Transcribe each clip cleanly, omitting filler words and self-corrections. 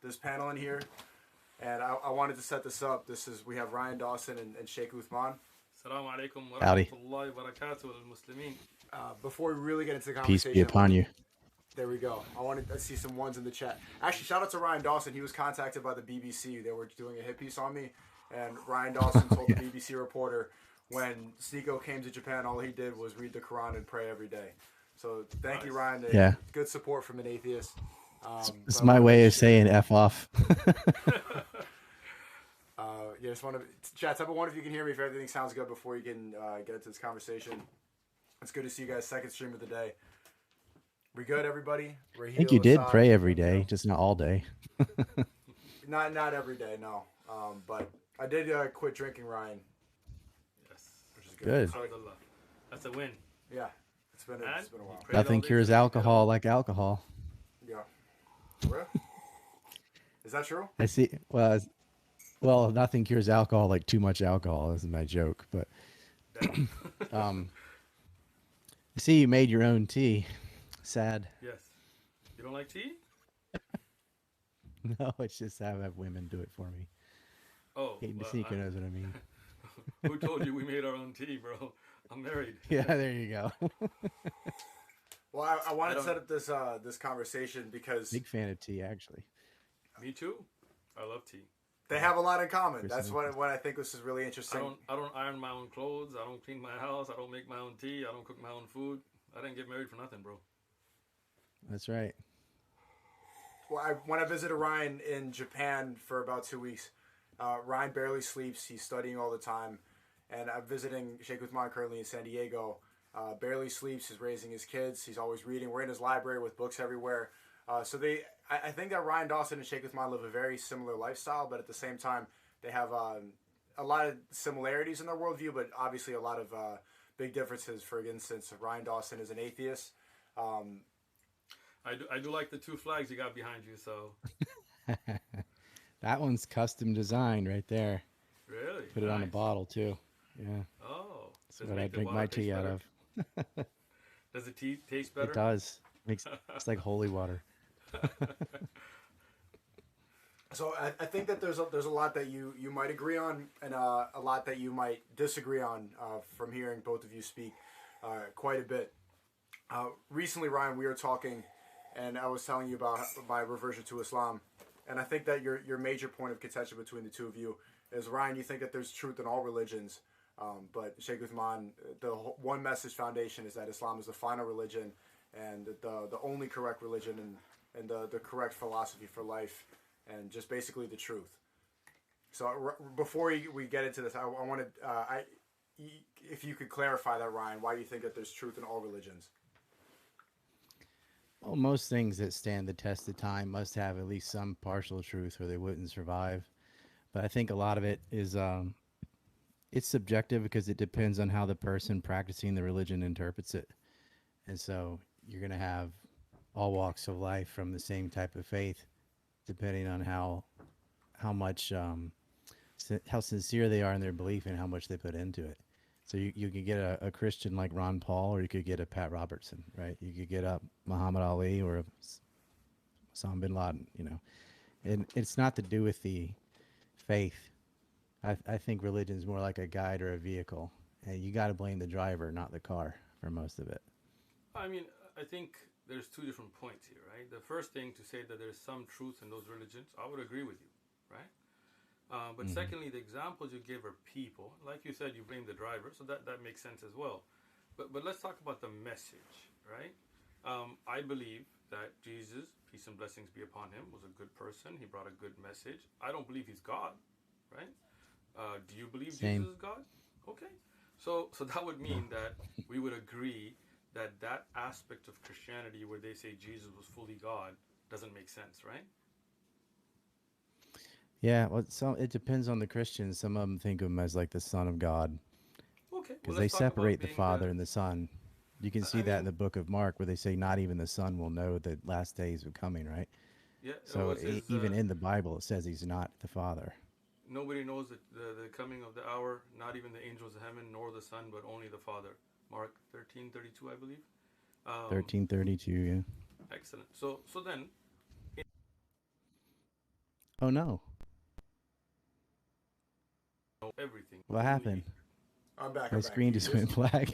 this panel in here, and I wanted to set this up. We have Ryan Dawson and Shaykh Uthman. Assalamu alaikum wa Howdy. rahmatullahi wa barakatuh al-Muslimin. Before we really get into the Peace conversation, be upon you. there we go. I wanted to see some ones in the chat. Actually, shout out to Ryan Dawson. He was contacted by the BBC. They were doing a hit piece on me, and Ryan Dawson told the BBC reporter when Sneako came to Japan, all he did was read the Quran and pray every day. So thank you, Ryan. Yeah. Good support from an atheist. It's my way of saying F off. Yeah, just want to chat. Type of one if you can hear me, if everything sounds good before you can get into this conversation. It's good to see you guys. Second stream of the day. We good, everybody? I think you did pray every day, just not all day. Not every day, no. But I did quit drinking, Ryan. Yes. Which is good. Good. That's a win. Yeah, it's been a while. Nothing cures alcohol like alcohol. Yeah. Real? Is that true? I see. Well, nothing cures alcohol like too much alcohol. This is my joke, but I see you made your own tea. Sad. Yes. You don't like tea? No, it's just I have women do it for me. Oh. Kate Sneako knows what I mean. Who told you we made our own tea, bro? I'm married. Yeah, there you go. Well, I wanted to set up this conversation because big fan of tea, actually. Me too. I love tea. They have a lot in common. That's what I think this is really interesting. I don't iron my own clothes. I don't clean my house. I don't make my own tea. I don't cook my own food. I didn't get married for nothing, bro. That's right. Well, when I visited Ryan in Japan for about 2 weeks, Ryan barely sleeps. He's studying all the time. And I'm visiting Shaykh Uthman currently in San Diego. Barely sleeps. He's raising his kids. He's always reading. We're in his library with books everywhere. I think that Ryan Dawson and Shaykh Uthman live a very similar lifestyle, but at the same time, they have a lot of similarities in their worldview, but obviously a lot of big differences. For instance, Ryan Dawson is an atheist. I do like the two flags you got behind you, so. That one's custom designed right there. Really? Put it on a bottle, too. Yeah. Oh. That's what I drink my tea out of. Does the tea taste better? It does. It's like holy water. So I think that there's a lot that you might agree on and a lot that you might disagree on from hearing both of you speak quite a bit. Recently, Ryan, we were talking, and I was telling you about my reversion to Islam, and I think that your major point of contention between the two of you is, Ryan, you think that there's truth in all religions, but Shaykh Uthman, the one message foundation is that Islam is the final religion and the only correct religion and the correct philosophy for life, and just basically the truth. So before we get into this, I wanted, if you could clarify that, Ryan, why do you think that there's truth in all religions? Well, most things that stand the test of time must have at least some partial truth or they wouldn't survive. But I think a lot of it is, it's subjective because it depends on how the person practicing the religion interprets it. And so you're going to have all walks of life from the same type of faith, depending on how much, how sincere they are in their belief and how much they put into it. So you could get a Christian like Ron Paul, or you could get a Pat Robertson, right? You could get a Muhammad Ali or a Osama bin Laden, And it's not to do with the faith. I think religion is more like a guide or a vehicle. And you got to blame the driver, not the car, for most of it. I mean, I think there's two different points here, right? The first thing to say that there's some truth in those religions, I would agree with you, right? But secondly, the examples you give are people. Like you said, you blame the driver, so that makes sense as well. But let's talk about the message, right? I believe that Jesus, peace and blessings be upon him, was a good person. He brought a good message. I don't believe he's God, right? Do you believe Same. Jesus is God? Okay. So that would mean that we would agree that aspect of Christianity where they say Jesus was fully God doesn't make sense, right? Yeah, well, it depends on the Christians. Some of them think of him as like the Son of God. Okay. Because Well, they let's talk about separate the being Father and the Son. You can see that in the book of Mark where they say not even the Son will know the last days are coming, right? Yeah. So it says, even in the Bible, it says he's not the Father. nobody knows the coming of the hour, not even the angels of heaven, nor the Son, but only the Father. Mark 13:32, I believe. 13:32, yeah. Excellent. So then, Oh no. Know everything. What happened? I'm back. My I'm back. screen You just went black.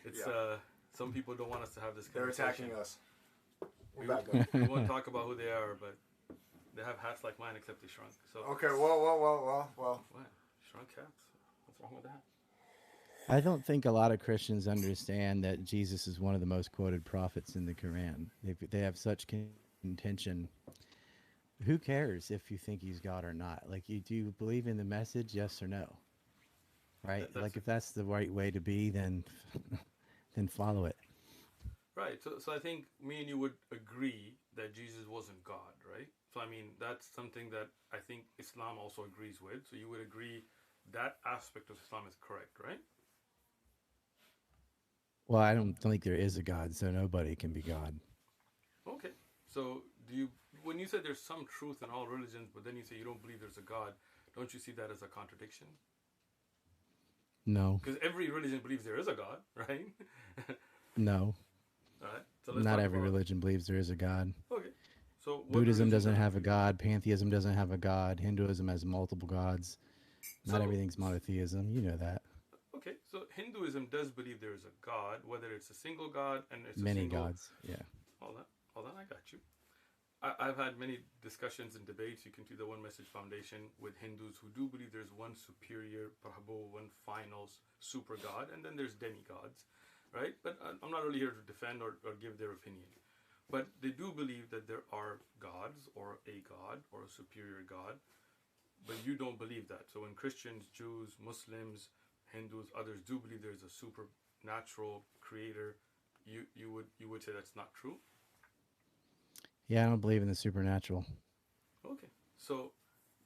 It's Yeah. some people don't want us to have this They're conversation. attacking us. We're We, back though. we won't talk about who they are, but they have hats like mine, except they shrunk. So Okay. Well. what? Shrunk hats? What's wrong with that? I don't think a lot of Christians understand that Jesus is one of the most quoted prophets in the Quran. They have such contention. Who cares if you think he's God or not? Like, do you believe in the message? Yes or no? Right? Like, if that's the right way to be, then then follow it. Right. So I think me and you would agree that Jesus wasn't God, right? So I mean, that's something that I think Islam also agrees with. So you would agree that aspect of Islam is correct, right? Well, I don't think there is a God, so nobody can be God. Okay. So do you, when you said there's some truth in all religions, but then you say you don't believe there's a God, don't you see that as a contradiction? No, Because every religion believes there is a God, right? no. All right. So let's Not talk every about. religion believes there is a God. Okay. So what Buddhism religion doesn't have a believe? God. Pantheism doesn't have a God. Hinduism has multiple gods. Not So everything's monotheism. You know that. okay. So Hinduism does believe there is a God, whether it's a single God and it's a Many single. gods. Yeah. Hold on. I got you. I've had many discussions and debates. You can see the One Message Foundation with Hindus who do believe there's one superior, Prabhu, one final super God, and then there's demigods, right? But I'm not really here to defend or give their opinion. But they do believe that there are gods or a God or a superior God, but you don't believe that. So when Christians, Jews, Muslims, Hindus, others do believe there's a supernatural creator, you would say that's not true? Yeah, I don't believe in the supernatural. Okay. So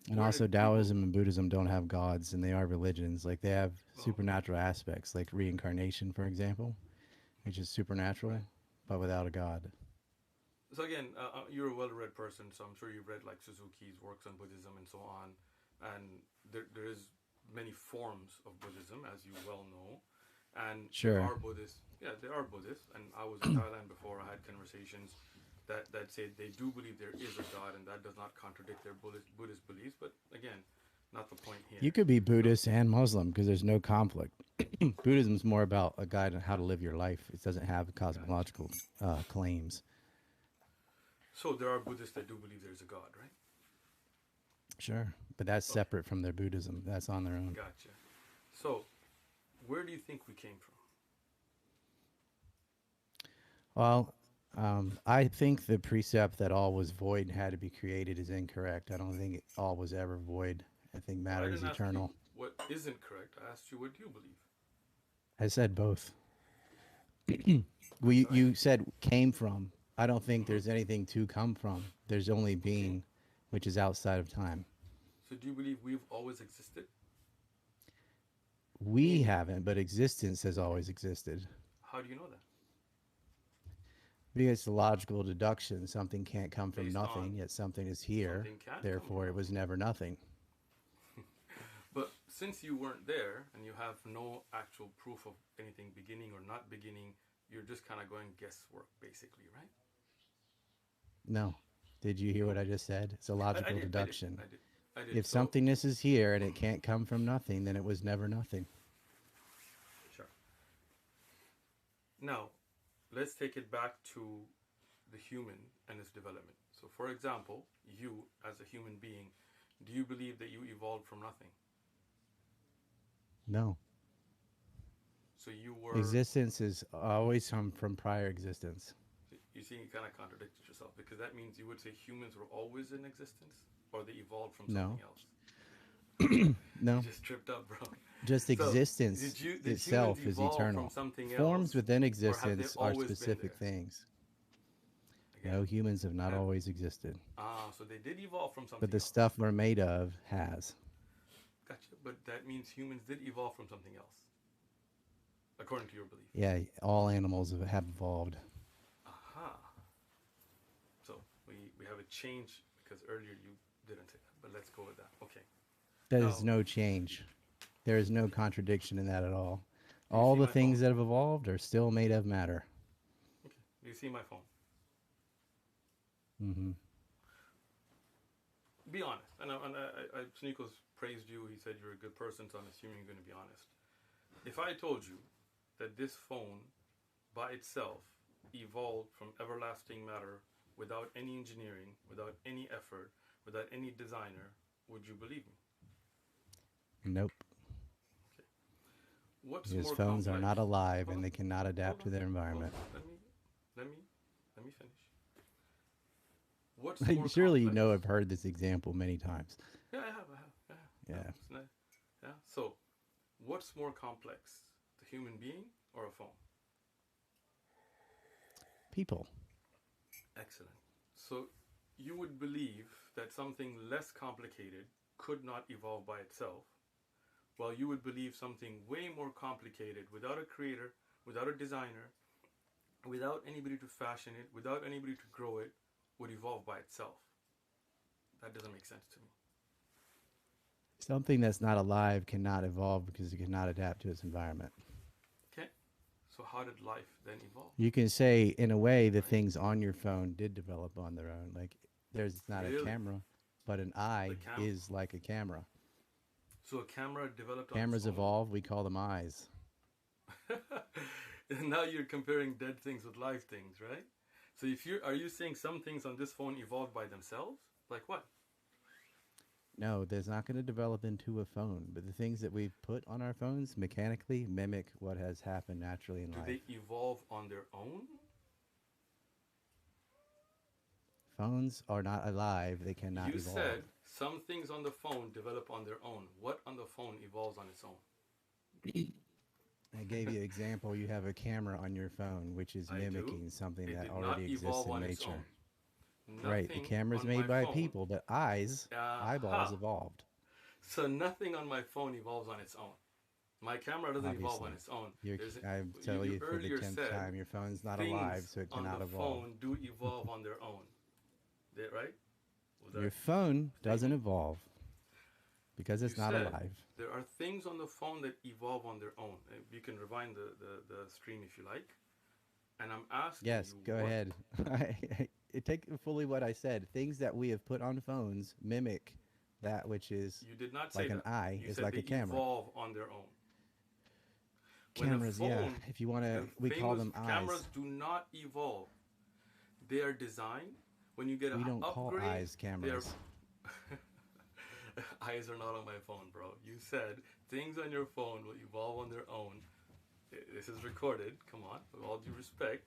And where also, did people Taoism and Buddhism don't have gods, and they are religions. Like, they have well, supernatural aspects, like reincarnation, for example, which is supernatural, right. but without a god. So again, you're a well-read person, so I'm sure you've read like Suzuki's works on Buddhism and so on. And there is many forms of Buddhism, as you well know. And there Sure. are Buddhists. Yeah, there are Buddhists. And I was in Thailand before. I had conversations that say they do believe there is a God, and that does not contradict their Buddhist beliefs. But again, not the point here. You could be So, Buddhist and Muslim because there's no conflict. Buddhism's more about a guide on how to live your life. It doesn't have gotcha. cosmological claims. So there are Buddhists that do believe there's a God, right? Sure. But that's Okay, separate from their Buddhism. That's on their own. gotcha. So where do you think we came from? Well, I think the precept that all was void and had to be created is incorrect. I don't think all was ever void. I think Well, I matter is didn't ask you eternal. what isn't correct. I asked you what you believe. I said both. I'm We, sorry. you said came from. I don't think Hmm. there's anything to come from. There's only Okay. being, which is outside of time. So do you believe we've always existed? Me We and you. haven't, but existence has always existed. How do you know that? Because it's a logical deduction. Something can't come from Based on nothing, yet something is here. something can come from Therefore, it was nothing. never nothing. But since you weren't there and you have no actual proof of anything beginning or not beginning, you're just kind of going guesswork, basically, right? No. Did you hear what No. I just said? It's a I logical did. I did. deduction. I did. I did. If So, somethingness is here and it can't come from nothing, then it was never nothing. sure. Now, let's take it back to the human and its development. So, for example, you as a human being, do you believe that you evolved from nothing? No. So you were. Existence is always from prior existence. You see, you kind of contradicted yourself because that means you would say humans were always in existence, or they evolved from something No. else. You No. just tripped up, bro. Just So, existence did humans itself is evolve from eternal. something Forms else, within or have they existence are always been specific there? things. Again, No, humans have not have always existed. so they did evolve from But something the else. stuff we're made of has. Gotcha. But that means humans did evolve from something else, according to your belief. Yeah, all animals have evolved. Aha. So we have a change because earlier you didn't say that, but let's go with that. Okay. There is Now, no change. There is no contradiction in that at all. do you All see the my phone? things that have evolved are still made of matter. Okay. Do you see my phone? Hmm. Be honest. Sneako's praised you. He said you're a good person, so I'm assuming you're going to be honest. If I told you that this phone by itself evolved from everlasting matter without any engineering, without any effort, without any designer, would you believe me? Nope. Okay. What's Because more phones complex? are not alive Hold and on. they cannot adapt to their environment. Let me finish. What's more Surely you complex? know I've heard this example many times. Yeah, I have. Yeah. It's nice. Yeah. So, what's more complex, the human being or a phone? People. Excellent. So, you would believe that something less complicated could not evolve by itself, while you would believe something way more complicated without a creator, without a designer, without anybody to fashion it, without anybody to grow it, would evolve by itself. That doesn't make sense to me. Something that's not alive cannot evolve because it cannot adapt to its environment. Okay? So how did life then evolve? You can say, in a way, the things on your phone did develop on their own. Like, there's not a camera, but an eye is like a camera. So a camera developed Cameras on its evolve, we call them eyes. own. Now you're comparing dead things with live things, right? So are you saying some things on this phone evolved by themselves? Like what? No, there's not going to develop into a phone, but the things that we put on our phones mechanically mimic what has happened naturally in life. Do they evolve on their own? Phones are not alive. They cannot evolve. You said some things on the phone develop on their own. What on the phone evolves on its own? I gave you an example. You have a camera on your phone, which is mimicking something that already exists in nature. Right, the camera's made by people, but eyeballs evolved. So nothing on my phone evolves on its own. My camera doesn't evolve on its own. I'm telling you for the 10th time, your phone's not alive, so it cannot evolve. Phone do evolve on their own. Right? Your phone doesn't evolve because it's not alive. There are things on the phone that evolve on their own. You can rewind the stream if you like. And I'm asking Yes, go ahead. Take fully what I said. Things that we have put on phones mimic that which is you did not say like an eye is like a camera. Evolve on their own. Cameras, yeah. If you want to, we call them eyes. Cameras do not evolve. They are designed. When you get we don't call eyes cameras. Eyes are not on my phone, bro. You said things on your phone will evolve on their own. This is recorded. Come on, with all due respect,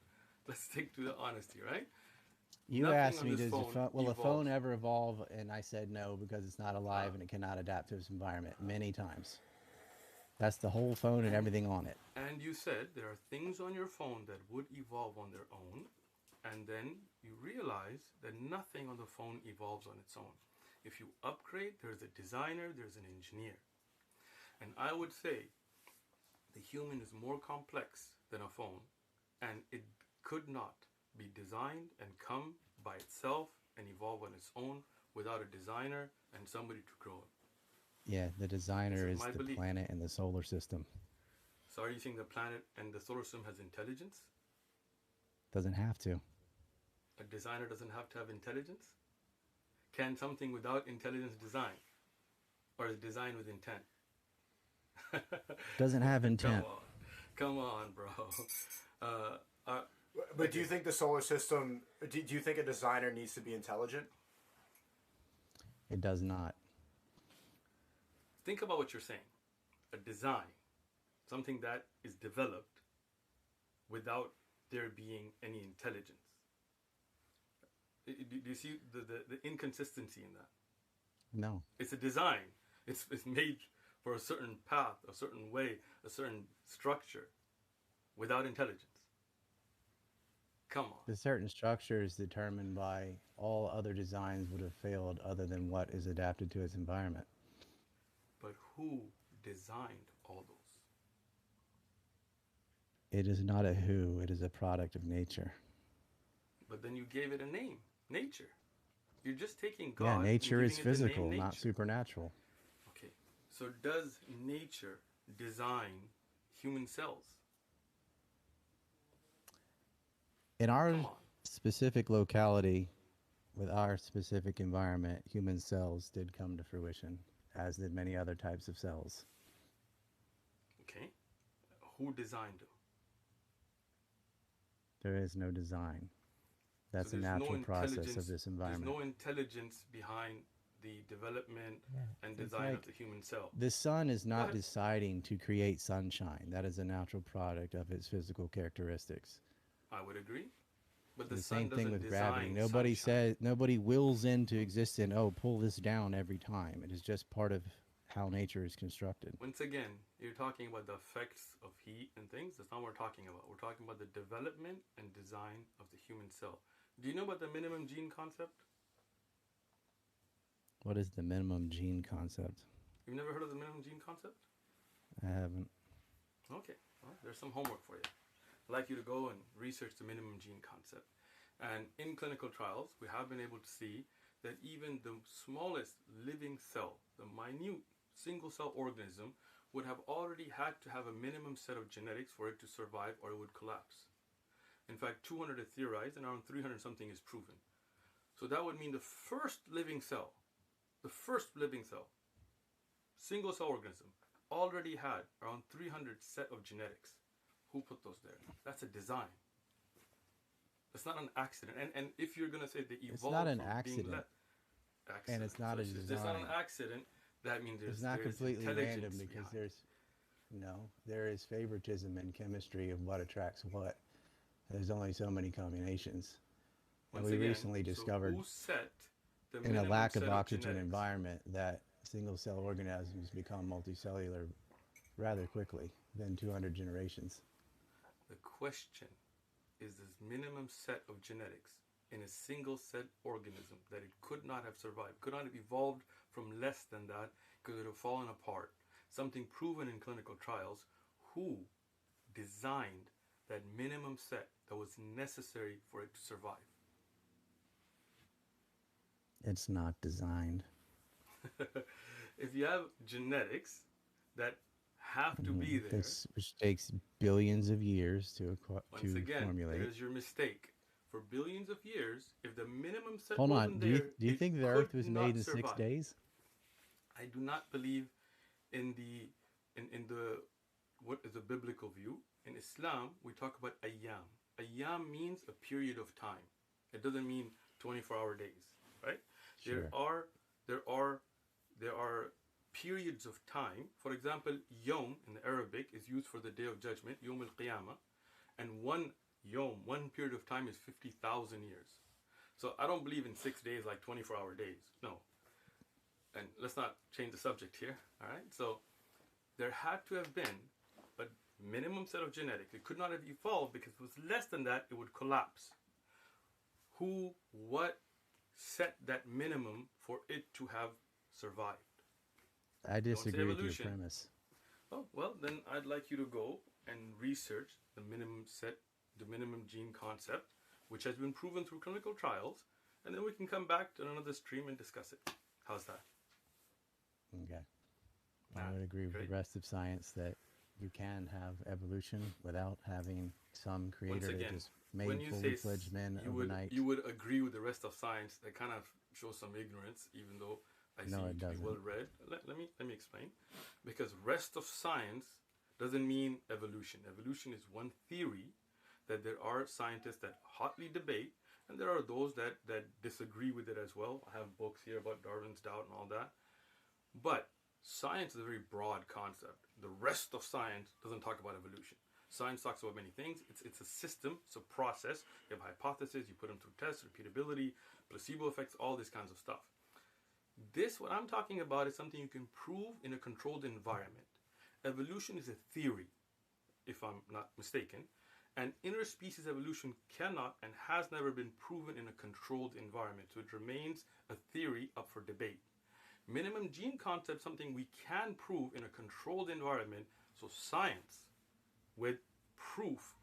let's stick to the honesty, right? You asked me, will a phone ever evolve? And I said no, because it's not alive and it cannot adapt to its environment many times. That's the whole phone and everything on it. And you said there are things on your phone that would evolve on their own, and then you realize that nothing on the phone evolves on its own. If you upgrade, there's a designer, there's an engineer. And I would say the human is more complex than a phone, and it could not be designed and come by itself and evolve on its own without a designer and somebody to grow it. Yeah, the designer is the planet and the solar system. So are you saying the planet and the solar system has intelligence? Doesn't have to. A designer doesn't have to have intelligence? Can something without intelligence design? Or is design with intent? Doesn't have intent. Come on, bro. But do you think the solar system, do you think a designer needs to be intelligent? It does not. Think about what you're saying. A design, something that is developed without there being any intelligence. Do you see the inconsistency in that? No. It's a design. It's made for a certain path, a certain way, a certain structure, without intelligence. Come on. The certain structure is determined by all other designs would have failed other than what is adapted to its environment. But who designed all those? It is not a who, it is a product of nature. But then you gave it a name, nature. You're just taking God. Yeah, nature is nature. physical, not supernatural. Okay, so does nature design human cells? In our specific locality, with our specific environment, human cells did come to fruition, as did many other types of cells. Okay, who designed them? There is no design. So That's a there's no natural process of intelligence. this There's environment. no intelligence behind the development Yeah. and It's design of like the human cell. the sun is Go not ahead. deciding to create sunshine. That is a natural product of its physical characteristics. I would agree, but the The sun same thing doesn't with gravity. design sunshine. Nobody wills into existence, oh, pull this down every time. It is just part of how nature is constructed. Once again, you're talking about the effects of heat and things. That's not what we're talking about. We're talking about the development and design of the human cell. Do you know about the minimum gene concept? What is the minimum gene concept? You've never heard of the minimum gene concept? I haven't. Okay, well, there's some homework for you. I'd like you to go and research the minimum gene concept. And in clinical trials, we have been able to see that even the smallest living cell, the minute single cell organism, would have already had to have a minimum set of genetics for it to survive or it would collapse. In fact, 200 is theorized and around 300 something is proven. So that would mean the first living cell, single cell organism, already had around 300 set of genetics. Who put those there? That's a design. It's not an accident. And if you're going to say they evolved It's not an from accident. being accident. And it's not So a if it's not an design. accident, that means It's not there's completely intelligence random because behind. there is favoritism in chemistry of what attracts what. There's only so many combinations. And Once we again, recently discovered who set the in a minimum lack set of oxygen genetics? environment that single cell organisms become multicellular rather quickly than 200 generations. The question is this minimum set of genetics in a single cell organism that it could not have survived, could not have evolved from less than that because it would have fallen apart. Something proven in clinical trials. Who designed that minimum set that was necessary for it to survive? It's not designed. If you have genetics that have to be there, This which takes billions of years to once again, formulate. there's your mistake. For billions of years, if the minimum set Hold wasn't on. there, Do you it think the could Earth was not made in survive. 6 days? I do not believe in the what is a biblical view. In Islam, we talk about ayyam. Ayyam means a period of time. It doesn't mean 24-hour days, right? Sure. There are periods of time. For example, yom in the Arabic is used for the day of judgment, yom al-qiyamah, and one period of time is 50,000 years. So I don't believe in 6 days like 24-hour days. No. And let's not change the subject here, all right? So there had to have been a minimum set of genetics. It could not have evolved because if it was less than that, it would collapse. What set that minimum for it to have survived? I disagree with your evolution. premise. Oh, well, then I'd like you to go and research the minimum gene concept, which has been proven through clinical trials, and then we can come back to another stream and discuss it. How's that? Okay. I would agree with great. the rest of science that you can have evolution without having some creator that again, just when made you fully say fledged men you overnight. you would agree with the rest of science. That kind of shows some ignorance, even though I No, see it you to be doesn't. well read. Let me explain. Because rest of science doesn't mean evolution. Evolution is one theory that there are scientists that hotly debate, and there are those that disagree with it as well. I have books here about Darwin's doubt and all that. But science is a very broad concept. The rest of science doesn't talk about evolution. Science talks about many things. It's a system, it's a process. You have hypotheses, you put them through tests, repeatability, placebo effects, all these kinds of stuff. What I'm talking about is something you can prove in a controlled environment. Evolution is a theory, if I'm not mistaken, and interspecies evolution cannot and has never been proven in a controlled environment, so it remains a theory up for debate. Minimum gene concept is something we can prove in a controlled environment, so science, with proof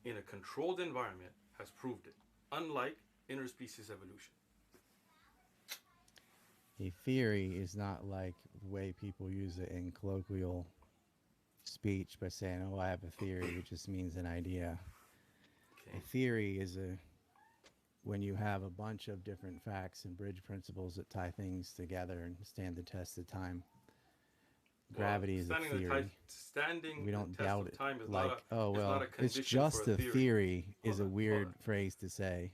in a controlled environment, has proved it, unlike interspecies evolution. A theory is not like the way people use it in colloquial speech by saying, oh, I have a theory, which just means an idea. Okay. A theory is when you have a bunch of different facts and bridge principles that tie things together and stand the test of time. Well, Gravity is a theory. standing We the don't test doubt of it. time is Like, not oh, is not well, a it's condition for just a a theory. theory is Hold a on, hold weird on. phrase to say.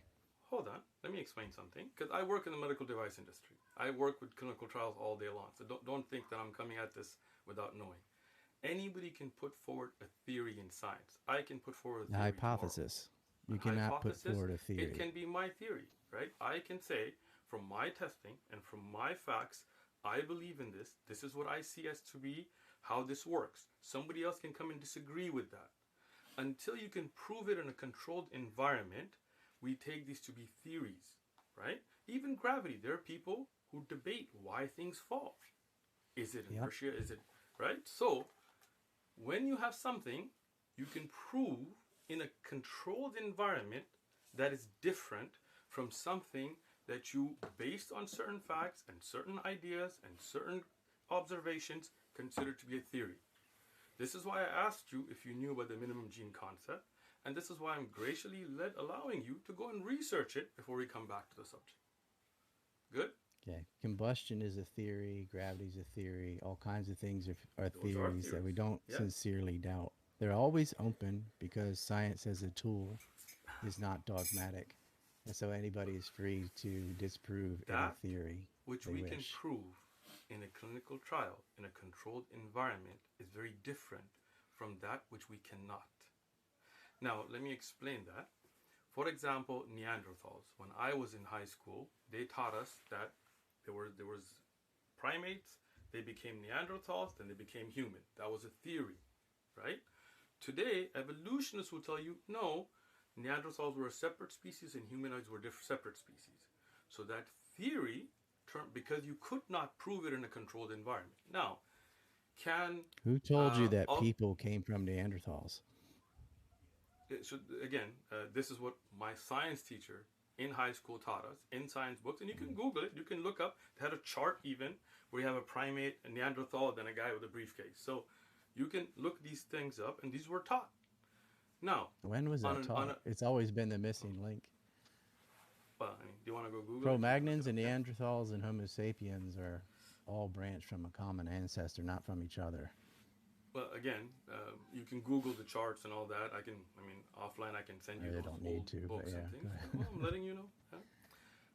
Hold on. Let me explain something. Because I work in the medical device industry. I work with clinical trials all day long. So don't think that I'm coming at this without knowing. Anybody can put forward a theory in science. I can put forward a The theory hypothesis. You tomorrow. A cannot put hypothesis, forward a it theory. can be my theory, right? I can say from my testing and from my facts, I believe in this. This is what I see as to be how this works. Somebody else can come and disagree with that. Until you can prove it in a controlled environment, we take these to be theories, right? Even gravity, there are people who debate why things fall. Is it Yep. inertia? Is it, right? So, when you have something, you can prove in a controlled environment that is different from something that you, based on certain facts and certain ideas and certain observations, consider to be a theory. This is why I asked you if you knew about the minimum gene concept, and this is why I'm graciously allowing you to go and research it before we come back to the subject. Good? Okay. Combustion is a theory. Gravity is a theory. All kinds of things are Those are theories that we theories. don't Yeah. sincerely doubt. They're always open because science as a tool is not dogmatic. And so anybody is free to disprove any That theory which they we can wish. prove in a clinical trial in a controlled environment is very different from that which we cannot. Now, let me explain that. For example, Neanderthals. When I was in high school, they taught us that there was primates, they became Neanderthals, then they became human. That was a theory, right? Today, evolutionists will tell you, no, Neanderthals were a separate species and humanoids were separate species. So that theory, because you could not prove it in a controlled environment. Now, can Who told you that all people came from Neanderthals? so again, this is what my science teacher in high school taught us in science books, and you can Google it. You can look up. They had a chart even where you have a primate, a Neanderthal, then a guy with a briefcase. So you can look these things up, and these were taught. Now, When was that taught? It's always been the missing link. well, I mean, do you want to go Google it? Cro-Magnons and Neanderthals and Homo sapiens are all branched from a common ancestor, not from each other. Well, again, you can Google the charts and all that. I mean, offline, I can send you I those don't need old to, but books yeah, and go things. ahead. Well, I'm letting you know. Yeah.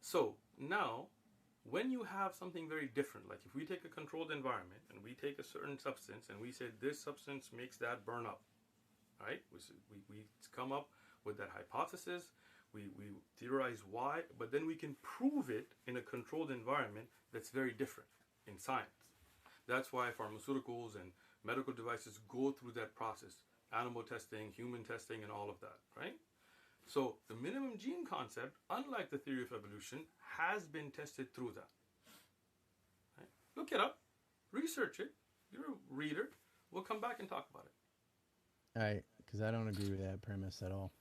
So now, when you have something very different, like if we take a controlled environment and we take a certain substance and we say this substance makes that burn up, right? We come up with that hypothesis. We theorize why, but then we can prove it in a controlled environment that's very different in science. That's why pharmaceuticals and medical devices go through that process. Animal testing, human testing, and all of that, right? So the minimum gene concept, unlike the theory of evolution, has been tested through that. Right? Look it up, research it. You're a reader. We'll come back and talk about it. All right, because I don't agree with that premise at all.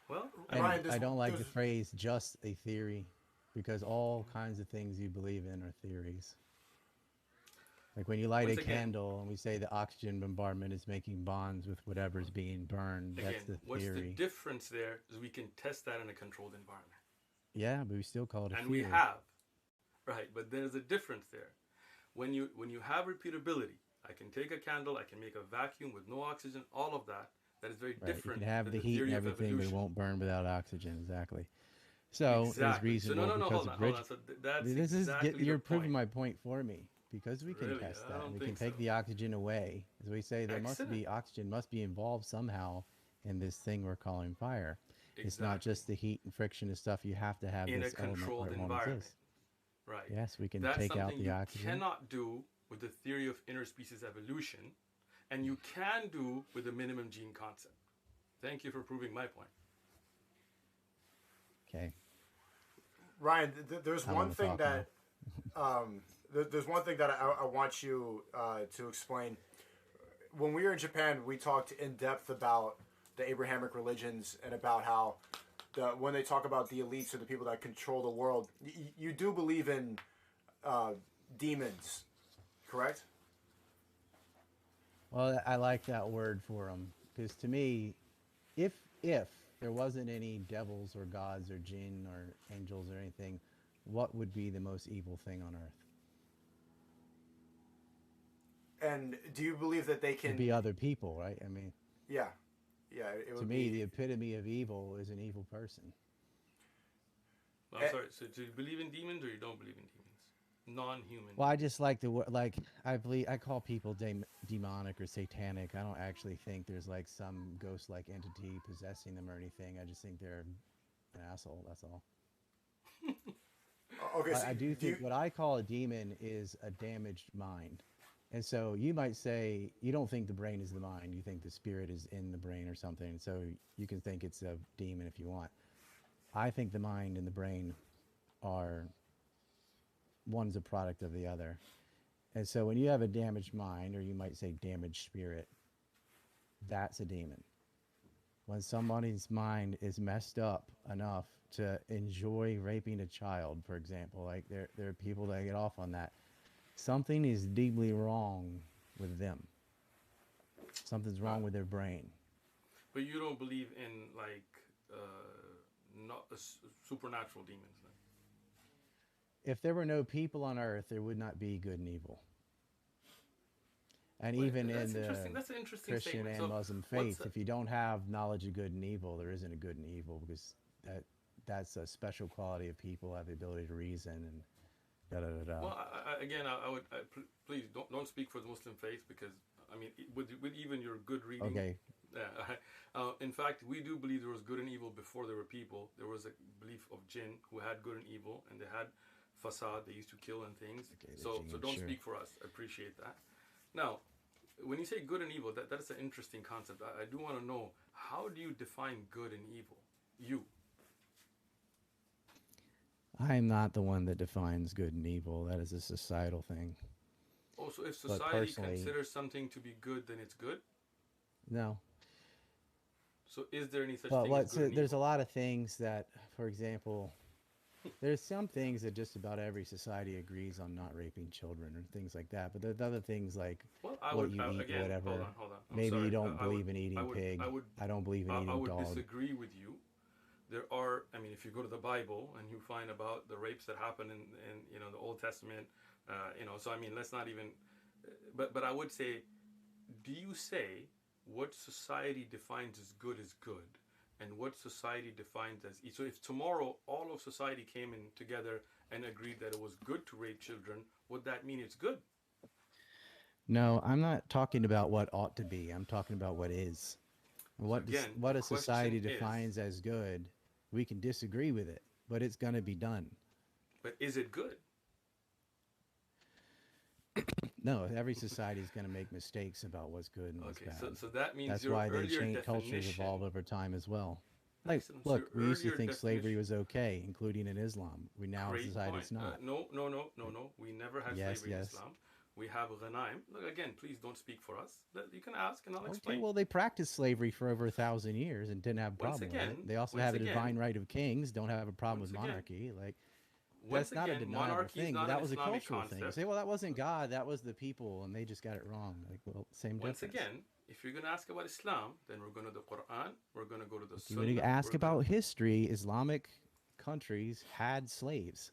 Well, And Ryan, I don't like the there's- phrase just a theory because all kinds of things you believe in are theories. Like when you light Once a again- candle and we say the oxygen bombardment is making bonds with whatever's being burned, that's again, the what's the theory. difference there is we can test that in a controlled environment. Yeah, but we still call it a And theory. we have, right? But there's a difference there. When you have repeatability, I can take a candle, I can make a vacuum with no oxygen, all of that. That is very Right, you different can have than the the heat theory and of everything, but it evolution. won't burn without oxygen. Exactly. So it's Exactly. So reasonable no, because hold of on, bridge. hold on. So that's This is exactly you're the proving point. my point for me because we can Really? test I that. don't We can think take so. the oxygen away, as we say. There must Excellent. be oxygen must be involved somehow in this thing we're calling fire. It's not Exactly. just the heat and friction and stuff. You have to have In a this element controlled or it won't environment. exist. Right. Yes, we can That's take out something the you oxygen. cannot do with the theory of interspecies evolution, and you can do with the minimum gene concept. Thank you for proving my point. Okay. Ryan, there's I one wanna thing talk that there's one thing that I want you to explain. When we were in Japan, we talked in depth about the Abrahamic religions and about how when they talk about the elites or the people that control the world, you do believe in demons, correct? Well, I like that word for them because to me, if there wasn't any devils or gods or jinn or angels or anything, what would be the most evil thing on earth? And do you believe that they It'd be can? other people, right? I mean, Yeah, yeah. It to would me, the be. epitome of evil is an evil person. I'm sorry. So do you believe in demons or you don't believe in demons? Non-human Well, I demons. just like the like I call people demonic or satanic. I don't actually think there's like some ghost-like entity possessing them or anything. I just think they're an asshole. That's all. Okay, so I do do you? think what I call a demon is a damaged mind. And so you might say you don't think the brain is the mind, you think the spirit is in the brain or something. So you can think it's a demon if you want. I think the mind and the brain are one's a product of the other. And so when you have a damaged mind, or you might say damaged spirit, that's a demon. When somebody's mind is messed up enough to enjoy raping a child, for example, like there are people that get off on that. Something is deeply wrong with them. Something's Uh, wrong with their brain. but you don't believe in like not supernatural demons, then? If there were no people on earth, there would not be good and evil. And Wait, even in that's the interesting. That's an interesting Christian statement. and So, Muslim what's faith, if you don't have knowledge of good and evil, there isn't a good and evil, because that that's a special quality of people, have the ability to reason and da da da da. well, again, please don't speak for the Muslim faith because I mean, with even your good reading, Okay. in fact, we do believe there was good and evil before there were people. There was a belief of jinn who had good and evil, and they had fasad. They used to kill and things. Okay, the So gene, don't sure. speak for us. I appreciate that. Now, when you say good and evil, that is an interesting concept. I do want to know, how do you define good and evil? You. I'm not the one that defines good and evil. That is a societal thing. Also, if But society personally, considers something to be good, then it's good. no. So is there any such But thing as good and there's a evil? lot of things that, for example, there's some things that just about every society agrees on not raping children or things like that. But there's other things like Well, what you eat or again, whatever. hold on. I'm Maybe you sorry. don't believe in I eating would, I pig. would, I don't believe in I eating would dog. disagree with you. There are, I mean, if you go to the Bible and you find about the rapes that happen in the Old Testament, so I mean, let's not even, but I would say, do you say what society defines as good, and what society defines as evil? So if tomorrow all of society came in together and agreed that it was good to rape children, would that mean it's good? No, I'm not talking about what ought to be. I'm talking about what is. So again, the What a question society is, defines as good, we can disagree with it, but it's going to be done. but is it good? No, every society is going to make mistakes about what's good and what's Okay, so bad. so that means That's your why they earlier change, cultures definition. evolve over time as well. Like, Excellent. So look, your we used to earlier think slavery definition. was okay, including in Islam. We now Great decide point. it's not. No. We never had Yes, slavery in yes. Islam. We have ghanaim. Look, again, please don't speak for us. You can ask and I'll Okay, explain. well, they practiced slavery for over 1,000 years and didn't have a Once problem with again, it. They also once have a again, divine right of kings, don't have a problem once with again, monarchy. Like, once that's not a again, deniable monarchy is thing, but not an that was a Islamic cultural thing. You concept. say, well, that wasn't God, that was the people, and they just got it wrong. Like, well, same Once difference. again, if you're going to ask about Islam, then we're going to the Quran, we're going to go to the If you want to Sunnah, ask we're going about to. history, Islamic countries had slaves.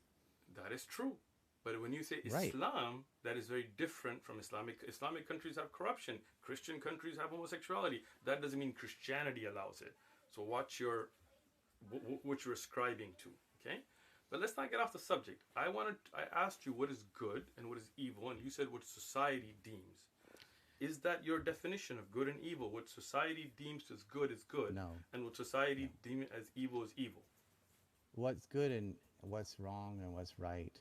That is true. But when you say Right. Islam, that is very different from Islamic. Islamic countries have corruption. Christian countries have homosexuality. That doesn't mean Christianity allows it. So what you're ascribing to, okay? But let's not get off the subject. I asked you what is good and what is evil, and you said what society deems. Is that your definition of good and evil? What society deems as good is good, No. and what No. society deems as evil is evil. What's good and what's wrong and what's right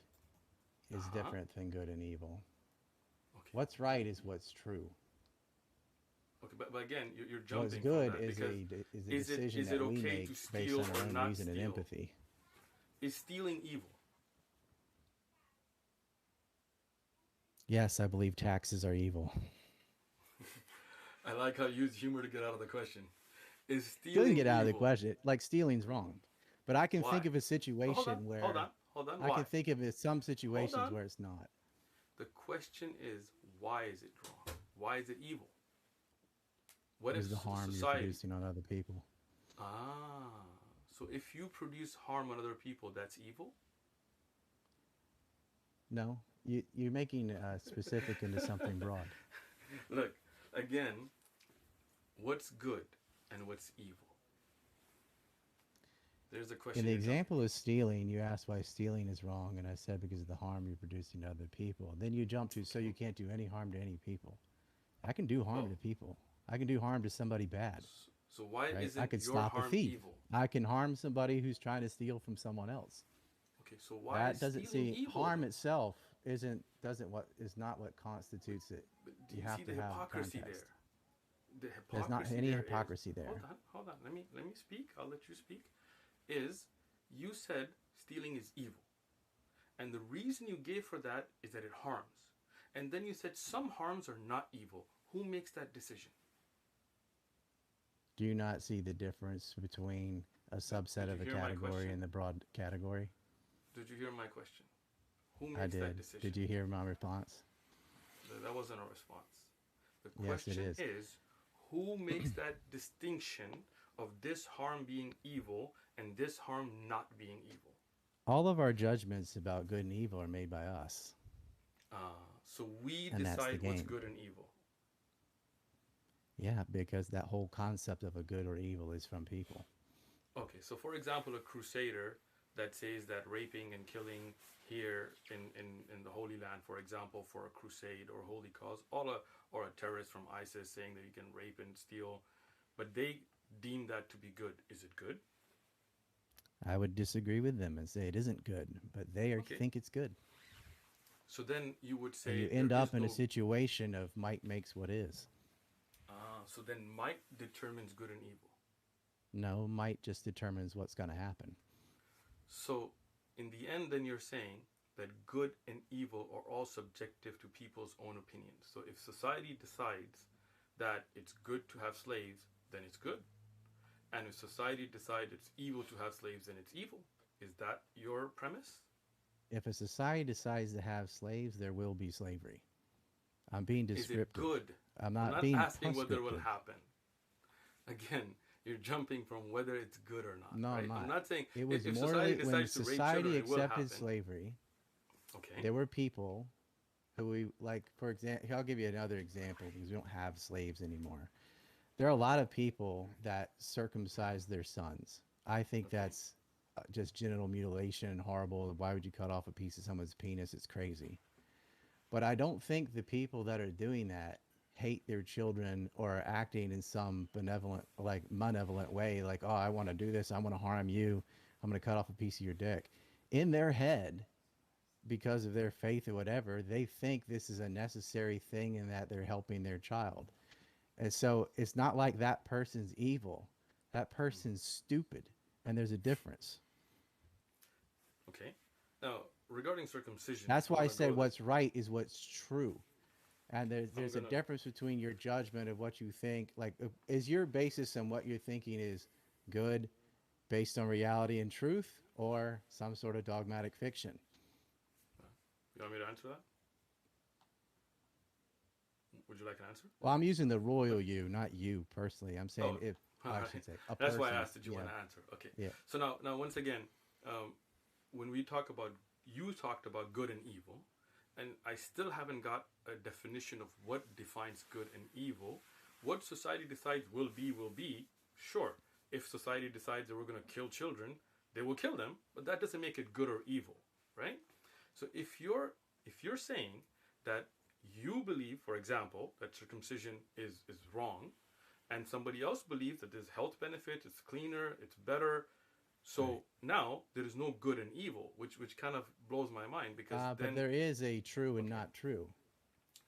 is Uh-huh. different than good and evil. Okay. What's right is what's true. Okay, but again, you're What's jumping from good that is because a is decision it that we okay make to based steal on our or own not reason and steal? empathy. Is stealing evil? Yes, I believe taxes are evil. I like how you use humor to get out of the question. Is Doesn't stealing get out of the evil? question. Like stealing's wrong, but I can Why? think of a Oh, hold on, situation hold where on, hold on. I Why? can think of some Hold situations on. where it's not. The question is, why is it wrong? Why is it evil? What What if is the harm you're society? producing on other people? Ah, so if you produce harm on other people, that's evil? No, you're making specific into something broad. Look, again, what's good and what's evil? There's a In question the you're jumping. example of stealing, you asked why stealing is wrong, and I said because of the harm you're producing to other people. Then you jump to so you can't do any harm to any people. I can do harm Oh, to people. I can do harm to somebody bad, so why right? I isn't could your stop a harm thief. evil? I can harm somebody who's trying to steal from someone else. Okay, so why That is doesn't stealing see evil harm then? itself isn't doesn't what is not what constitutes it. But do You you have see to the have hypocrisy context. there? The There's not hypocrisy any there is, hypocrisy hold there. on, hold on. Let me speak. I'll let you speak. Is you said stealing is evil. And the reason you gave for that is that it harms. And then you said some harms are not evil. Who makes that decision? Do you not see the difference between a subset Did you of a hear my category question? and the broad category? Did you hear my question? Who I makes that did. decision? Did you hear my response? That wasn't a response. The Yes, it question is. is who makes that distinction of this harm being evil and this harm not being evil? All of our judgments about good and evil are made by us, So we and that's the decide what's game. good and evil. Yeah, because that whole concept of a good or evil is from people. Okay, so for example, a crusader that says that raping and killing here in the Holy Land, for example, for a crusade or holy cause, or a terrorist from ISIS saying that you can rape and steal, but they deem that to be good. Is it good? I would disagree with them and say it isn't good, but Okay, think it's good. so then you would And you say there end is up in a no. situation of might makes what is. So then might determines good and evil. No, might just determines what's going to happen. So in the end, then you're saying that good and evil are all subjective to people's own opinions. So if society decides that it's good to have slaves, then it's good. And if society decides it's evil to have slaves, then it's evil. Is that your premise? If a society decides to have slaves, there will be slavery. I'm being Is it descriptive. good? I'm I'm not not being asking whether it will prescriptive. happen. Again, you're jumping from whether it's good or not, No, I'm right? I'm not. not saying It was if society morally when decides to rape children, society it will accepted happen. slavery. Okay. There were people who we like. For example, I'll give you another example because we don't have slaves anymore. There are a lot of people that circumcise their sons. I think Okay. that's just genital mutilation and horrible. Why would you cut off a piece of someone's penis? It's crazy. But I don't think the people that are doing that hate their children or are acting in some benevolent, like malevolent way. Like, oh, I want to do this. I want to harm you. I'm going to cut off a piece of your dick. In their head, because of their faith or whatever, they think this is a necessary thing and that they're helping their child. And so it's not like that person's evil. That person's stupid. And there's a difference. Okay. Now, regarding circumcision, That's I why I want to go said there. what's right is what's true. And I'm there's a gonna. difference between your judgment of what you think. Like, is your basis on what you're thinking is good based on reality and truth or some sort of dogmatic fiction? You want me to answer that? Would you like an answer? Well, I'm using the royal you, not you personally. I'm saying Oh, if, all I right. should say, a That's person. why I asked. Did you Yeah. want to answer? Okay. Yeah. So now, once again, when we talk about, you talked about good and evil, and I still haven't got a definition of what defines good and evil. What society decides will be, will be. Sure, if society decides that we're going to kill children, they will kill them, but that doesn't make it good or evil, right? So if you're saying that you believe, for example, that circumcision is wrong, and somebody else believes that there's health benefits, it's cleaner, it's better. So Right. now there is no good and evil, which kind of blows my mind because But then there is a true and okay, not true.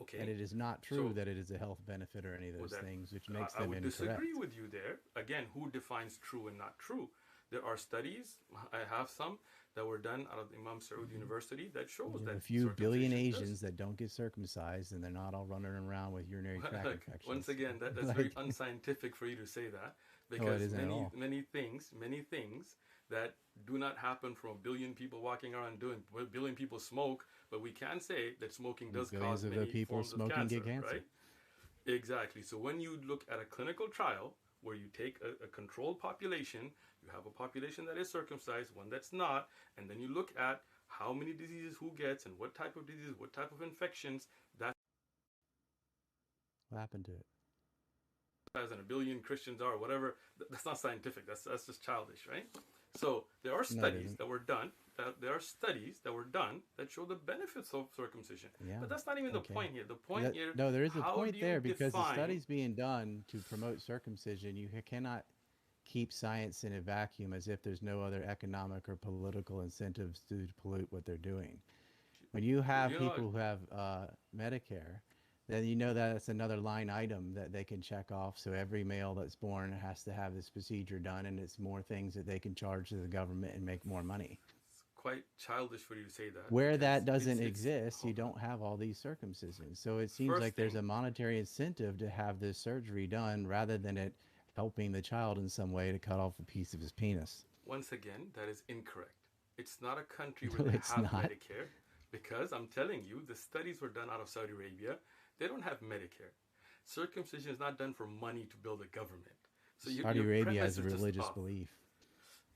okay, And it is not true so that it is a health benefit or any of well, those that things, which makes I them would disagree incorrect. with you there. Again, who defines true and not true? There are studies, I have some that were done out of Imam Saud University that shows You have that a few billion circumcision does. Asians that don't get circumcised, and they're not all running around with urinary tract Look, once infections. again, that's very Like, unscientific for you to say that no, it because isn't at all. many things that do not happen from a billion people walking around doing. A billion people smoke, but we can say that smoking does Billions cause of the many people forms of smoking cancer, get cancer. right? Exactly. So when you look at a clinical trial where you take a controlled population, you have a population that is circumcised, one that's not, and then you look at how many diseases who gets and what type of diseases, what type of infections. That's What happened to it? as in a billion Christians are, whatever. That's not scientific. That's just childish, right? So there are No, it studies isn't. that were done. There are studies that were done that show the benefits of circumcision. Yeah. But that's not even the Okay. point here. The point here. No, there is a how point do you there because the define- studies being done to promote circumcision, you cannot keep science in a vacuum as if there's no other economic or political incentives to pollute what they're doing. When you have You know, people who have Medicare, then you know that it's another line item that they can check off. So every male that's born has to have this procedure done, and it's more things that they can charge to the government and make more money. It's quite childish for you to say that. Where because that doesn't it's- exist, you hold on. don't have all these circumcisions. So it seems First like there's thing- a monetary incentive to have this surgery done rather than it helping the child in some way to cut off a piece of his penis. Once again, that is incorrect. It's not a country No, where they it's have not. Medicare, because I'm telling you, the studies were done out of Saudi Arabia. They don't have Medicare. Circumcision is not done for money to build a government. So Saudi your Arabia premise has a is just religious off. belief.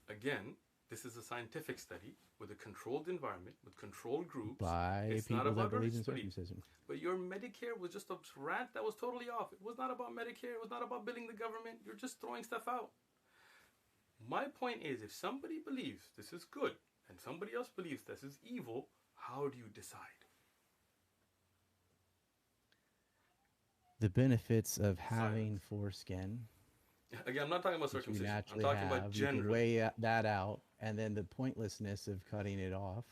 Again, this is a scientific study with a controlled environment, with controlled groups. By It's not people that about believe in religious belief. circumcision. But your Medicare was just a rant that was totally off. It was not about Medicare. It was not about building the government. You're just throwing stuff out. My point is, if somebody believes this is good and somebody else believes this is evil, how do you decide? The benefits of having foreskin, Again, I'm not talking about which you circumcision. I'm naturally talking have, about you can generally. weigh that out, and then the pointlessness of cutting it off,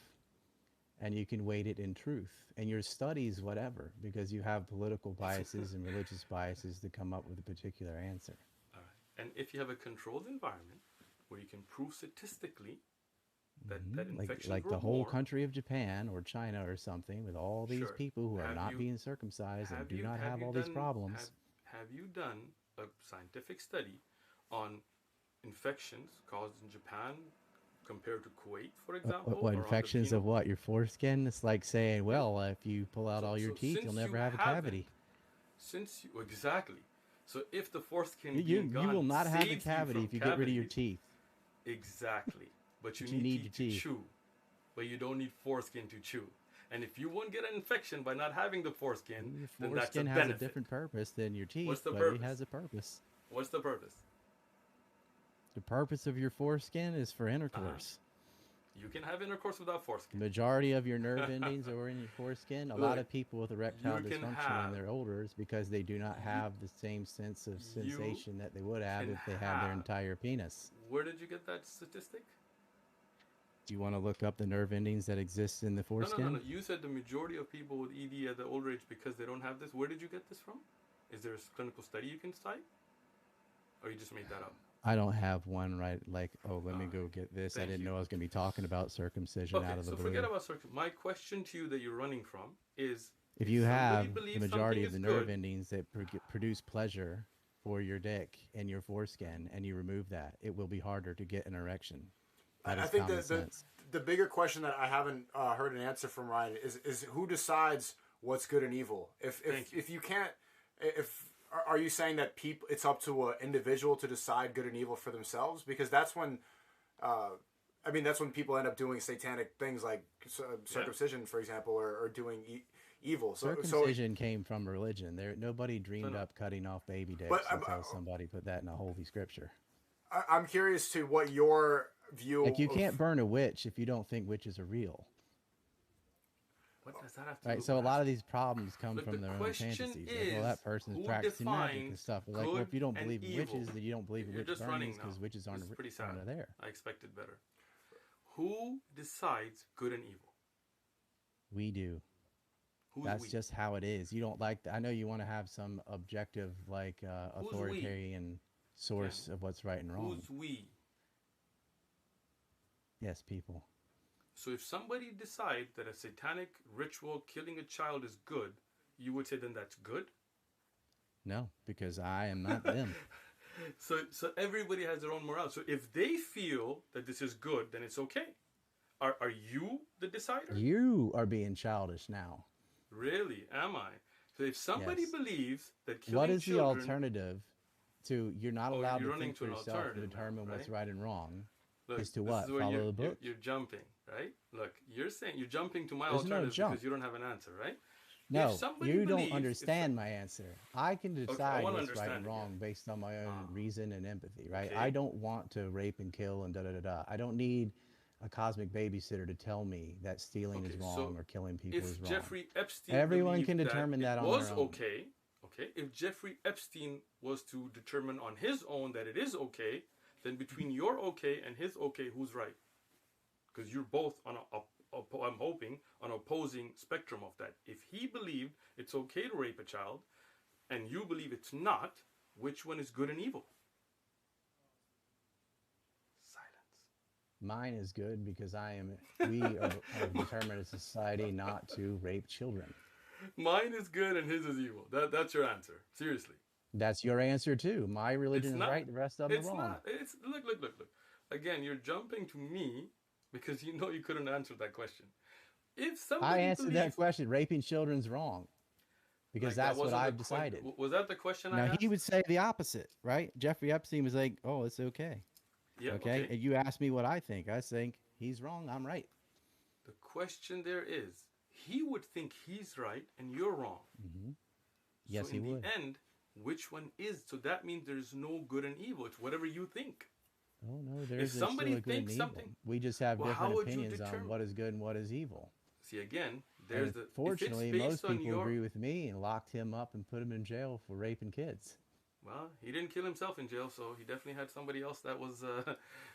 and you can weight it in truth. And your studies, whatever, because you have political biases and religious biases to come up with a particular answer. All right. And if you have a controlled environment where you can prove statistically that infections Like were the whole more, country of Japan or China or something, with all these Sure. people who are Have not you- being circumcised and do not have you all these done- problems. Have you done a scientific study on infections caused in Japan compared to Kuwait, for example? What or on the infections of penal- what? Your foreskin? It's like saying, well, if you pull out all your teeth, since you'll never you have a cavity. Since you exactly, so if the foreskin You being gone will not have a saves you cavity from if you get rid of your cavities, teeth. Exactly, but you But you need need teeth your to teeth. chew, but you don't need foreskin to chew. And if you won't get an infection by not having the foreskin, Your then that's a foreskin has benefit. a different purpose than your teeth, What's the but purpose? it has a purpose. What's the purpose? The purpose of your foreskin is for intercourse. You can have intercourse without The foreskin. majority of your nerve endings are in your foreskin. A lot Look, of people with erectile you can dysfunction have- when they're older is because they do not have the same sense of You sensation that they would have can if they had their have- entire penis. Where did you get that statistic? Do you want to look up the nerve endings that exist in the foreskin? No. You said the majority of people with ED at the older age because they don't have this. Where did you get this from? Is there a clinical study you can cite? Or you just made that up? I don't have one right like, oh, let me go get this. I thank didn't you. know I was going to be talking about circumcision Okay, out of the so blue. forget about circumcision. My question to you that you're running from is If you somebody have the believes majority of the something is nerve good- endings that produce pleasure for your dick and your foreskin, and you remove that, it will be harder to get an erection. That I is think common sense. the bigger question that I haven't heard an answer from Ryan is who decides what's good and evil. Thank you. If you can't, are you saying that people it's up to an individual to decide good and evil for themselves? Because that's when, that's when people end up doing satanic things like circumcision, for example, or doing evil. So Circumcision came from religion. Nobody dreamed No. up cutting off baby dicks But, until somebody put that in a holy scripture. I'm curious to what your view. Like you of- can't burn a witch if you don't think witches are real. what does that have to do Right, with so a lot that? of these problems come But from the their own question fantasies. Like, is, well, that person's who practicing magic and defines stuff. But like, well, if you don't good believe and in witches, evil? then you don't believe in You're witch just running burnings because now. witches This aren't, is pretty aren't sad. there. I expected better. Who decides good and evil? We do. Who's That's we? just how it is. You don't like. I know you want to have some objective, like Who's we? authoritarian source of what's right and wrong. Who's we? Yes, people. So if somebody decides that a satanic ritual killing a child is good, you would say then that's good? No, because I am not them. So everybody has their own morale. So if they feel that this is good, then it's okay. Are you the decider? You are being childish now. Really? Am I? So if somebody Yes. believes that killing What is the children, alternative to you're not Oh, allowed you're to running think to for an yourself and alternative now, determine what's right? right and wrong. Look, Is to this is what? where Follow the book. you're jumping, right? Look, you're saying you're jumping to my There's no alternatives jump. because you don't have an answer, right? If No, somebody you don't believes, understand my answer. I can okay, I decide want to what's right and understand it here. wrong based on my own Ah, reason and empathy, right? I okay, don't want to rape and kill and da da da da. I don't need a cosmic babysitter to tell me that stealing is okay. So wrong or killing people is if wrong. Jeffrey Epstein Everyone believed can that determine it that on their was own. okay, okay, if Jeffrey Epstein was to determine on his own that it is okay, then between your okay and his okay, who's right? Because you're both on I'm hoping, on opposing spectrum of that. If he believed it's okay to rape a child, and you believe it's not, which one is good and evil? Silence. Mine is good because we are determined as a society not to rape children. Mine is good and his is evil. That's your answer. Seriously. That's your answer too. My It's religion is not. right, the rest of them are It's wrong. not. It's look. Again, you're jumping to me because you know you couldn't answer that question. If I somebody answered that believes question. Raping children's wrong because like that that's what wasn't the I've decided. was that the question I Now he asked? would say the opposite, right? Jeffrey Epstein was like, "Oh, it's okay." Yeah. Okay, Okay. and you ask me what I think. I think he's wrong. I'm right. The question there is, he would think he's right and you're wrong. Hmm. So Yes, he in the would. end, which one is? So that means there's no good and evil. It's whatever you think. Oh no, If there's still somebody a good and thinks evil. something, We just have well, how different would you opinions on determine? what is good and what is evil. See, again, And there's the. If it's unfortunately, based most on people your. agree with me and locked him up and put him in jail for raping kids. Well, he didn't kill himself in jail, so he definitely had somebody else that was.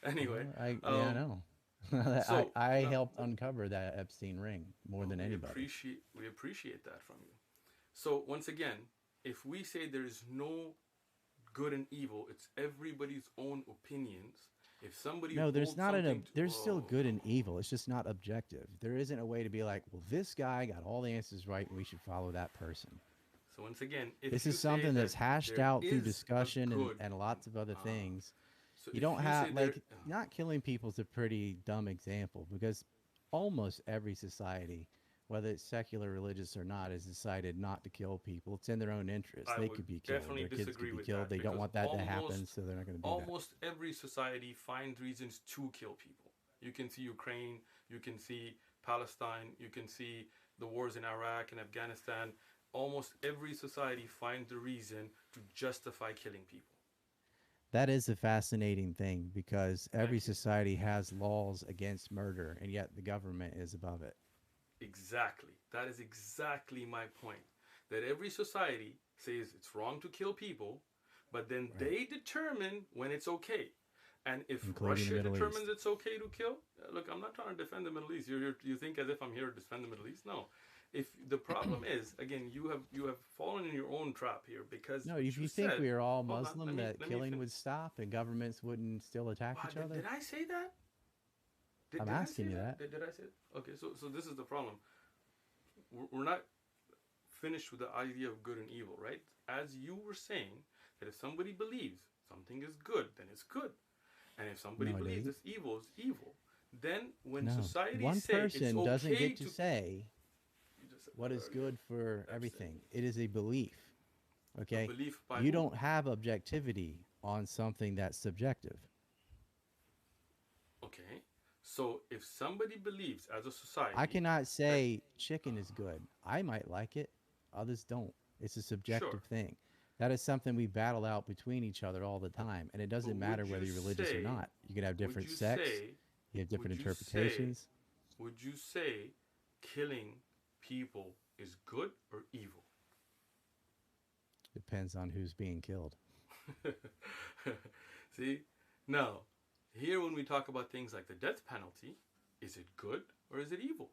Anyway, Well, I um, know. so I no, helped uncover that Epstein ring more well, than anybody. we appreciate that from you. So once again, if we say there is no good and evil, it's everybody's own opinions. If somebody No, there's holds not something to, there's still oh good no. and evil. It's just not objective. There isn't a way to be like, well, this guy got all the answers right and we should follow that person. So once again, if This you is say something that that's hashed there out through is a discussion good, and lots of other uh, things. so You if don't you say have there, like not killing people is a pretty dumb example because almost every society, whether it's secular, religious or not, has decided not to kill people. It's in their own interest. I They would could be killed. definitely Their kids could disagree be with killed. that They don't because want that to happen, so they're not going to do that. almost every society finds reasons to kill people. You can see Ukraine, you can see Palestine, you can see the wars in Iraq and Afghanistan. Almost every society finds a reason to justify killing people. That is a fascinating thing because every Thank you. society has laws against murder, and yet the government is above it. Exactly. That is exactly my point. That every society says it's wrong to kill people, but then Right. they determine when it's okay. And if Including the Russia Middle determines East. it's okay to kill, look, I'm not trying to defend the Middle East. You think as if I'm here to defend the Middle East? No. If the problem is, again, you have fallen in your own trap here because No, what if you said, think we are all hold on, Muslim, that let me killing finish. would stop and governments wouldn't still attack Wow, each other, did I say that? I'm Did I asking say you that? that. Did I say it? Okay, so this is the problem. We're not finished with the idea of good and evil, right? As you were saying, that if somebody believes something is good, then it's good. And if somebody No, it believes ain't. it's evil, it's evil. Then when No, society one say it's person okay doesn't get to to say you just said what that is earlier. good for Epstein. everything. It is a belief. A Okay, belief by you who? don't have objectivity on something that's subjective. Okay. So if somebody believes as a society I cannot that say chicken is good. I might like it, others don't. It's a sure, subjective thing. That is something we battle out between each other all the time, and it but doesn't matter whether you're religious or not. You can have would different you sects, say you have different would you say interpretations. would you say killing people is good or evil? Depends on who's being killed. See? Now, here when we talk about things like the death penalty, is it good or is it evil?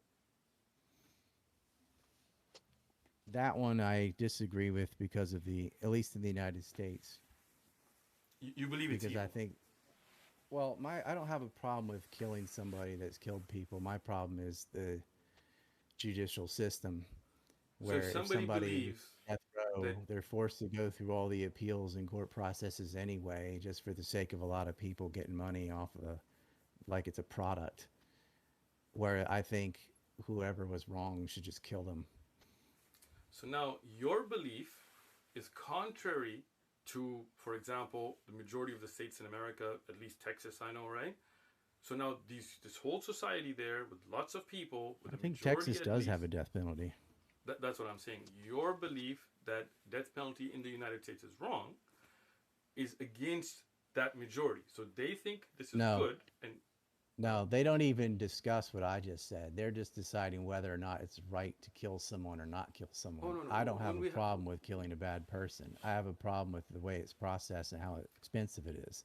That one I disagree with because of at least in the United States, You believe it's because I evil. think, well, I don't have a problem with killing somebody that's killed people. My problem is the judicial system, So where if if somebody somebody believes death row, that they're forced to go through all the appeals and court processes anyway, just for the sake of a lot of people getting money off of like it's a product. Where I think whoever was wrong should just kill them. so now your belief is contrary to, for example, the majority of the states in America, at least Texas, I know, right? So now this whole society there with lots of people, with I a think majority Texas at does least. have a death penalty. That's what I'm saying. Your belief that death penalty in the United States is wrong is against that majority. So they think this is No, good, and no, they don't even discuss what I just said. They're just deciding whether or not it's right to kill someone or not kill oh someone. no no I don't have when a we problem with killing a bad person. I have a problem with the way it's processed and how expensive it is.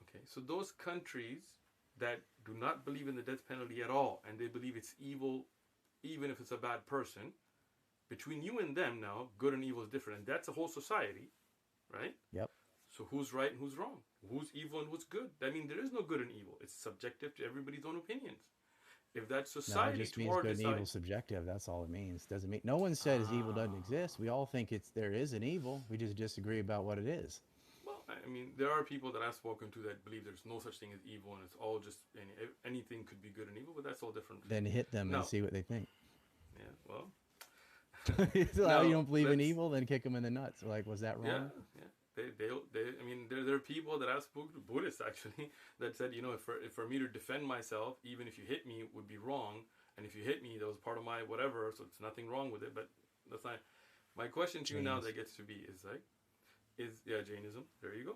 okay, so those countries that do not believe in the death penalty at all, and they believe it's evil, even if it's a bad person, between you and them now, good and evil is different, and that's a whole society, right? Yep. So who's right and who's wrong? Who's evil and who's good? I mean, there is no good and evil. It's subjective to everybody's own opinions. If that No, it society just means tomorrow good and evil decides, subjective. That's all it means. Doesn't mean no one said his evil doesn't exist. We all think there is an evil. We just disagree about what it is. well, I mean, there are people that I've spoken to that believe there's no such thing as evil, and it's all just anything could be good and evil, but that's all different. Then hit them and No, see what they think. yeah, well, So how you no, don't believe in let's, evil, then kick them in the nuts. Like, was that yeah, wrong? yeah. I mean, there are people that I've spoken to, Buddhists actually, that said, if for me to defend myself, even if you hit me, would be wrong, and if you hit me, that was part of my whatever, so it's nothing wrong with it. But that's not. My question to you now James. that gets to be is like, yeah, Jainism. There you go.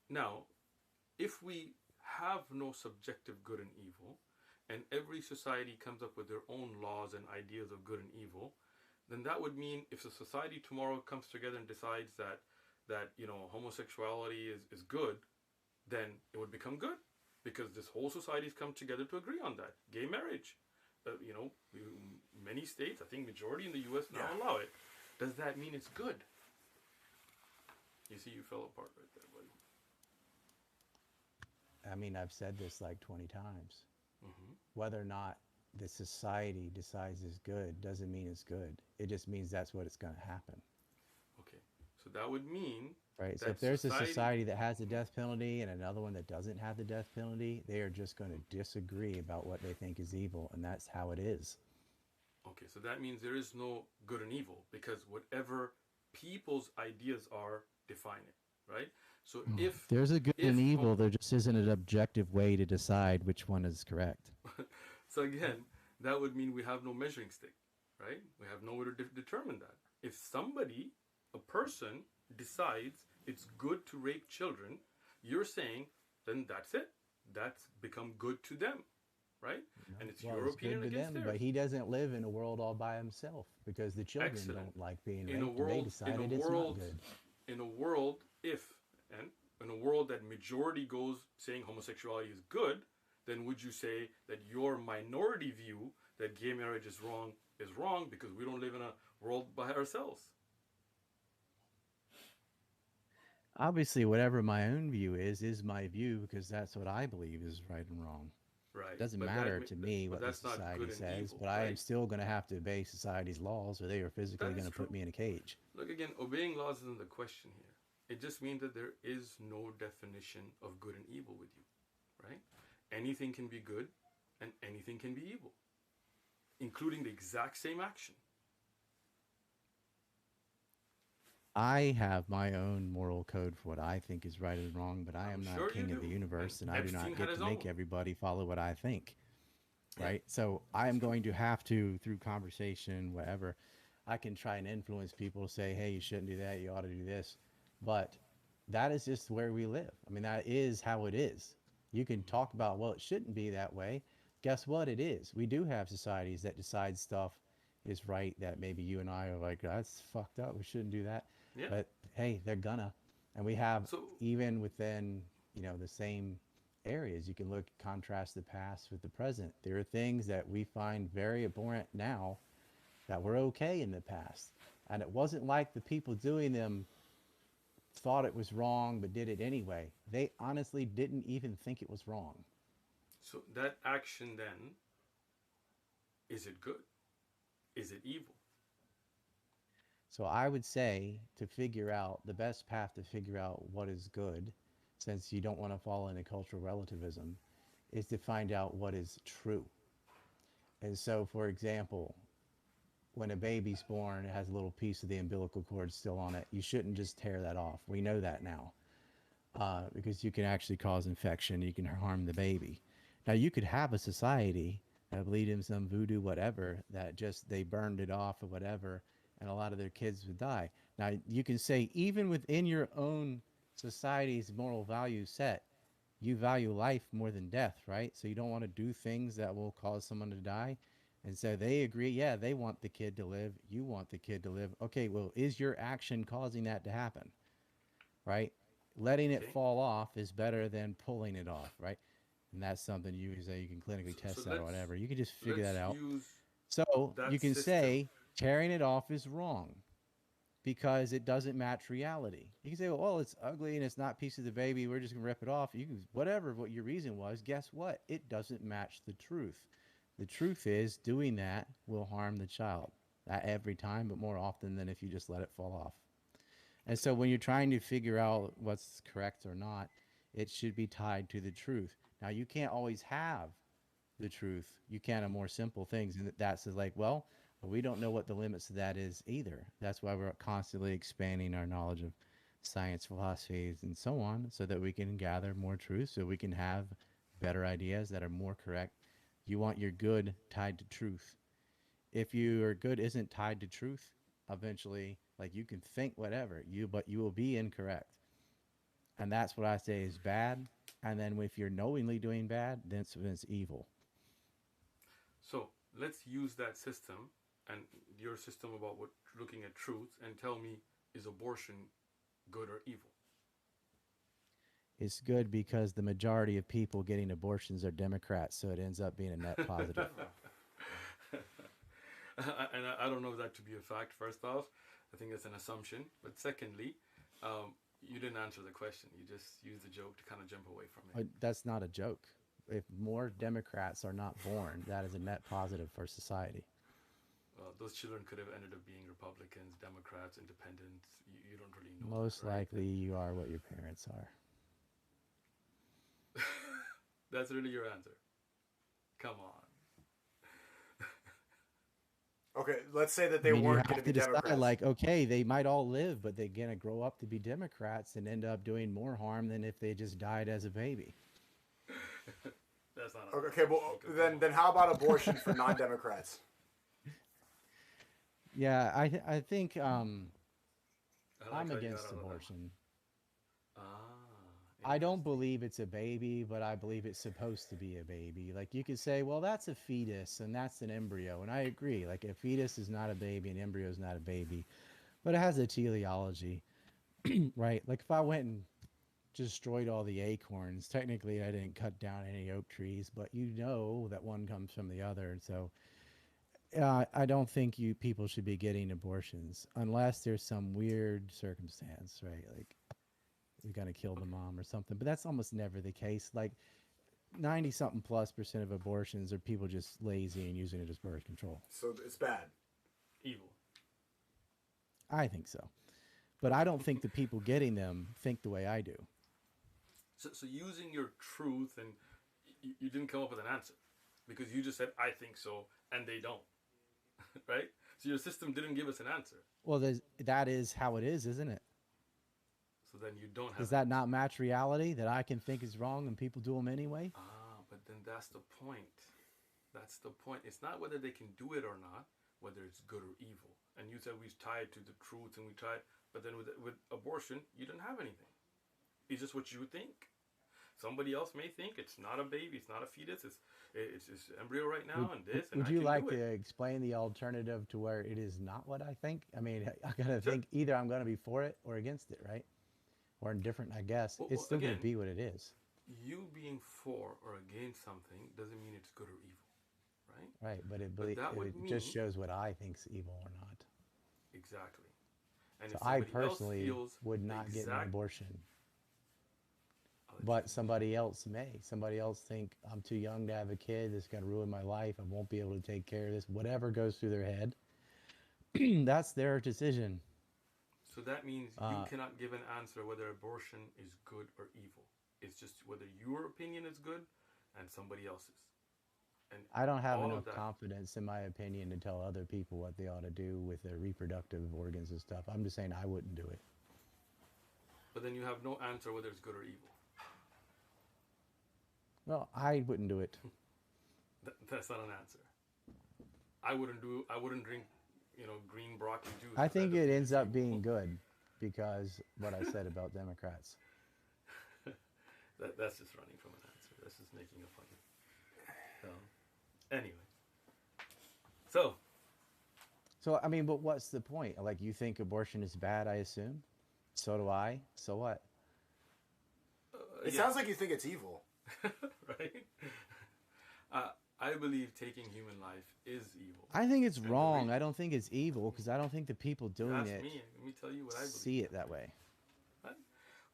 Now, if we have no subjective good and evil, and every society comes up with their own laws and ideas of good and evil, then that would mean if the society tomorrow comes together and decides that homosexuality is good, then it would become good because this whole society's come together to agree on that. Gay marriage, many states, I think majority in the U.S. now Yeah. allow it. Does that mean it's good? You see, you fell apart right there, buddy. I mean, I've said this like 20 times. Hmm. Whether or not the society decides is good doesn't mean it's good. It just means that's what it's going to happen. Okay, so that would mean Right? So if that there's a society. society that has the death penalty and another one that doesn't have the death penalty, they are just going to disagree about what they think is evil, and that's how it is. Okay, so that means there is no good and evil because whatever people's ideas are define it, right? So If there's a good and if evil, there just isn't an objective way to decide which one is correct. so again, that would mean we have no measuring stick, right? We have no way to determine that. If somebody, a person, decides it's good to rape children, you're saying then that's it. That's become good to them, right? And it's Well, your it's opinion good to against them, theirs. but he doesn't live in a world all by himself because the children Excellent. don't like being In a raped, and they world, decided it's not good. in a world, and in a world that majority goes saying homosexuality is good, then would you say that your minority view that gay marriage is wrong because we don't live in a world by ourselves? Obviously, whatever my own view is my view because that's what I believe is right and wrong. Right. It doesn't But matter to me but what the that's not society good and says, evil, but I am right? still going to have to obey society's laws or they are physically That going is to put true. me in a cage. Look again, obeying laws isn't the question here. It just means that there is no definition of good and evil with you, right? Anything can be good and anything can be evil, including the exact same action. I have my own moral code for what I think is right and wrong, but I I'm am not sure you king of the do. universe And and I do Epstein not had get his to make own. everybody follow what I think. Yeah, Right? So I that's am true. going to have to, through conversation, whatever, I can try and influence people to say, hey, you shouldn't do that, you ought to do this. But that is just where we live. I mean, that is how it is. You can talk about, well, it shouldn't be that way. Guess what? It is. We do have societies that decide stuff is right that maybe you and I are like, that's fucked up. We shouldn't do that. Yeah. But hey, they're gonna. And we have, So even within, the same areas, you can look, contrast the past with the present. There are things that we find very abhorrent now that were okay in the past. And it wasn't like the people doing them thought it was wrong but did it anyway. They honestly didn't even think it was wrong. so that action then, is it good? Is it evil? So I would say to figure out the best path to figure out what is good, since you don't want to fall into cultural relativism, is to find out what is true. And so, for example, when a baby's born, it has a little piece of the umbilical cord still on it. You shouldn't just tear that off. We know that now, because you can actually cause infection. You can harm the baby. Now, you could have a society that believed in some voodoo, whatever, that just they burned it off or whatever, and a lot of their kids would die. Now, you can say, even within your own society's moral value set, you value life more than death, right? So you don't want to do things that will cause someone to die. And so they agree, yeah, they want the kid to live. You want the kid to live. Okay, well, is your action causing that to happen, right? Letting it Okay. fall off is better than pulling it off, right? And that's something you say you can clinically So test that or whatever. You can just figure that let's out. use So you that can system. say tearing it off is wrong because it doesn't match reality. You can say, well, it's ugly and it's not piece of the baby. We're just gonna rip it off. You can whatever what your reason was. Guess what? It doesn't match the truth. The truth is doing that will harm the child. Not every time, but more often than if you just let it fall off. And Okay. so when you're trying to figure out what's correct or not, it should be tied to the truth. Now you can't always have the truth. You can have more simple things, and that's like, well, we don't know what the limits of that is either. That's why we're constantly expanding our knowledge of science, philosophies, and so on, so that we can gather more truth, so we can have better ideas that are more correct. You want your good tied to truth. If your good isn't tied to truth, eventually, like you can think whatever you, but you will be incorrect, and that's what I say is bad. And then if you're knowingly doing bad, then it's evil. So let's use that system and your system about what looking at truth and tell me, is abortion good or evil? It's good because the majority of people getting abortions are Democrats, so it ends up being a net positive. And I don't know that to be a fact. First off, I think that's an assumption. But secondly, you didn't answer the question. You just used the joke to kind of jump away from it. But that's not a joke. If more Democrats are not born, that is a net positive for society. Those children could have ended up being Republicans, Democrats, Independents. You don't really know that, Most right? likely, you are what your parents are. That's really your answer. Come on. Okay, let's say that I they mean, you weren't going have to be to decide, Democrats. like, okay, they might all live, but they're going to grow up to be Democrats and end up doing more harm than if they just died as a baby. That's not a fair Okay, question. well Because come then on. how about abortion for non-Democrats? Yeah, I think I like I'm how you got against out of that one. abortion. I don't Interesting. believe it's a baby, but I believe it's supposed to be a baby. Like you could say, well, that's a fetus and that's an embryo, and I agree. Like a fetus is not a baby, an embryo is not a baby, but it has a teleology, right? Like if I went and destroyed all the acorns, technically I didn't cut down any oak trees, but you know that one comes from the other, and so I don't think you people should be getting abortions unless there's some weird circumstance, right? Like you're gonna kill the Okay. mom or something. But that's almost never the case. Like 90 something plus percent of abortions are people just lazy and using it as birth control. So it's bad. Evil. I think so. But I don't think the people getting them think the way I do. So using your truth and you didn't come up with an answer because you just said I think so and they don't, right? So your system didn't give us an answer. Well, that is how it is, isn't it? So then you don't have Does an that answer. not match reality that I can think is wrong and people do them anyway? But then that's the point. That's the point. It's not whether they can do it or not, whether it's good or evil. And you said we've tied to the truth and we tried, but then with abortion, you didn't have anything. It's just what you think. Somebody else may think it's not a baby, it's not a fetus, it's just embryo right Would now and this, and would I you can like do to it. explain the alternative to where it is not what I think? I mean, I gotta Sure. think either I'm gonna be for it or against it, right? Or indifferent, I guess. It's Well, still gonna again, be what it is, you being for or against something doesn't mean it's good or evil, right? right? But But that would it just mean shows what I think's evil or not. exactly. And So if I somebody else personally feels would the not get an exact, abortion, I'll let you but finish. somebody else may. Somebody else think I'm too young to have a kid. This is gonna ruin my life. I won't be able to take care of this. Whatever goes through their head, that's their decision. So that means you Uh, cannot give an answer whether abortion is good or evil. It's just whether your opinion is good and somebody else's. and I don't have all enough of that. confidence in my opinion to tell other people what they ought to do with their reproductive organs and stuff. I'm just saying I wouldn't do it. But then you have no answer whether it's good or evil. Well, I wouldn't do it. That's not an answer. I wouldn't drink, green broccoli juice. I but that think doesn't it mean ends it's up evil. being good because what I said about Democrats. That's just running from an answer. That's just making a funny. Anyway. So, I mean, but what's the point? Like, you think abortion is bad, I assume? So do I. So what? It Yeah. sounds like you think it's evil. Right? I believe taking human life is evil. I think it's And wrong. I don't think it's evil because I don't think the people doing Ask it me. Let me tell you what I believe. see it that way. Right?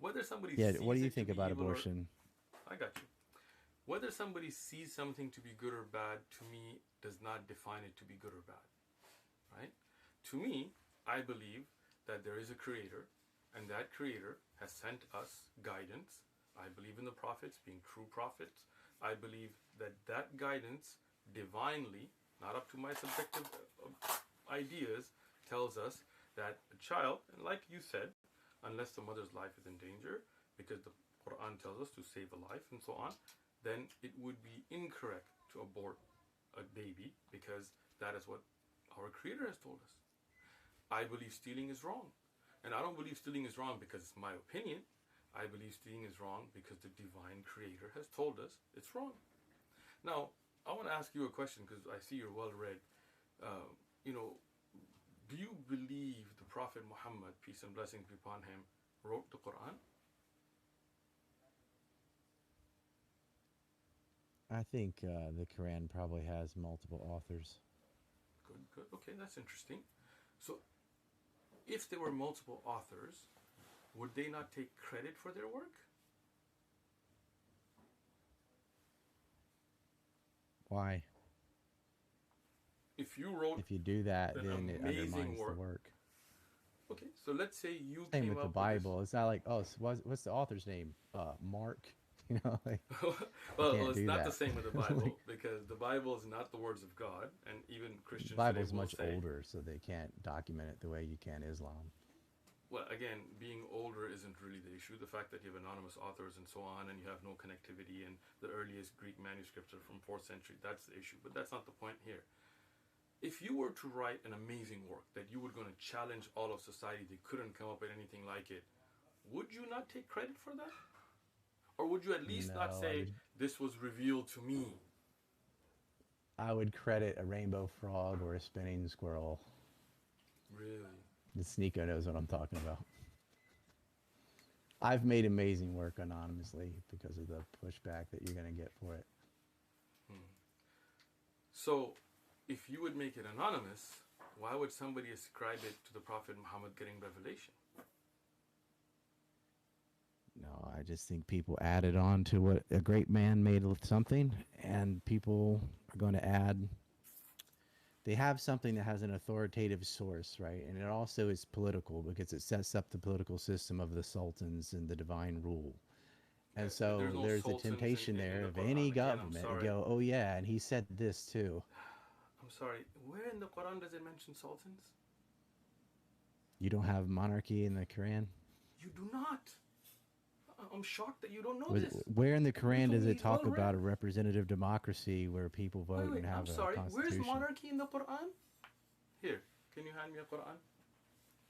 Whether somebody Yeah, sees what do you it to think be about evil or- abortion? I got you. Whether somebody sees something to be good or bad, to me, does not define it to be good or bad. Right? To me, I believe that there is a creator, and that creator has sent us guidance. I believe in the prophets being true prophets. I believe that that guidance divinely, not up to my subjective ideas, tells us that a child, and like you said, unless the mother's life is in danger, because the Quran tells us to save a life and so on, then it would be incorrect to abort a baby because that is what our Creator has told us. I believe stealing is wrong. And I don't believe stealing is wrong because it's my opinion. I believe stealing is wrong because the divine Creator has told us it's wrong. Now, I want to ask you a question because I see you're well read. Do you believe the Prophet Muhammad, peace and blessings be upon him, wrote the Quran? I think the Quran probably has multiple authors. Good. Okay, that's interesting. So, if there were multiple authors, would they not take credit for their work? Why? If you wrote If you do that, an then it amazing undermines work. the work. Okay, so let's say you Same came with the up Bible. It's not like, oh, what's the author's name? Mark. Like, with this. well, can't it's do not that. the same with the Bible because the Bible is not the words of God, and even the Christians Bible's today will much say, older, so they can't document it the way you can Islam. well, again, being older isn't really the issue. The fact that you have anonymous authors and so on, and you have no connectivity, and the earliest Greek manuscripts are from 4th century, that's the issue. But that's not the point here. If you were to write an amazing work that you were going to challenge all of society, they couldn't come up with anything like it, would you not take credit for that? Or would you at least not No, say, this was revealed to me? I would credit a rainbow frog or a spinning squirrel. Really? The Sneako knows what I'm talking about. I've made amazing work anonymously because of the pushback that you're going to get for it. So, if you would make it anonymous, why would somebody ascribe it to the Prophet Muhammad getting revelation? No, I just think people added on to what a great man made of something, and people are going to add. They have something that has an authoritative source, right? And it also is political because it sets up the political system of the sultans and the divine rule. And so There's no there's a sultans temptation in there the of Quran. any Again, I'm government to sorry. go, oh yeah, and he said this too. I'm sorry, where in the Quran does it mention sultans? You don't have monarchy in the Quran? You do not. I'm shocked that you don't know Was- this. Where in the Quran told does me it he's talk well about a read. representative democracy where people vote Wait, and have I'm a sorry. Where's constitution? monarchy in the Quran? Here, can you hand me a Quran?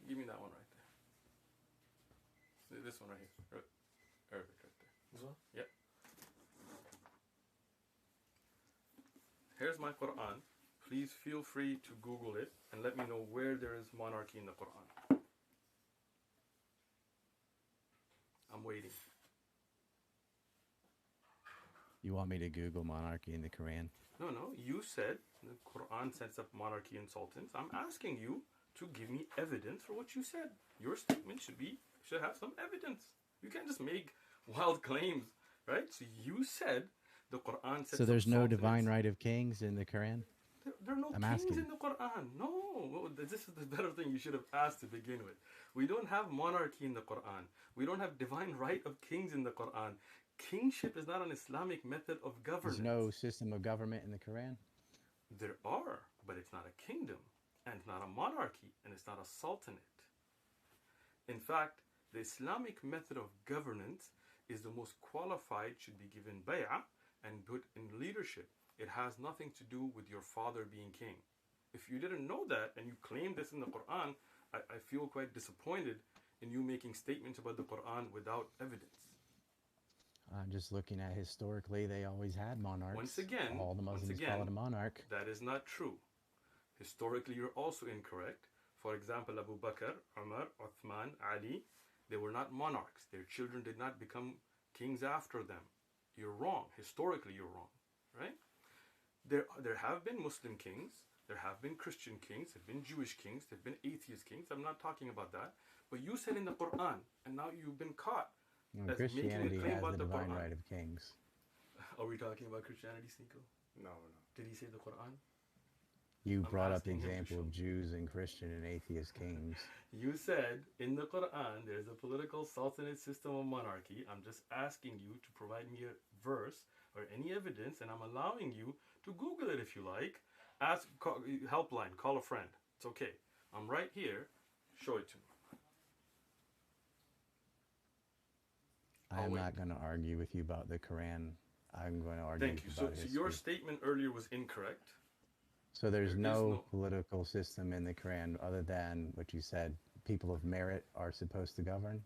Give me that one right there. This one right here. Arabic right there. This one? Yep. Here's my Quran. Please feel free to Google it and let me know where there is monarchy in the Quran. I'm waiting. You want me to Google monarchy in the Quran? No. You said the Quran sets up monarchy and sultans. I'm asking you to give me evidence for what you said. Your statement should have some evidence. You can't just make wild claims, right? So you said the Quran sets So there's up no sultanates. divine right of kings in the Quran? There are no I'm kings asking. in the Quran. No, this is the better thing you should have asked to begin with. We don't have monarchy in the Quran. We don't have divine right of kings in the Quran. Kingship is not an Islamic method of governance. There's no system of government in the Quran. There are, but it's not a kingdom, and it's not a monarchy, and it's not a sultanate. In fact, the Islamic method of governance is the most qualified, should be given bay'ah and put in leadership. It has nothing to do with your father being king. If you didn't know that and you claim this in the Quran, I feel quite disappointed in you making statements about the Quran without evidence. I'm just looking at historically, they always had monarchs. Once again, all the Muslims followed a monarch. That is not true. Historically, you're also incorrect. For example, Abu Bakr, Umar, Uthman, Ali, they were not monarchs. Their children did not become kings after them. You're wrong. Historically, you're wrong, right? There have been Muslim kings. There have been Christian kings. There have been Jewish kings. There have been atheist kings. I'm not talking about that. But you said in the Quran, and now you've been caught. Well, Christianity has the divine right of kings. Are we talking about Christianity, Sneako? No, we're not. Did he say the Quran? You brought up the example of Jews and Christian and atheist kings. You said in the Quran there's a political sultanate system of monarchy. I'm just asking you to provide me a verse or any evidence, and I'm allowing you to Google it if you like. Ask, helpline, call a friend. It's okay. I'm right here. Show it to me. I'm not going to argue with you about the Quran. I'm going to argue with you about history. So your statement earlier was incorrect. So there's no political system in the Quran other than what you said, people of merit are supposed to govern?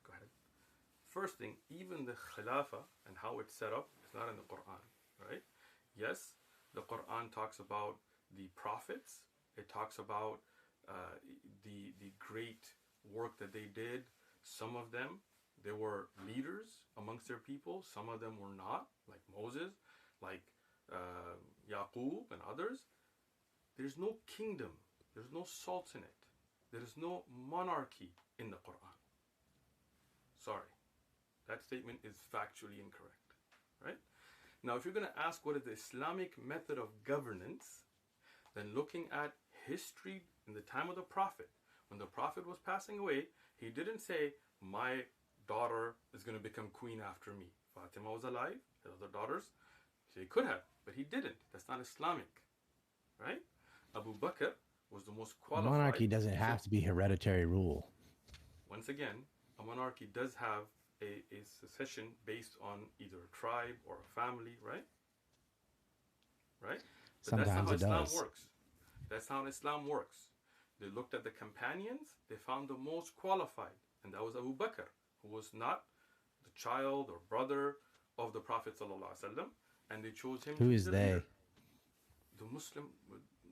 Go ahead. First thing, even the Khilafah and how it's set up is not in the Quran, right? Yes, the Quran talks about the prophets. It talks about the great work that they did. Some of them, they were leaders amongst their people. Some of them were not, like Moses, like Yaqub and others. There's no kingdom. There's no sultanate. There is no monarchy in the Quran. Sorry. That statement is factually incorrect. Right? Now, if you're going to ask what is the Islamic method of governance, then looking at history in the time of the Prophet, when the Prophet was passing away, he didn't say, my daughter is going to become queen after me. Fatima was alive, his other daughters. So he could have, but he didn't. That's not Islamic. Right? Abu Bakr was the most qualified. Monarchy doesn't have to be hereditary rule. Once again, a monarchy does have a succession based on either a tribe or a family, right? Right? But Sometimes that's not how it Islam does. works. That's how Islam works. They looked at the companions, they found the most qualified, and that was Abu Bakr, who was not the child or brother of the Prophet ﷺ, and they chose him Who to be is the they? leader. The Muslim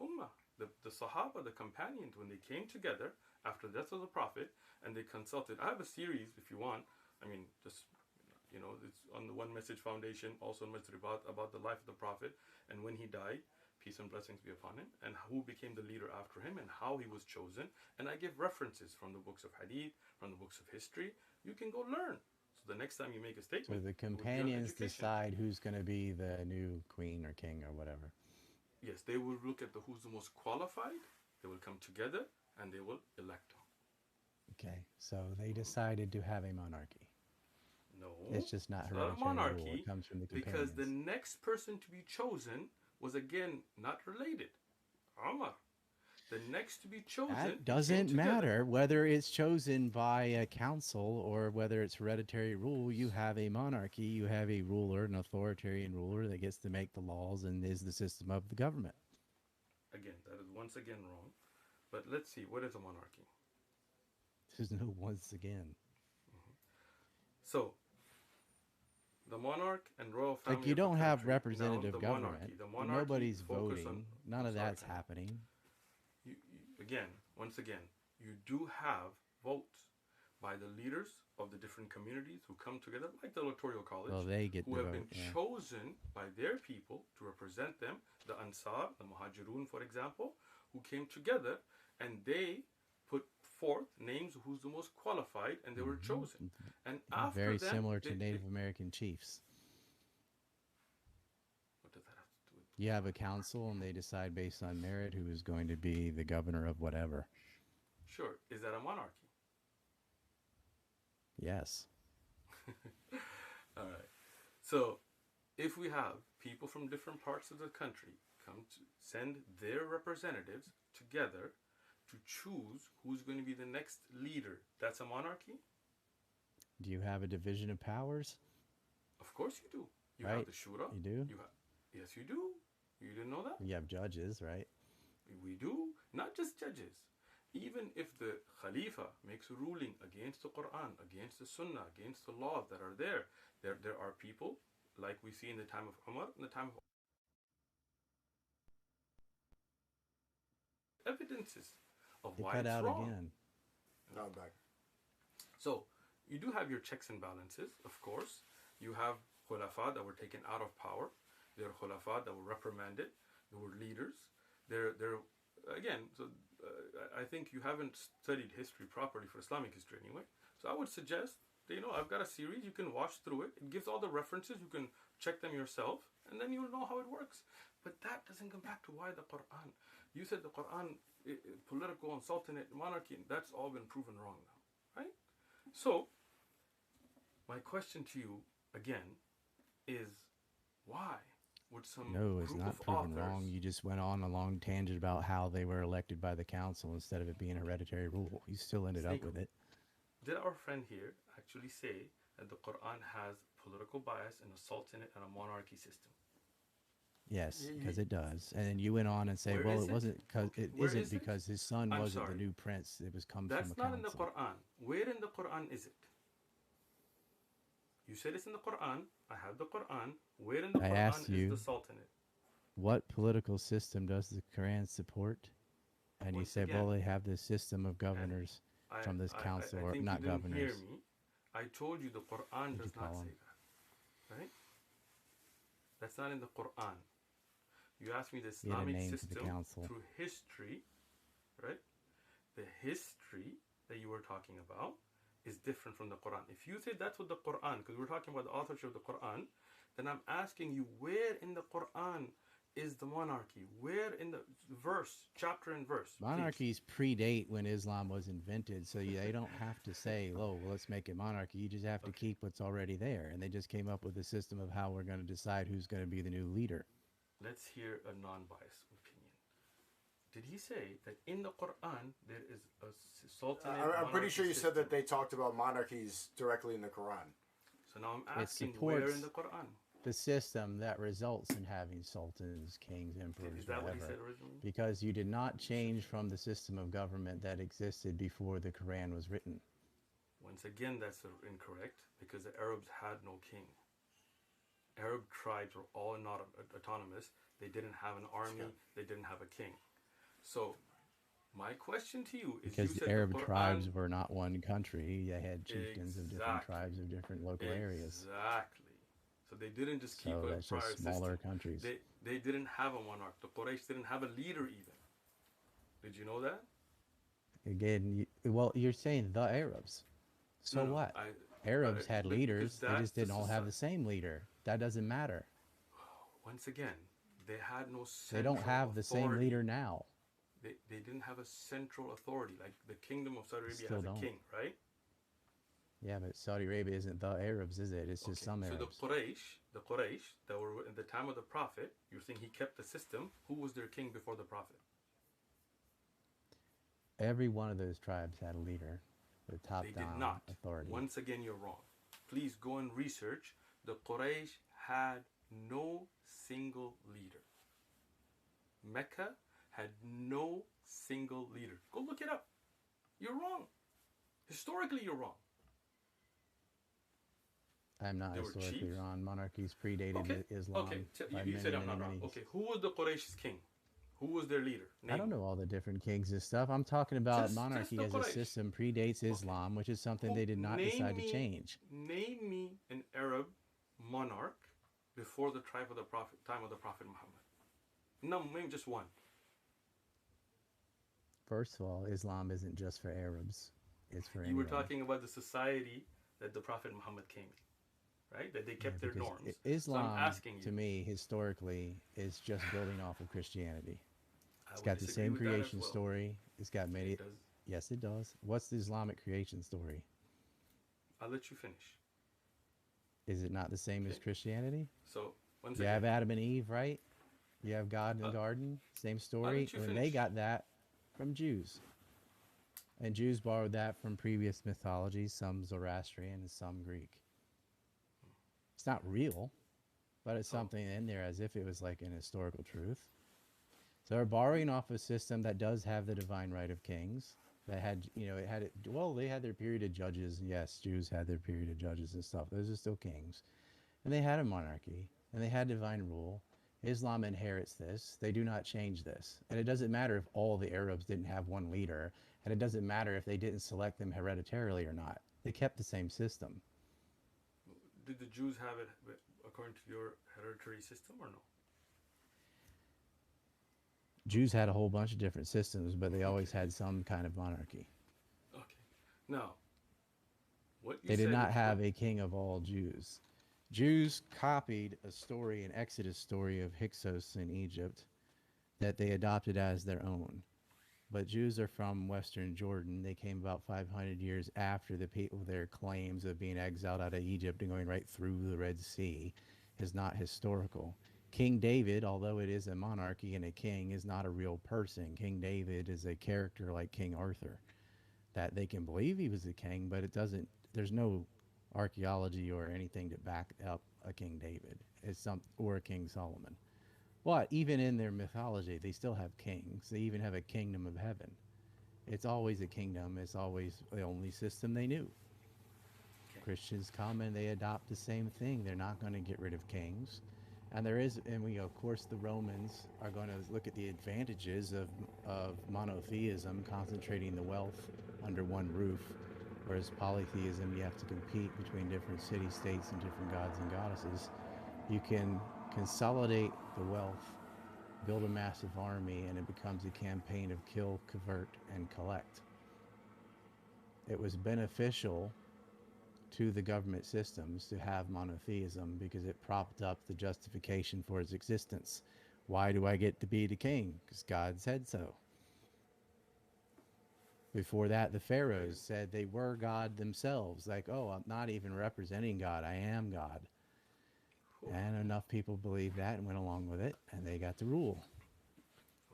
Ummah, the Sahaba, the companions, when they came together after the death of the Prophet, and they consulted. I have a series, if you want. I mean, just, you know, it's on the One Message Foundation, also in Masjid about the life of the Prophet, and when he died, peace and blessings be upon him, and who became the leader after him, and how he was chosen. And I give references from the books of Hadith, from the books of history. You can go learn. So the next time you make a So statement, the companions decide who's going to be the new queen or king or whatever. Yes, they will look at who's the most qualified. They will come together and they will elect him. Okay, so they decided to have a monarchy. No, It's just not it's hereditary not a monarchy, rule. It comes from the companions. because the next person to be chosen was again not related. Umar. The next to be chosen. That doesn't matter whether it's chosen by a council or whether it's hereditary rule. You have a monarchy, you have a ruler, an authoritarian ruler that gets to make the laws and is the system of the government. Again, that is once again wrong. But let's see, what is a monarchy? There's no once again. So, the monarch and royal family. Like you of the don't have country, representative the government. monarchy Nobody's focus voting. on- None of sorry, that's happening. Again, once again, you do have votes by the leaders of the different communities who come together, like the electoral college, Well, they get who the have vote, been yeah. chosen by their people to represent them, the Ansar, the Muhajirun, for example, who came together and they put forth names of who's the most qualified, and they were chosen. And after Very them, similar to they- Native American chiefs. What does that have to do with? You have a council and they decide based on merit who is going to be the governor of whatever. Sure, is that a monarchy? Yes. All right. So, if we have people from different parts of the country come to send their representatives together to choose who's going to be the next leader, that's a monarchy? Do you have a division of powers? Of course you do. You have Right? the shura. You do? You have, yes, you do. You didn't know that? You have judges, right? We do. Not just judges. Even if the Khalifa makes a ruling against the Quran, against the Sunnah, against the laws that are there are people, like we see in the time of Umar, in the time of evidences of It why cut it's out wrong. again. Now I'm back. So you do have your checks and balances, of course. You have khulafa that were taken out of power. There are khulafa that were reprimanded. There were leaders. They're again. So I think you haven't studied history properly for Islamic history anyway. So I would suggest that, I've got a series. You can watch through it. It gives all the references. You can check them yourself, and then you'll know how it works. But that doesn't come back to why the Quran. You said the Quran, political and sultanate monarchy, and that's all been proven wrong now, right? So, my question to you again is, why would some No, it's group not of proven authors? wrong. You just went on a long tangent about how they were elected by the council instead of it being hereditary rule. You still ended up Sneako, with it. did our friend here actually say that the Quran has political bias and a sultanate and a monarchy system? Yes, Y- because y- it does. And then you went on and say, Where well, is it it? wasn't because Okay, it where isn't is it? because his son I'm wasn't the sorry. new prince. It comes from That's a not in the council. Quran. Where in the Quran is it? You said it's in the Quran. I have the Quran. Where in the I Quran asked is the you, sultanate? what political system does the Quran support? And you Once said, again, well, they have this system of and governors I, from this council, I or think you not didn't hear governors. me. I told you the Quran What'd you does not call say them? that, right? That's not in the Quran. You asked me the He had a Islamic name for the system council. through history, right? The history that you were talking about is different from the Quran. If you say that's what the Quran, because we're talking about the authorship of the Quran, then I'm asking you, where in the Quran is the monarchy? Where in the verse, chapter and verse, please? Monarchies predate when Islam was invented, so they don't have to say, "Oh, well, let's make it monarchy." You just have to Okay, keep what's already there, and they just came up with a system of how we're going to decide who's going to be the new leader. let's hear a non-biased opinion. Did he say that in the Quran there is a sultanate I'm pretty monarchy sure you said system? that they talked about monarchies directly in the Quran. So now I'm It asking, where in supports the Quran? the system that results in having sultans, kings, emperors, Is that what he whatever, said originally? because you did not change from the system of government that existed before the Quran was written. Once again, that's incorrect because the Arabs had no king. Arab tribes were all not autonomous. They didn't have an army. They didn't have a king. So my question to you is: Because you the said Arab the tribes Quran were not one country. They had chieftains of different tribes of different local areas. exactly. So they didn't just keep So a that's prior just smaller system. countries. They didn't have a monarch. The Quraysh didn't have a leader even. Did you know that? Again, well, you're saying the Arabs. So No. what? Arabs had Because leaders. They that's just the didn't all have society. the same leader. That doesn't matter. Once again, they had no They don't central have the same authority. leader now. They didn't have a central authority. Like the Kingdom of Saudi They Arabia still has a don't. king, right? Yeah, but Saudi Arabia isn't the Arabs, is it? It's just Okay. some So Arabs. the Quraysh that were in the time of the Prophet, you're saying he kept the system. Who was their king before the Prophet? Every one of those tribes had a leader with They did top-down not. authority. Once again, you're wrong. Please go and research. The Quraysh had no single leader. Mecca had no single leader. Go look it up. You're wrong. Historically, you're wrong. I'm not There were historically chiefs. wrong. Monarchies predated Okay. Islam Okay. by You many, said I'm many, not wrong. many. Okay. Who was the Quraysh's king? Who was their leader? I Name don't him. know all the different kings and stuff. I'm talking about Just monarchy the as a Quraysh. system predates Okay. Islam, which is something Who, they did not decide to change. Name me an Arab monarch before the time of the Prophet Muhammad. No, maybe just one. First of all, Islam isn't just for Arabs. It's for You were anyone. talking about the society that the Prophet Muhammad came in, right? That they Yeah, kept their because norms. So I'm Islam, asking to you. me, historically, is just building off of Christianity. I It's would got the disagree same with that as creation well. story. It's got many. It does. Yes, it does. What's the Islamic creation story? I'll let you finish. Is it not the same as Okay. Christianity? So one You have second. Adam and Eve, right? You have God in the Uh, garden, same I'll story. let you And they finish. got that from Jews. And Jews borrowed that from previous mythologies, some Zoroastrian and some Greek. It's not real, but it's Oh, something in there as if it was like an historical truth. So they're borrowing off a system that does have the divine right of kings. That had, it had it. Well, they had their period of judges. Yes, Jews had their period of judges and stuff. Those are still kings, and they had a monarchy, and they had divine rule. Islam inherits this. They do not change this, and it doesn't matter if all the Arabs didn't have one leader, and it doesn't matter if they didn't select them hereditarily or not. They kept the same system. did the Jews have it according to your hereditary system or no? Jews had a whole bunch of different systems, but they always had some kind of monarchy. Okay. Now, what you They did said not is what. have a king of all Jews. Jews copied a story, an Exodus story of Hyksos in Egypt, that they adopted as their own. But Jews are from Western Jordan. They came about 500 years after the people. Their claims of being exiled out of Egypt and going right through the Red Sea is not historical. King David, although it is a monarchy and a king, is not a real person. King David is a character like King Arthur that they can believe he was a king, but it doesn't. There's no archaeology or anything to back up a King David. It's some or a King Solomon. But even in their mythology, they still have kings. They even have a kingdom of heaven. It's always a kingdom. It's always the only system they knew. Okay. Christians come and they adopt the same thing. They're not going to get rid of kings. And there is, and we, of course, the Romans are going to look at the advantages of monotheism, concentrating the wealth under one roof, whereas polytheism, you have to compete between different city states and different gods and goddesses. You can consolidate the wealth, build a massive army, and it becomes a campaign of kill, convert, and collect. It was beneficial to the government systems to have monotheism because it propped up the justification for its existence. Why do I get to be the king? Because God said so. Before that, the Very pharaohs said they were God themselves. Like, oh, I'm not even representing God, I am God. cool. And enough people believed that and went along with it, and they got to rule.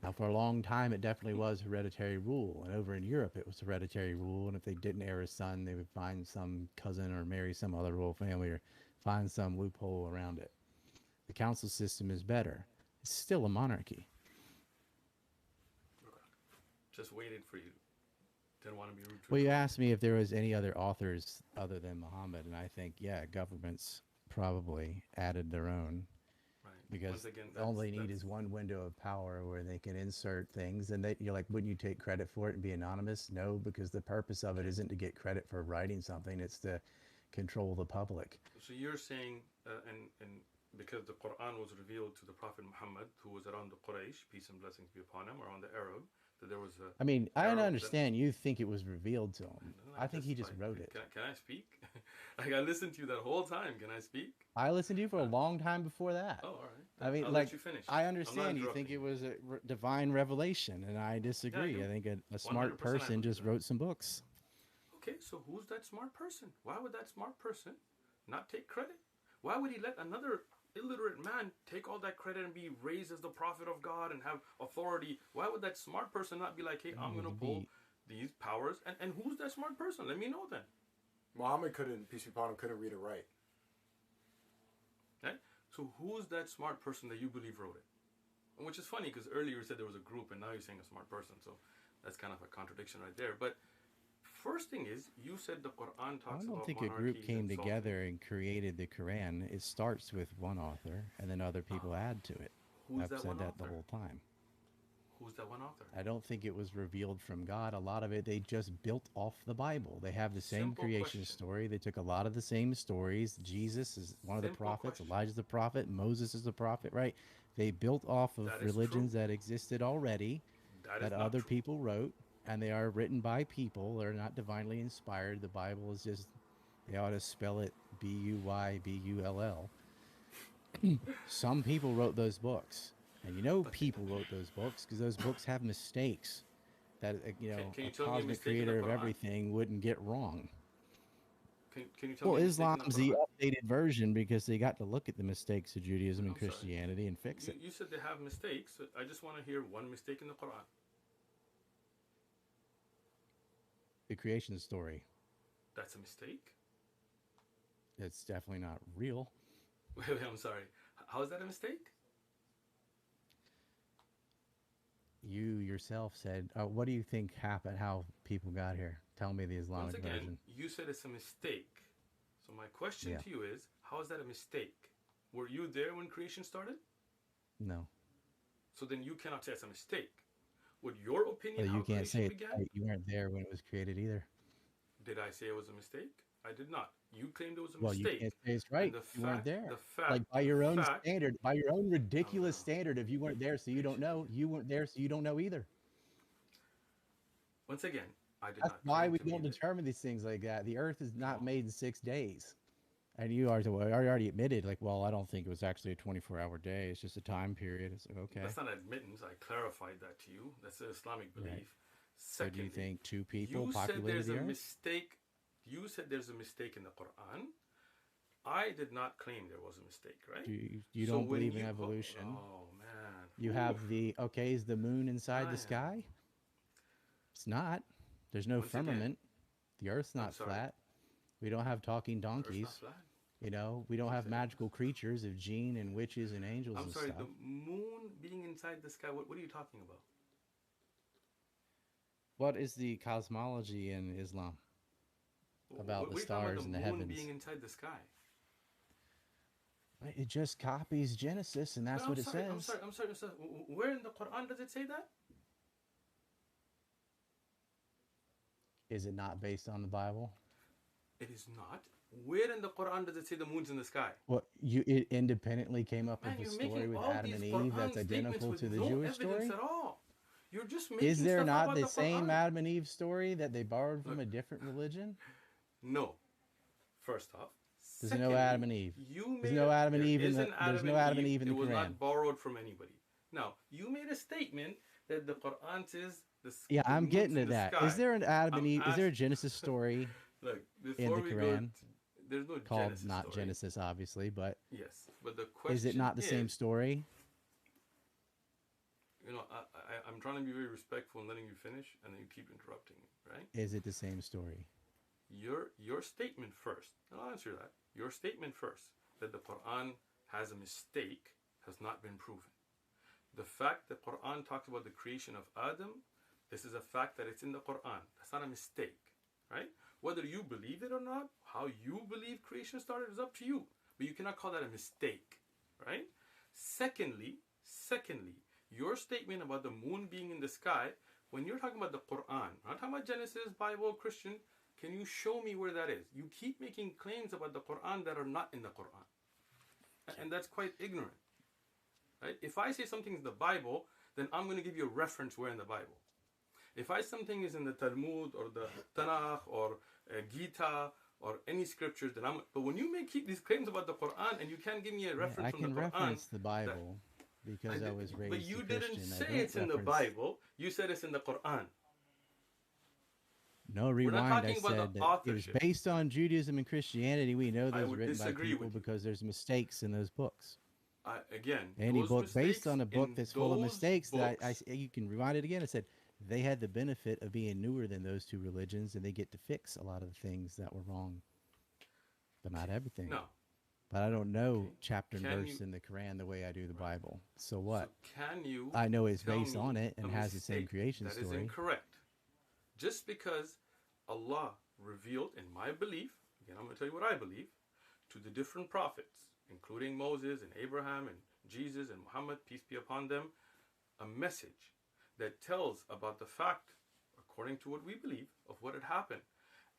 Now, Okay. for a long time, it definitely was hereditary rule. And over in Europe, it was hereditary rule. And if they didn't heir a son, they would find some cousin or marry some other royal family or find some loophole around it. The council system is better. It's still a monarchy. Okay. Just waited for you. Didn't want to be rude to Well, your you comment. asked me if there was any other authors other than Muhammad, and I think, yeah, governments probably added their own Right. Once because again, all that's they need is one window of power where they can insert things. And you're like, wouldn't you take credit for it and be anonymous? No, because the purpose of it okay. isn't to get credit for writing something, it's to control the public. So you're saying, and because the Quran was revealed to the Prophet Muhammad, who was around the Quraysh, peace and blessings be upon him, around the Arab, that there was a I mean, I Arab that. understand you think it was revealed to him. No, I think he just like, wrote it. can I speak? Like I listened to you that whole time. Can I speak? I listened to you for a Uh, long time before that. oh, all right. I Then mean, I'll like, let you finish. I I'm not understand you think interrupting it you. was a divine revelation, and I Yeah, I disagree. do. I think a smart 100% I person believe just that. wrote some books. Okay, so who's that smart person? Why would that smart person not take credit? Why would he let another illiterate man take all that credit and be raised as the prophet of God and have authority? Why would that smart person not be like, hey, I'm Well, going to to pull be these powers? And who's that smart person? Let me know then. Muhammad couldn't, peace be upon him, couldn't read or write. Okay? So who's that smart person that you believe wrote it? And which is funny because earlier you said there was a group and now you're saying a smart person. So that's kind of a contradiction right there. But first thing is, you said the Quran I talks don't about think a group monarchies came and sultans. together and created the Quran. It starts with one author, and then other people Ah, add to it. who's I've that said one that the author? whole time. Who's that one author? I don't think it was revealed from God. A lot of it they just built off the Bible. They have the same Simple creation question. story. They took a lot of the same stories. Jesus is one of the Simple prophets. question. Elijah's the prophet. Moses is the prophet, right? They built off of That is true. religions that existed already That that is not other true. people wrote, and they are written by people. They're not divinely inspired. The Bible is just, they ought to spell it Buybull. Some people wrote those books. And But people wrote those books because those books have mistakes that can a you tell me a cosmic mistake in the creator of Quran? everything wouldn't get wrong. Can you tell Well, me a mistake in the Islam's the Quran? updated version because they got to look at the mistakes of Judaism and I'm sorry. Christianity and fix it. You said they have mistakes. So I just want to hear one mistake in the Quran. The creation story. That's a mistake? It's definitely not real. Wait, I'm sorry. How is that a mistake? You yourself said, what do you think happened, how people got here? Tell me the Once Islamic again, version. you said it's a mistake. So my question Yeah. to you is, how is that a mistake? Were you there when creation started? No. So then you cannot say it's a mistake. Would your opinion Well, how you can't creation say it. began? Right. You weren't there when it was created either. Did I say it was a mistake? I did not. You claimed it was a Well, you mistake. can't say it's right. And You weren't there. the fact, Like by your own fact, standard, by your own ridiculous no. standard, if you weren't there, so you don't know, you weren't there, so you don't know either. Once again, I did That's not why claim we to be don't there. determine these things like that. The Earth is not No. made in 6 days, and you already admitted, like, well, I don't think it was actually a 24-hour day. It's just a time period. It's like, okay. That's not admittance. I clarified that to you. That's an Islamic belief. Right. So Secondly, do you think two people you said populated there's the a Earth? mistake. You said there's a mistake in the Quran. I did not claim there was a mistake, right? You So don't when believe in you evolution. Oh man. You Oof. have is the moon inside the Ryan. sky? It's not. There's no Once again, firmament. The Earth's I'm not sorry. flat. We don't have talking Earth's not donkeys. flat. You know, we don't She have said- magical creatures of jinn and witches and angels I'm and sorry. stuff. The moon being inside the sky. What are you talking about? What is the cosmology in Islam about What the are you talking about stars and the the moon heavens? being inside the sky? It just copies Genesis, and that's No, what it says. I'm sorry. Where in the Quran does it say that? Is it not based on the Bible? It is not. Where in the Quran does it say the moon's in the sky? Well, it independently came up Man, with a you're story making with all Adam these and Eve Quran that's statements identical with to the no Jewish evidence story. at all. You're just making Is there stuff not about the the same Quran. Adam and Eve story that they borrowed from Look. a different religion? No. First off. There's no Adam and Eve. You There's made no Adam and there Eve in is the an there's no Adam and Eve in the It was Quran. not borrowed from anybody. Now, you made a statement that the Quran says Yeah, the I'm moon's getting in to the that. sky. Is there an Adam and I'm Eve? Is there a ask- Genesis story Look, in before the we go, Quran there's no called Genesis not story. Genesis, obviously, but Yes, but the question is it not the same story? You know, I'm trying to be very respectful and letting you finish, and then you keep interrupting me, right? Is it the same story? Your statement first, and I'll answer that. Your statement first, that the Quran has a mistake, has not been proven. The fact that Quran talks about the creation of Adam, this is a fact that it's in the Quran. That's not a mistake, right? Whether you believe it or not, how you believe creation started is up to you. But you cannot call that a mistake, right? Secondly, your statement about the moon being in the sky, when you're talking about the Quran, I'm not talking about Genesis, Bible, Christian, can you show me where that is? You keep making claims about the Quran that are not in the Quran. And that's quite ignorant. Right? If I say something is the Bible, then I'm going to give you a reference where in the Bible. If I something is in the Talmud or the Tanakh or Gita or any scriptures, then but when you keep these claims about the Quran and you can't give me a reference I from can the Quran, reference the Bible because I was raised but you a didn't Christian. say I don't it's in the reference- Bible. You said it's in the Quran. No, not rewind. I talking about said the that it was authorship. based on Judaism and Christianity. We know I those would written by disagree people with you. because there's mistakes in those books. Again, Any those book mistakes based on a book in that's full of those mistakes that books- you can rewind it again. I said they had the benefit of being newer than those two religions, and they get to fix a lot of the things that were wrong, but not everything. No. But I don't know Okay. chapter and Can verse you- in the Quran the way I do the Bible. So what? So can you? I know it's tell based me on it and a has the same mistake creation that is story. incorrect. Just because Allah revealed, in my belief, again, I'm going to tell you what I believe, to the different prophets, including Moses and Abraham and Jesus and Muhammad, peace be upon them, a message that tells about the fact, according to what we believe, of what had happened.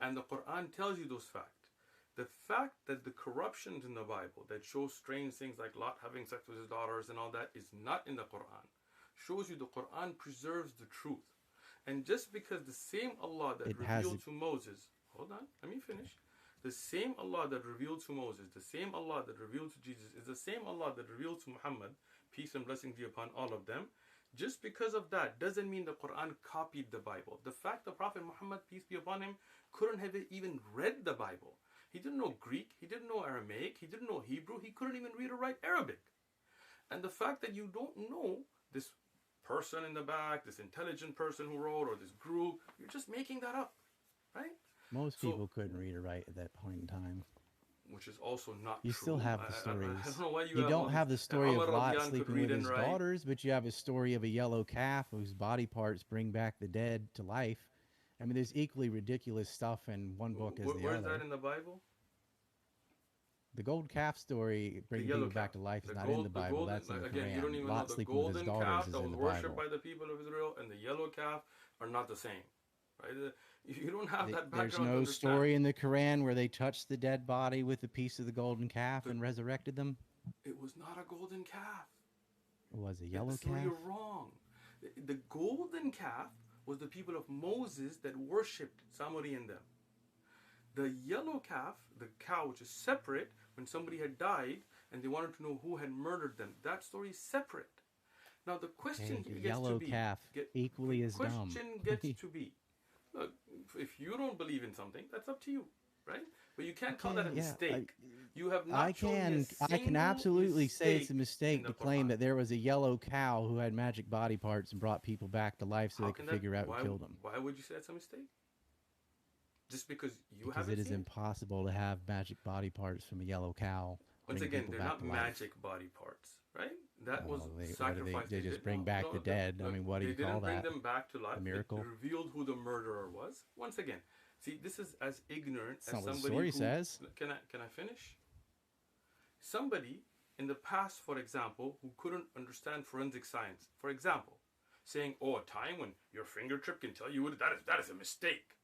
And the Quran tells you those facts. The fact that the corruptions in the Bible that shows strange things like Lot having sex with his daughters and all that is not in the Quran shows you the Quran preserves the truth. And just because the same Allah that It has revealed it- to Moses, hold on, let me finish. The same Allah that revealed to Moses, the same Allah that revealed to Jesus, is the same Allah that revealed to Muhammad, peace and blessings be upon all of them. Just because of that doesn't mean the Quran copied the Bible. The fact the Prophet Muhammad, peace be upon him, couldn't have even read the Bible. He didn't know Greek. He didn't know Aramaic. He didn't know Hebrew. He couldn't even read or write Arabic. And the fact that you don't know this person in the back, this intelligent person who wrote, or this group, you're just making that up, right? Most people couldn't read or write at that point in time. Which is also not You true. still have the stories. I don't know why you don't have the story of Lot sleeping with his write. daughters, but you have a story of a yellow calf whose body parts bring back the dead to life. I mean, there's equally ridiculous stuff in one book as the other. Where's that in the Bible? The gold calf story, bringing people back to life, is not in the Bible. That's in the Quran. You don't even know the golden calf that was worshipped by the people of Israel and the yellow calf are not the same, right? You don't have that background. There's no story in the Quran where they touched the dead body with a piece of the golden calf and resurrected them. It was not a golden calf. It was a yellow calf. So you're wrong. The golden calf was the people of Moses that worshipped somebody in them. The yellow calf, the cow, which is separate, when somebody had died and they wanted to know who had murdered them, that story is separate. Now the question here gets yellow to be, calf equally as dumb. The question gets to be, look, if you don't believe in something, that's up to you, right? But you can't call that a mistake. You have not shown me a I can absolutely say it's a mistake to claim Quran. that there was a yellow cow who had magic body parts and brought people back to life so they could figure out who killed them. Why would you say that's a mistake? Just because you haven't Because it is impossible to have magic body parts from a yellow cow. Once again, they're not magic body parts, right? That was sacrifice. They just bring back the dead. I mean, what do you call that? They didn't bring them back to life. A miracle? They revealed who the murderer was. Once again, see, this is as ignorant as somebody what the story says. Can I finish? Somebody in the past, for example, who couldn't understand forensic science, for example, saying, "Oh, a time when your fingertip can tell you that is a mistake."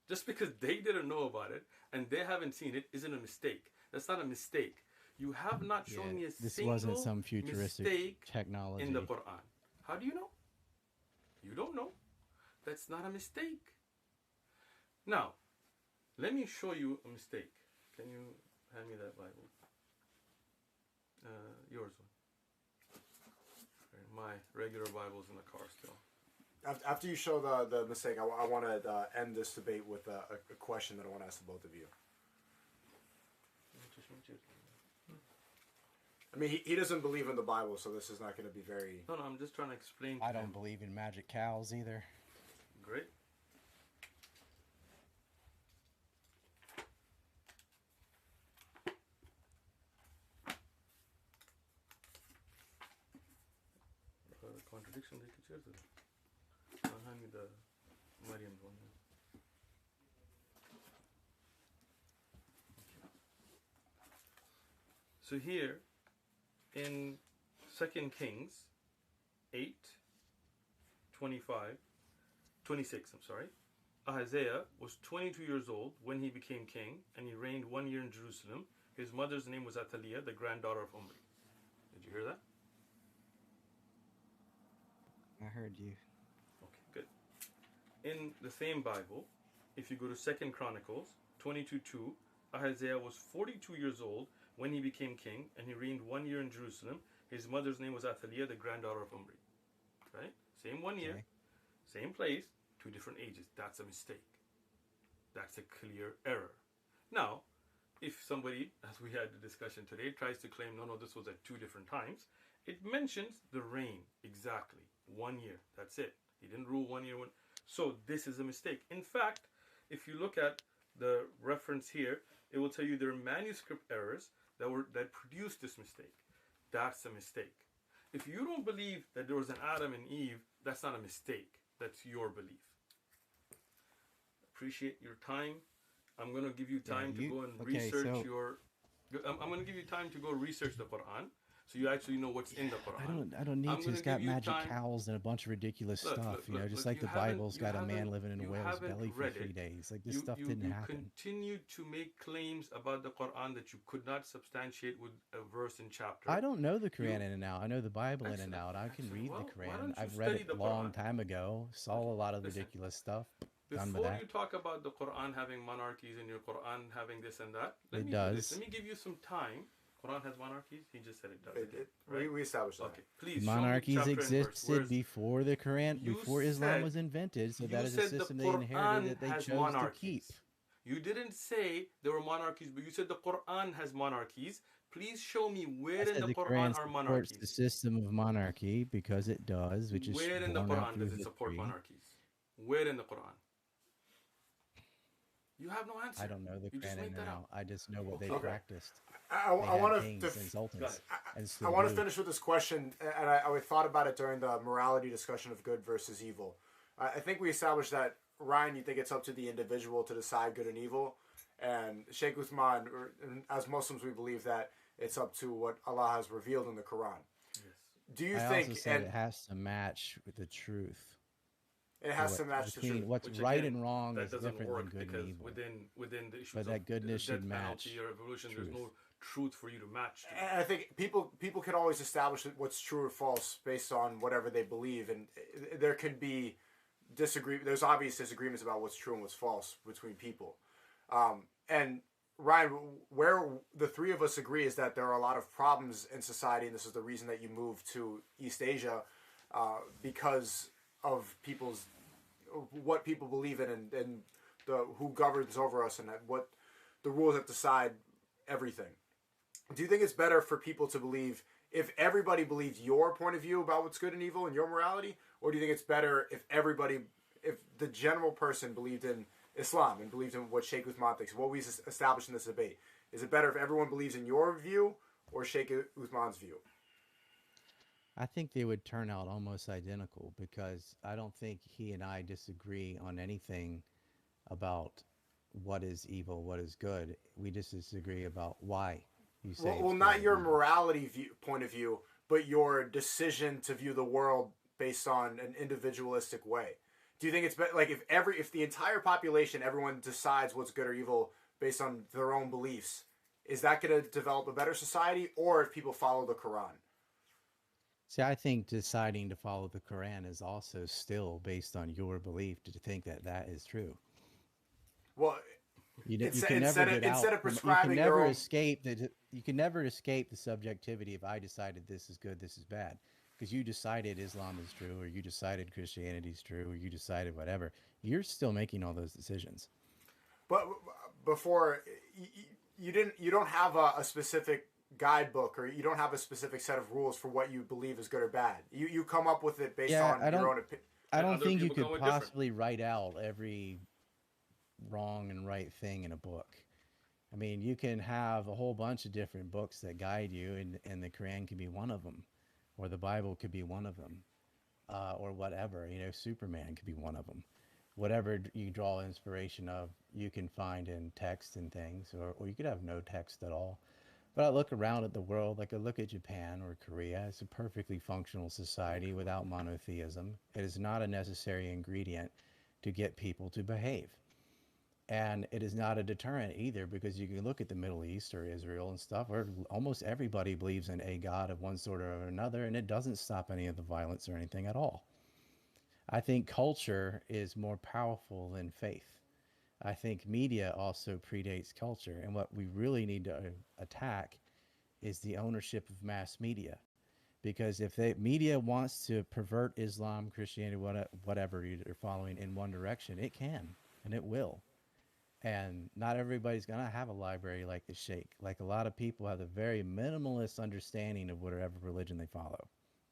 Just because they didn't know about it and they haven't seen it isn't a mistake. That's not a mistake. You have not shown me a single wasn't some futuristic mistake technology in the Quran. How do you know? You don't know. That's not a mistake. Now, let me show you a mistake. Can you hand me that Bible? Yours one. My regular Bible's in the car still. After you show the mistake, I want to end this debate with a question that I want to ask the both of you. I mean, he doesn't believe in the Bible, so this is not going to be very... No, I'm just trying to explain to I don't believe in magic cows either. Great. Contradiction they could share this. Hand me the Mariam's one. So here in 2 Kings 8, 26, Ahaziah was 22 years old when he became king, and he reigned 1 year in Jerusalem. His mother's name was Athaliah, the granddaughter of Omri. Did you hear that? I heard you. Okay, good. In the same Bible, if you go to 2 Chronicles 22:2, Ahaziah was 42 years old when he became king, and he reigned 1 year in Jerusalem. His mother's name was Athaliah, the granddaughter of Omri. Right? Same 1 year, same place, 2 different ages. That's a mistake. That's a clear error. Now, if somebody, as we had the discussion today, tries to claim, no, this was at 2 different times, it mentions the reign exactly. 1 year. That's it. He didn't rule 1 year. So this is a mistake. In fact, if you look at the reference here, it will tell you there are manuscript errors that produced this mistake. That's a mistake. If you don't believe that there was an Adam and Eve, that's not a mistake. That's your belief. Appreciate your time. I'm going to give you time to go and research I'm going to give you time to go research the Quran. So you actually know what's in the Quran. I don't need to. It's got magic cows and a bunch of ridiculous stuff. Just like the Bible's got a man living in a whale's belly for 3 days. Like this stuff didn't happen. You continue to make claims about the Quran that you could not substantiate with a verse and chapter. I don't know the Quran in and out. I know the Bible in and out. I can read the Quran. I've read it a long time ago. Saw a lot of ridiculous stuff. Before you talk about the Quran having monarchies and your Quran having this and that, let me give you some time. Quran has monarchies? He just said it does. Right? We established that. Okay, please. Monarchies existed before the Quran, before Islam was invented, so that is a system they inherited that they chose to keep. You didn't say there were monarchies, but you said the Quran has monarchies. Please show me I where in said the the Quran Quran are supports the monarchies. system of monarchy because it does, which is Where in the borne out Quran through does it support history. monarchies? Where in the Quran? You have no answer. I don't know the You just Quran in made and that out. up. I just know what they Okay. practiced. I They had want kings and Go sultans, ahead. and I still want to do. finish with this question, and I thought about it during the morality discussion of good versus evil. I think we established that, Ryan, you think it's up to the individual to decide good and evil, and Shaykh Uthman, as Muslims, we believe that it's up to what Allah has revealed in the Quran. Yes. Do you I think, also said and it has to match with the truth. it So has to match the between truth? what's Which right again, and wrong that is doesn't different than work good and because evil. within the issues But that of goodness should death match penalty or evolution, truth. there's no truth for you to match to. And I think people can always establish what's true or false based on whatever they believe, and there can be There's obvious disagreements about what's true and what's false between people. And Ryan, where the three of us agree is that there are a lot of problems in society, and this is the reason that you moved to East Asia, because of what people believe in, and who governs over us, and what the rules that decide everything. Do you think it's better for people to believe, if everybody believes your point of view about what's good and evil and your morality, or do you think it's better if the general person believed in Islam and believed in what Shaykh Uthman thinks, what we established in this debate? Is it better if everyone believes in your view or Shaykh Uthman's view? I think they would turn out almost identical because I don't think he and I disagree on anything about what is evil, what is good. We just disagree about why you say Well, it's good not or your evil. morality point of view, but your decision to view the world based on an individualistic way. Do you think it's better, like, if the entire population, everyone decides what's good or evil based on their own beliefs, is that going to develop a better society, or if people follow the Quran? See, I think deciding to follow the Quran is also still based on your belief to think that that is true. Well, You can never get out. instead of You can prescribing their never own, escape you can never escape the subjectivity if I decided this is good, this is bad, because you decided Islam is true, or you decided Christianity is true, or you decided whatever. You're still making all those decisions. but before you don't have a specific guidebook, or you don't have a specific set of rules for what you believe is good or bad. You come up with it based Yeah, on your own opinion. I And don't other think you people could come with different. possibly write out every wrong and right thing in a book. I mean, you can have a whole bunch of different books that guide you, and the Quran could be one of them, or the Bible could be one of them, or whatever. Superman could be one of them. Whatever you draw inspiration of, you can find in text and things, or you could have no text at all. But I look around at the world, like I look at Japan or Korea. It's a perfectly functional society without monotheism. It is not a necessary ingredient to get people to behave. And it is not a deterrent either, because you can look at the Middle East or Israel and stuff, where almost everybody believes in a God of one sort or another, and it doesn't stop any of the violence or anything at all. I think culture is more powerful than faith. I think media also predates culture, and what we really need to attack is the ownership of mass media. Because if the media wants to pervert Islam, Christianity, whatever you're following in one direction, it can, and it will. And not everybody's going to have a library like the Sheikh. Like, a lot of people have a very minimalist understanding of whatever religion they follow,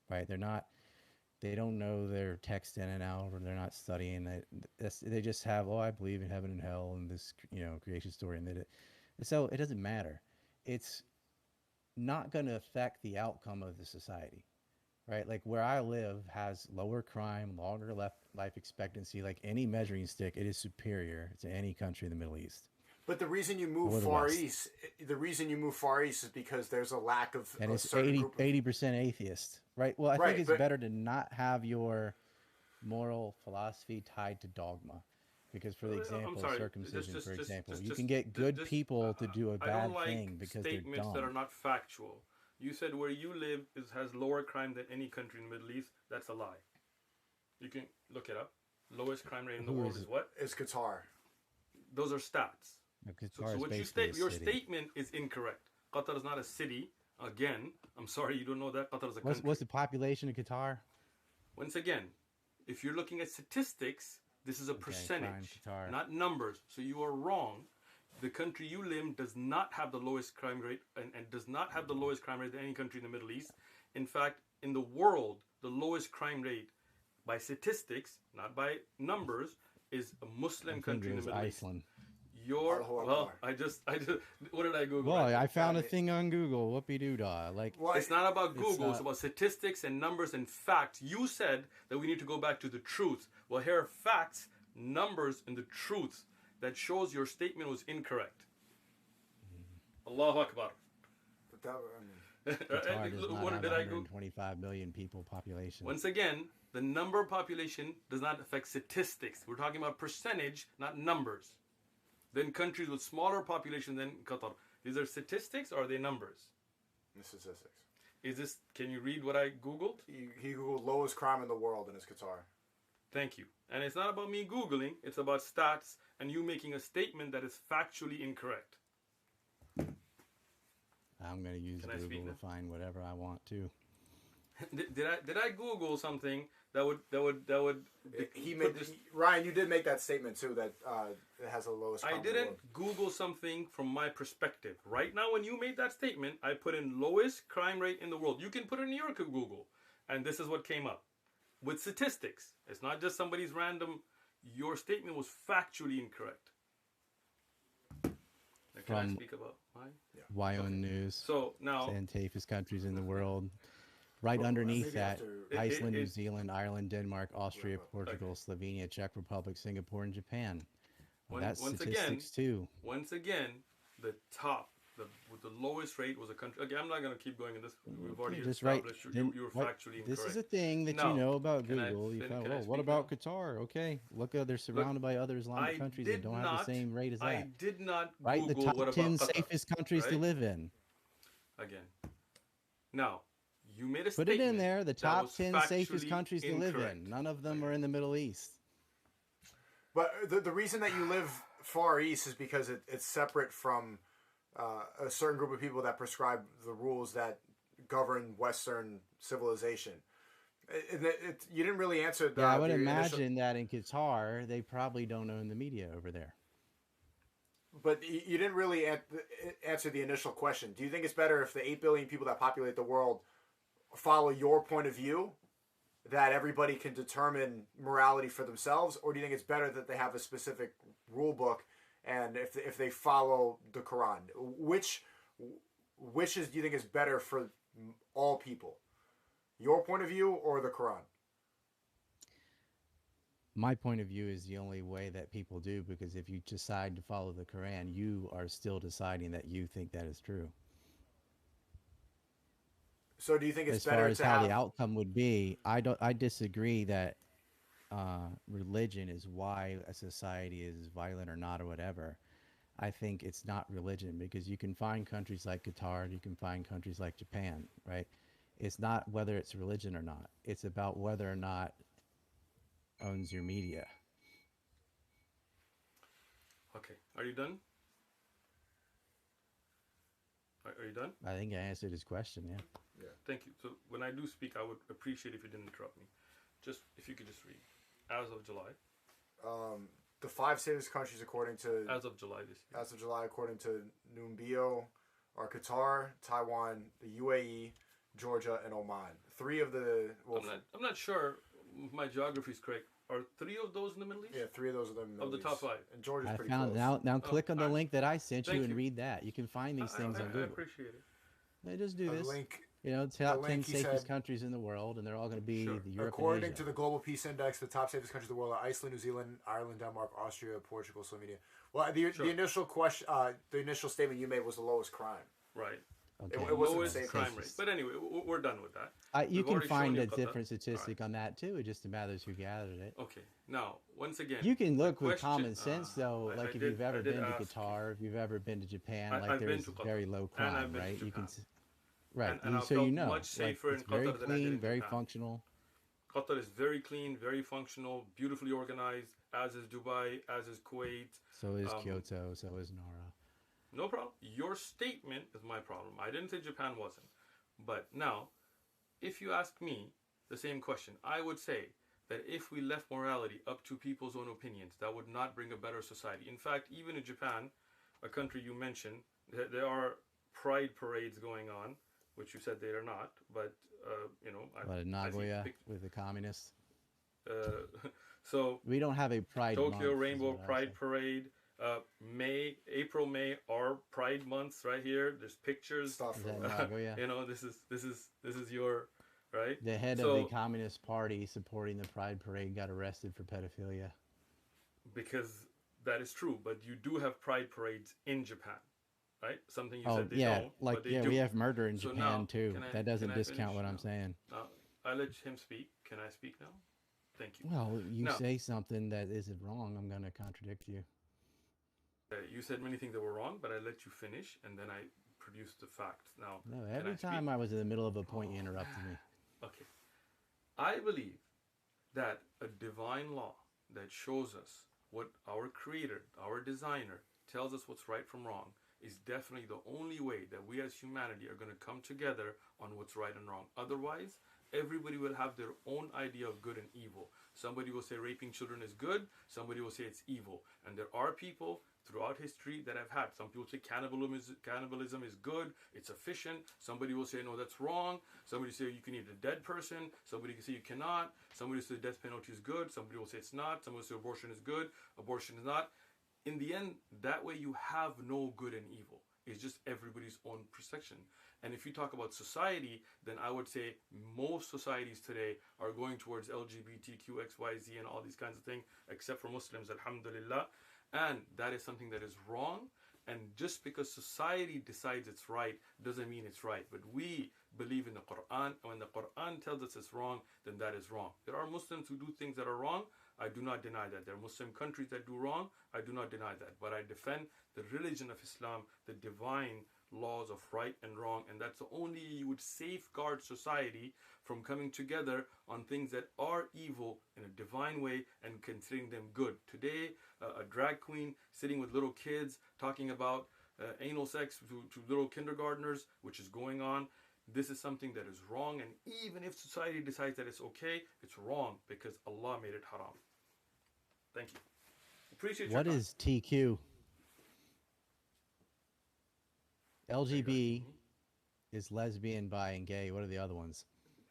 right? They don't know their text in and out, or they're not studying it. They just have, oh, I believe in heaven and hell and this, creation story. So it doesn't matter. It's not going to affect the outcome of the society, right? Like, where I live has lower crime, longer life expectancy. Like, any measuring stick, it is superior to any country in the Middle East. But the reason you move Or the far West. east, is because there's a lack of And a it's certain group of 80% atheist, right? Well, I Right, think it's but- better to not have your moral philosophy tied to dogma. Because, for the I'm example, sorry. circumcision, for example, you just- can get good just- people to do a I bad don't like thing because they're statements dumb. that are not factual. You said where you live has lower crime than any country in the Middle East. That's a lie. You can look it up. Lowest crime rate in the Who world is is it? what? is Qatar. Those are stats. So Qatar is what you basically state, a your city. statement is incorrect. Qatar is not a city. Again, I'm sorry you don't know that. Qatar is a country. What's the population of Qatar? Once again, if you're looking at statistics, This is a Okay, percentage, crime, Qatar. not numbers. So you are wrong. The country you live in does not have the lowest crime rate and does not have the lowest crime rate than any country in the Middle East. In fact, in the world, the lowest crime rate by statistics, not by numbers, is a Muslim I think country it in was the Middle East. Iceland. Well, I just, what did I Google? Well, right I now? found a thing on Google. Whoopie doo dah. Like, Well, It's not about It's Google. It's not- about statistics and numbers and facts. You said that we need to go back to the truth. Well, here are facts, numbers, and the truth that shows your statement was incorrect. Allahu Akbar. but that, I mean, Qatar does not What have did I go? 125 million people population. Once again, the number of population does not affect statistics. We're talking about percentage, not numbers. Then countries with smaller population than Qatar. These are statistics or are they numbers? the statistics. Is this? Can you read what I googled? He googled lowest crime in the world and it's Qatar. Thank you. And it's not about me googling. It's about stats and you making a statement that is factually incorrect. I'm going to use Can I speak Google to now? find whatever I want to. Did I Google something that would He put made this- Ryan. You did make that statement too that it has the lowest. I crime in the didn't world. Google something from my perspective. Right now, when you made that statement, I put in lowest crime rate in the world. You can put it in your Google, and this is what came up with statistics. It's not just somebody's random. Your statement was factually incorrect. Now, can I From- speak about mine? Wyoming News. So now, And safest countries in the world. Right Well, underneath maybe that, after- Iceland, New it- Zealand, Ireland, Denmark, Austria, Right, Portugal, Slovenia, Czech Republic, Singapore, and Japan. Well, that's once again, statistics too. once again, the top, with the lowest rate was a country. Again, I'm not going to keep going in this. We've already Just right. established then you were what- factually This incorrect. is a thing that No. you know about Can I Google. You fin- thought, can I well, what speak about now? Qatar? Okay, look, they're surrounded by other Islamic countries that don't have the same rate as that. I did not Right, Google the top what about 10 Qatar. safest countries to right? live in. Again. Now, you made a Put statement. it in there. The that top was 10 safest factually countries to live incorrect. in. None of them are in the Middle East. But the reason that you live far east is because it's separate from a certain group of people that prescribe the rules that govern Western civilization. You didn't really answer that. Yeah, I would imagine that in Qatar, they probably don't own the media over there. But you didn't really answer the initial question. Do you think it's better if the 8 billion people that populate the world follow your point of view, that everybody can determine morality for themselves, or do you think it's better that they have a specific rule book and if they follow the Quran? Which do you think is better for all people? Your point of view or the Quran? My point of view is the only way that people do, because if you decide to follow the Quran, you are still deciding that you think that is true. So do you think it's As far better as to how have the outcome would be, I disagree that religion is why a society is violent or not or whatever. I think it's not religion, because you can find countries like Qatar, you can find countries like Japan, right? It's not whether it's religion or not. It's about whether or not owns your media. Okay. Are you done? Are you done? I think I answered his question, yeah. Thank you. So when I do speak, I would appreciate if you didn't interrupt me. Just if you could just read. As of July. the 5 safest countries according to As of July this year. as of July according to Numbeo are Qatar, Taiwan, the UAE, Georgia, and Oman. 3 of the I'm not sure if my geography is correct. Are 3 of those in the Middle East? yeah, 3 of those are the Middle the top East. 5. And Georgia's I pretty found close. now click on the alright. link that I sent you Thank and you. read that. You can find these things on I Google. appreciate it. They just do The this. link You know, top 10 link he safest said- countries in the world, and they're all going to be Sure. the Europe according and to Asia. the Global Peace Index, the top safest countries in the world are Iceland, New Zealand, Ireland, Denmark, Austria, Portugal, Slovenia. Well, Sure. the initial question, the initial statement you made was the lowest crime. Right. Okay. it wasn't Lowest safe. crime rate. But anyway, we're done with that. You We've can already shown find you a Qatar. different statistic on that too. It just matters who gathered it. Okay. Now, once again, You can the look with question- common sense, though. I Like if did- you've I ever did been to ask you. Qatar, if you've ever been to Japan, I've like been there's to Qatar, very low and crime, I've been to right? You can, Japan. right? And I so felt you know, much like, safer in it's very Qatar than I did clean, in very Japan. functional. Qatar is very clean, very functional, beautifully organized, as is Dubai, as is Kuwait. So is Um, Kyoto. So is Nara. No problem. Your statement is my problem. I didn't say Japan wasn't. But now, if you ask me the same question, I would say that if we left morality up to people's own opinions, that would not bring a better society. In fact, even in Japan, a country you mentioned, there are pride parades going on, which you said they are not, but But in Nagoya with the communists. So we don't have a pride Tokyo month, Rainbow Pride Parade. April, May are Pride months right here. There's pictures. Stuff. Nagoya? This is your right. The head of the Communist Party supporting the Pride Parade got arrested for pedophilia. Because that is true, but you do have Pride parades in Japan, right? Something you said they don't. Like but they do. we have murder in Japan now, too. That doesn't discount what I'm saying. I let him speak. Can I speak now? Thank you. Well, you say something that isn't wrong, I'm going to contradict you. You said many things that were wrong, but I let you finish, and then I produced the facts. Now, no, every time I was in the middle of a point, you interrupted me. Okay. I believe that a divine law that shows us what our creator, our designer, tells us what's right from wrong is definitely the only way that we as humanity are going to come together on what's right and wrong. Otherwise, everybody will have their own idea of good and evil. Somebody will say raping children is good. Somebody will say it's evil. And there are people throughout history that have had. Some people say cannibalism is good. It's efficient. Somebody will say, no, that's wrong. Somebody say you can eat a dead person. Somebody can say you cannot. Somebody will say the death penalty is good. Somebody will say it's not. Somebody will say abortion is good. Abortion is not. In the end, that way you have no good and evil. It's just everybody's own perception. And if you talk about society, then I would say most societies today are going towards LGBTQ, XYZ, and all these kinds of things, except for Muslims, alhamdulillah. And that is something that is wrong. And just because society decides it's right doesn't mean it's right. But we believe in the Quran. And when the Quran tells us it's wrong, then that is wrong. There are Muslims who do things that are wrong. I do not deny that. There are Muslim countries that do wrong. I do not deny that. But I defend the religion of Islam, the divine laws of right and wrong. And that's the only you would safeguard society from coming together on things that are evil in a divine way and considering them good. Today, a drag queen sitting with little kids talking about anal sex to little kindergartners, which is going on. This is something that is wrong. And even if society decides that it's okay, it's wrong because Allah made it haram. Thank you. Appreciate your What time. is TQ? LGB is lesbian, bi, and gay. What are the other ones?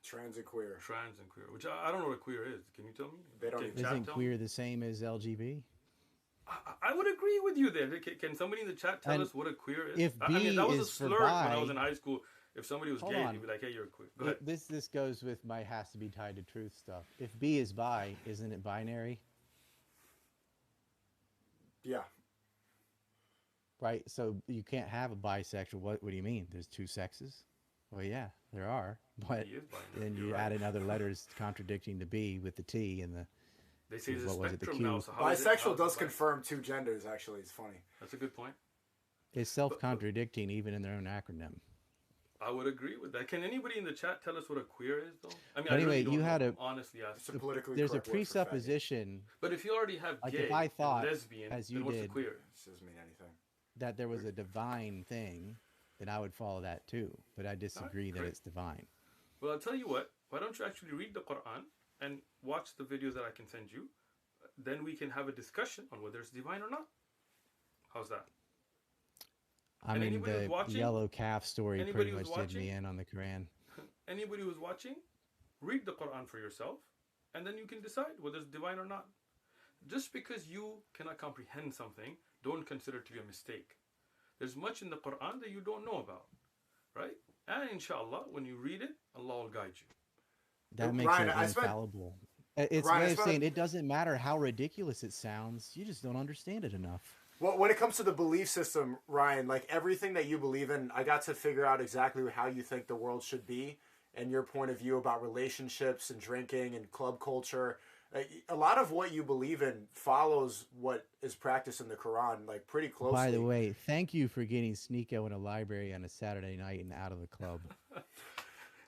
Trans and queer. Trans and queer, which I don't know what queer is. Can you tell me? They don't even Isn't queer the same as LGB? I would agree with you there. Can somebody in the chat tell us what a queer is? If I mean, that was a is for slur bi, when I was in high school. If somebody was Hold gay, on. you'd be like, hey, you're queer. Go ahead. This goes with my has to be tied to truth stuff. If B is bi, isn't it binary? Yeah. Right, so you can't have a bisexual. What do you mean? There's two sexes? Well, yeah, there are. But He is binary. then you You're add right. in other letters contradicting the B with the T and the. They say there's a what was it, the spectrum now. Q? So how is it- Bisexual how is does it confirm two genders, actually. It's funny. That's a good point. It's self-contradicting even in their own acronym. I would agree with that. Can anybody in the chat tell us what a queer is, though? I mean, Anyway, I really don't you know. had a- honestly ask. It's a politically There's a correct word for faggot. presupposition But if you already have Like, gay if I thought, and lesbian, as you then what's a did, queer? This doesn't mean anything. that there was a divine thing, then I would follow that too. But I disagree that great. it's divine. Well, I'll tell you what. Why don't you actually read the Quran and watch the videos that I can send you? Then we can have a discussion on whether it's divine or not. How's that? I And mean, anybody who's the watching- yellow calf story anybody pretty who's much did me watching- in on the Quran. Anybody who's watching, read the Quran for yourself, and then you can decide whether it's divine or not. Just because you cannot comprehend something, don't consider it to be a mistake. There's much in the Quran that you don't know about, right? And inshallah, when you read it, Allah will guide you. That makes Ryan, it I spent- infallible. It's Ryan, a I way of spent- saying it doesn't matter how ridiculous it sounds. You just don't understand it enough. Well, when it comes to the belief system, Ryan, like everything that you believe in, I got to figure out exactly how you think the world should be and your point of view about relationships and drinking and club culture. A lot of what you believe in follows what is practiced in the Quran, like pretty closely. By the way, thank you for getting Sneako in a library on a Saturday night and out of the club.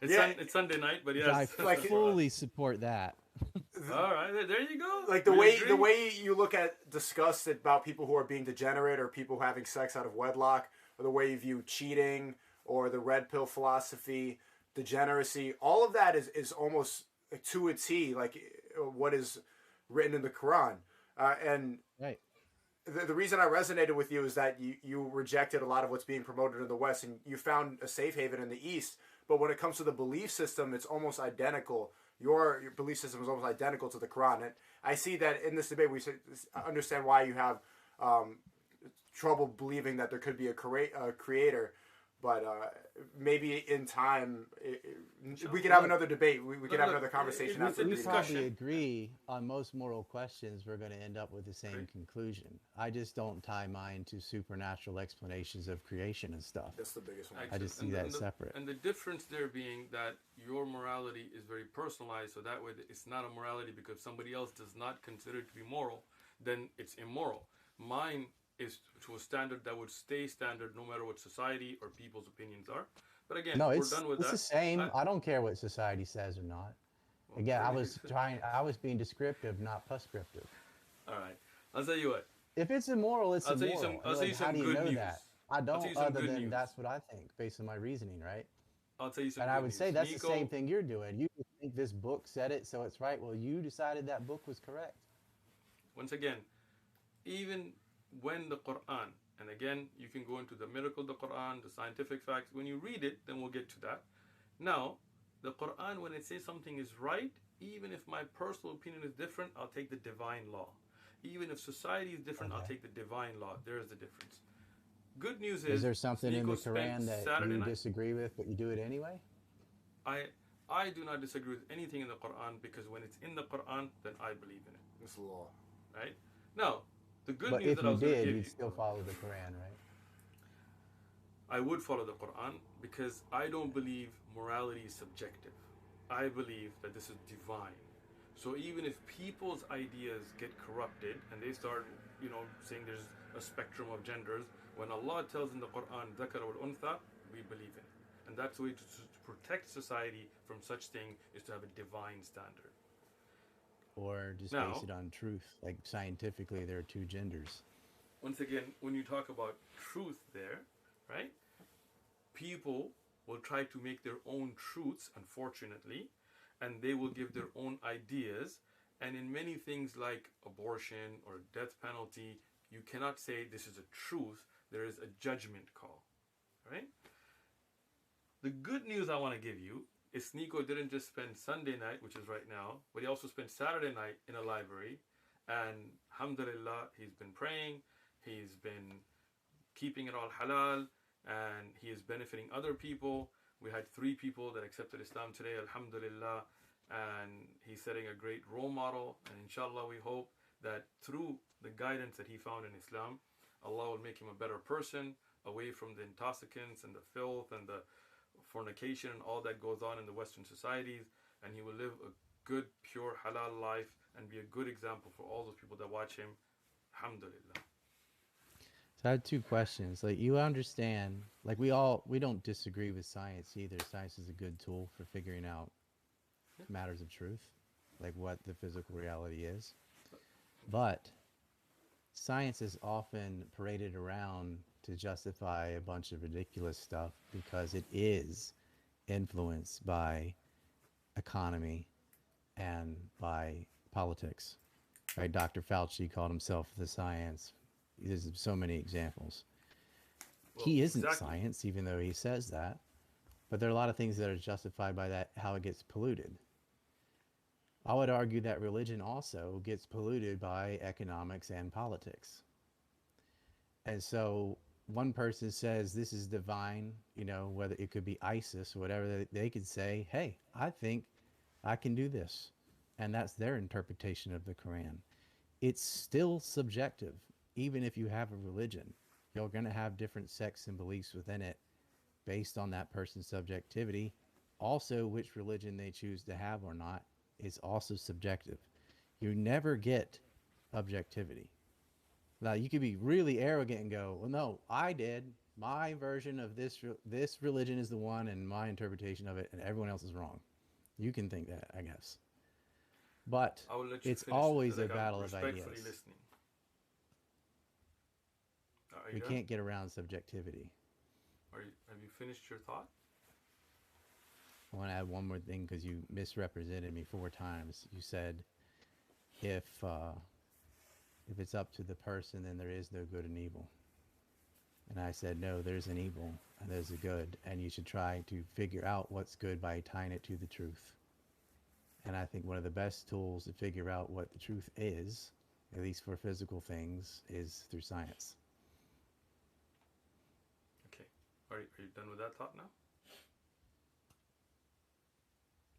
It's, Yeah. it's Sunday night, but I yes. Like- fully support that. All right, there you go. Like the We way agree. the way you look at disgust about people who are being degenerate or people having sex out of wedlock, or the way you view cheating or the red pill philosophy, degeneracy, all of that is almost to a T, like what is written in the Quran. And Right. the reason I resonated with you is that you rejected a lot of what's being promoted in the West, and you found a safe haven in the East. But when it comes to the belief system, it's almost identical. Your belief system is almost identical to the Quran. And I see that in this debate, we understand why you have trouble believing that there could be a creator. But maybe in time, we could have another debate. We could have another conversation after the We meeting. probably agree on most moral questions. We're going to end up with the same conclusion. I just don't tie mine to supernatural explanations of creation and stuff. That's the biggest one. I just see that separate. And the difference there being that your morality is very personalized, so that way it's not a morality because somebody else does not consider it to be moral, then it's immoral. Mine is to a standard that would stay standard no matter what society or people's opinions are. But again, No, we're it's done with it's that. the same. I don't care what society says or not. Again, I was being descriptive, not prescriptive. All right, I'll tell you what. If it's immoral, it's I'll tell you immoral. some. I'll tell you some How do you good know news. that? I I'll tell don't. you some Other good than news. that's what I think, based on my reasoning, right? I'll tell you some. And good I would news. say that's the Sneako, same thing you're doing. You think this book said it, so it's right. Well, you decided that book was correct. Once again, even when the Quran, and again, you can go into the miracle of the Quran, the scientific facts. When you read it, then we'll get to that. Now, the Quran, when it says something is right, even if my personal opinion is different, I'll take the divine law. Even if society is different, I'll take the divine law. There is the difference. Good news is there something in the Sneako spent Quran that Saturday you night. disagree with, but you do it anyway? I do not disagree with anything in the Quran because when it's in the Quran, then I believe in it. It's law. Right? Now, the good But news if that I you was going to did, give you'd you, still follow the Quran, right? I would follow the Quran because I don't believe morality is subjective. I believe that this is divine. So even if people's ideas get corrupted and they start, saying there's a spectrum of genders, when Allah tells in the Quran, ذَكَرَ وَالْأُنْثَى, we believe in it. And that's the way to protect society from such thing is to have a divine standard. Or just Now, base it on truth. Like scientifically, there are two genders. once again, when you talk about truth there, right? People will try to make their own truths, unfortunately, and they will give their own ideas. And in many things like abortion or death penalty, you cannot say this is a truth. There is a judgment call, right? The good news I want to give you is Sneako didn't just spend Sunday night, which is right now, but he also spent Saturday night in a library. And alhamdulillah, he's been praying, he's been keeping it all halal, and he is benefiting other people. We had 3 people that accepted Islam today, alhamdulillah, and he's setting a great role model. And inshallah, we hope that through the guidance that he found in Islam, Allah will make him a better person, away from the intoxicants and the filth and the fornication and all that goes on in the Western societies, and he will live a good, pure, halal life and be a good example for all those people that watch him. Alhamdulillah. So I have 2 questions. Like you understand, like we don't disagree with science either. Science is a good tool for figuring out matters of truth, like what the physical reality is. But science is often paraded around to justify a bunch of ridiculous stuff because it is influenced by economy and by politics. Right? Dr. Fauci called himself the science. There's so many examples. Well, He isn't exactly. science, even though he says that. But there are a lot of things that are justified by that, how it gets polluted. I would argue that religion also gets polluted by economics and politics. And so one person says this is divine, whether it could be ISIS or whatever, they could say, hey, I think I can do this. And that's their interpretation of the Quran. It's still subjective. Even if you have a religion, you're going to have different sects and beliefs within it based on that person's subjectivity. Also, which religion they choose to have or not is also subjective. You never get objectivity. Now, you could be really arrogant and go, well, no, I did. My version of this religion is the one and my interpretation of it, and everyone else is wrong. You can think that, I guess. But I will let you it's finish always because a I'm battle of respectfully ideas. listening. Are We you done? can't get around subjectivity. Have you finished your thought? I want to add one more thing because you misrepresented me 4 times. You said if uh, if it's up to the person, then there is no good and evil. And I said, no, there's an evil and there's a good, and you should try to figure out what's good by tying it to the truth. And I think one of the best tools to figure out what the truth is, at least for physical things, is through science. Okay. Are you done with that thought now?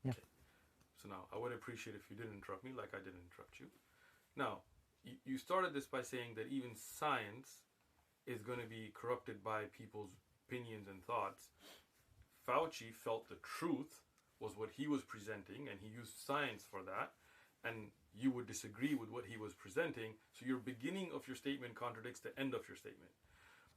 Yeah. Okay. So now, I would appreciate if you didn't interrupt me like I didn't interrupt you. Now, you started this by saying that even science is going to be corrupted by people's opinions and thoughts. Fauci felt the truth was what he was presenting, and he used science for that, and you would disagree with what he was presenting, so your beginning of your statement contradicts the end of your statement.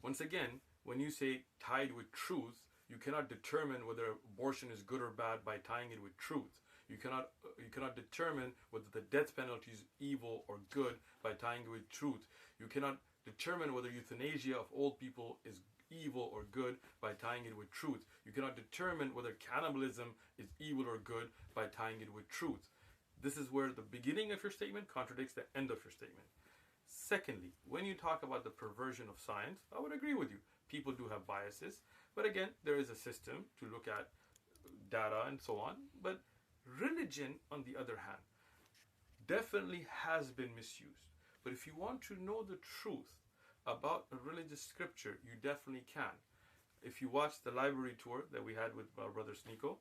Once again, when you say tied with truth, you cannot determine whether abortion is good or bad by tying it with truth. You cannot determine whether the death penalty is evil or good by tying it with truth. You cannot determine whether euthanasia of old people is evil or good by tying it with truth. You cannot determine whether cannibalism is evil or good by tying it with truth. This is where the beginning of your statement contradicts the end of your statement. Secondly, when you talk about the perversion of science, I would agree with you. People do have biases, but again, there is a system to look at data and so on. But religion, on the other hand, definitely has been misused. But if you want to know the truth about a religious scripture, you definitely can. If you watched the library tour that we had with our brother Sneako,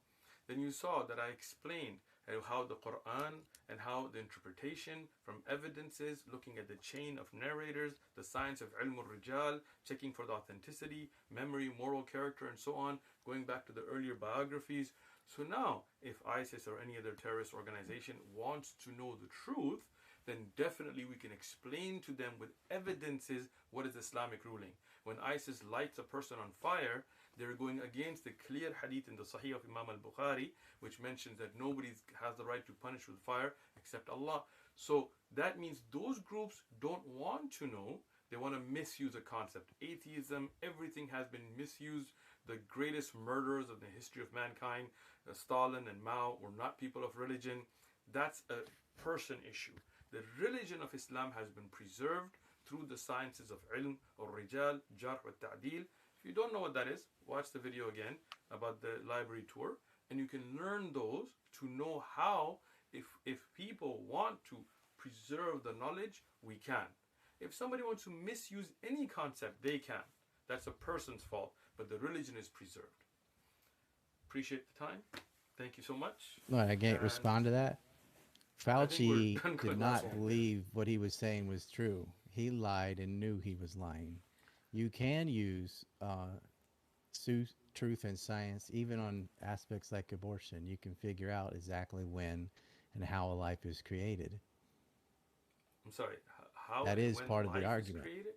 then you saw that I explained how the Quran and how the interpretation from evidences, looking at the chain of narrators, the science of ilm al-rijal, checking for the authenticity, memory, moral character, and so on, going back to the earlier biographies. So now, if ISIS or any other terrorist organization wants to know the truth, then definitely we can explain to them with evidences what is Islamic ruling. When ISIS lights a person on fire, they're going against the clear hadith in the Sahih of Imam al-Bukhari, which mentions that nobody has the right to punish with fire except Allah. So that means those groups don't want to know. They want to misuse a concept. Atheism, everything has been misused. The greatest murderers of the history of mankind, Stalin and Mao, were not people of religion. That's a person issue. The religion of Islam has been preserved through the sciences of ilm, or rijal, jarh, wa ta'dil. If you don't know what that is, watch the video again about the library tour, and you can learn those to know how, if people want to preserve the knowledge, we can. If somebody wants to misuse any concept, they can. That's a person's fault, but the religion is preserved. Appreciate the time. Thank you so much. Well, I can't respond to that. I think we're Fauci done did with not that one. believe what he was saying was true. He lied and knew he was lying. You can use truth and science even on aspects like abortion. You can figure out exactly when and how a life is created. I'm sorry. How That and is when part of the life is argument. created?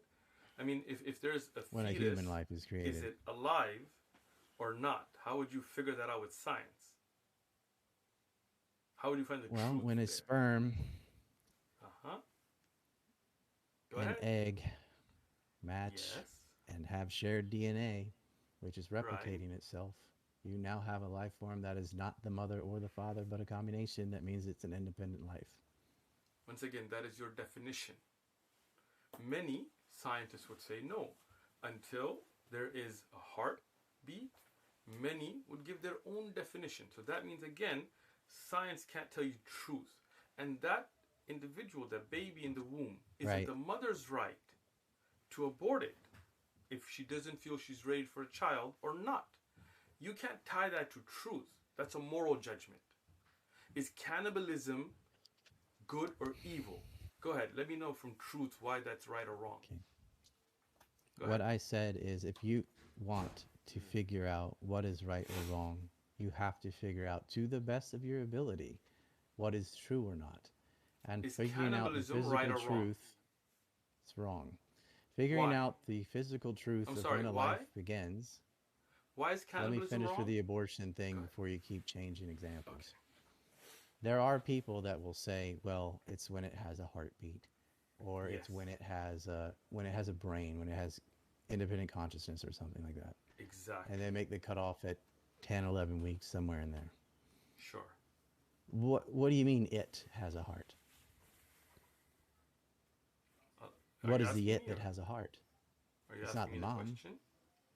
I mean, if there's a When a fetus, human life is is created. it alive or not? How would you figure that out with science? How would you find the Well, truth when a there? sperm Uh-huh. Go and ahead. egg match Yes. and have shared DNA, which is Right. replicating itself, you now have a life form that is not the mother or the father, but a combination. That means it's an independent life. Once again, that is your definition. Many scientists would say no. Until there is a heartbeat, many would give their own definition. So that means, again, science can't tell you truth. And that individual, that baby in the womb, is Right. it the mother's right to abort it if she doesn't feel she's ready for a child or not? You can't tie that to truth. That's a moral judgment. Is cannibalism good or evil? Go ahead. Let me know from truth why that's right or wrong. Okay. Go What ahead. I said is if you want to figure out what is right or wrong, you have to figure out to the best of your ability what is true or not. And Is figuring out the cannibalism right physical or wrong? truth, it's wrong. Figuring Why? out the physical truth I'm of sorry, when a why? life begins. Why is Let me cannibalism finish with wrong? the abortion thing Go ahead. before you keep changing Okay. examples. There are people that will say, well, it's when it has a heartbeat, or it's Yes. when it has a brain, when it has independent consciousness or something like that. Exactly. And they make the cutoff at 10, 11 weeks, somewhere in there. Sure. What do you mean it has a heart? Uh, are What you is the asking it me, that or has a heart? are you It's not asking the me the mom. question?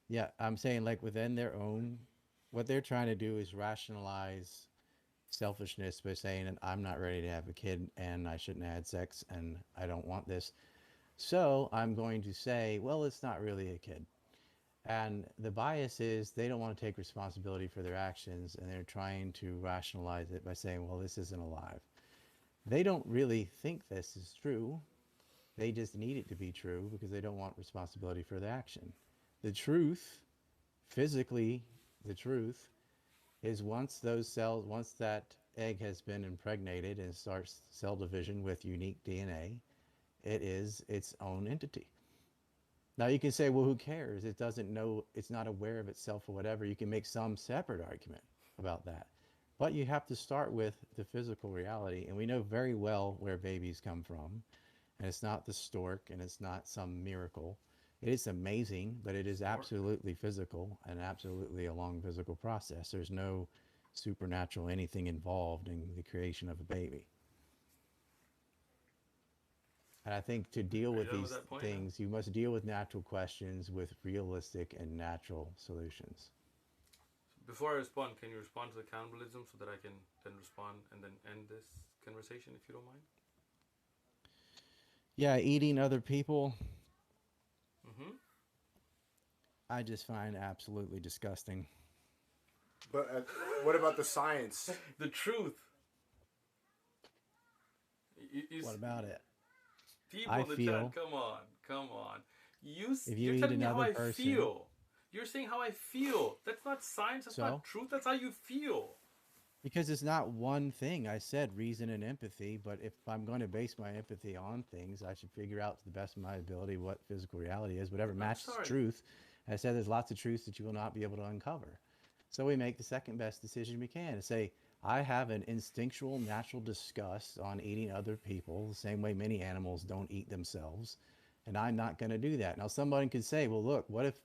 Yeah, I'm saying like within their own, what they're trying to do is rationalize selfishness by saying, and I'm not ready to have a kid and I shouldn't have had sex and I don't want this. So I'm going to say, well, it's not really a kid. And the bias is they don't want to take responsibility for their actions and they're trying to rationalize it by saying, well, this isn't alive. They don't really think this is true. They just need it to be true because they don't want responsibility for the action. The truth, physically, the truth is once those cells, once that egg has been impregnated and starts cell division with unique DNA, it is its own entity. Now you can say, well, who cares? It doesn't know, it's not aware of itself or whatever. You can make some separate argument about that. But you have to start with the physical reality. And we know very well where babies come from. And it's not the stork and it's not some miracle. It is amazing, but it is Stork. absolutely physical and absolutely a long physical process. There's no supernatural anything involved in the creation of a baby. And I think to deal Are you with done with these that point now? things, you must deal with natural questions with realistic and natural solutions. Before I respond, can you respond to the cannibalism so that I can then respond and then end this conversation if you don't mind? Yeah, eating other people, Mm-hmm. I just find absolutely disgusting. But what about the science? The truth. What about it? People I in the chat, feel come on, come on. if you You're eat telling me how another I person, feel. You're saying how I feel. That's not science. That's not so truth. That's how you feel. because it's not one thing. I said reason and empathy, but if I'm going to base my empathy on things, I should figure out to the best of my ability what physical reality is, whatever I'm matches sorry. truth. I said there's lots of truths that you will not be able to uncover. So we make the second best decision we can and say, I have an instinctual, natural disgust on eating other people, the same way many animals don't eat themselves. And I'm not going to do that. Now, somebody could say, well, look, what if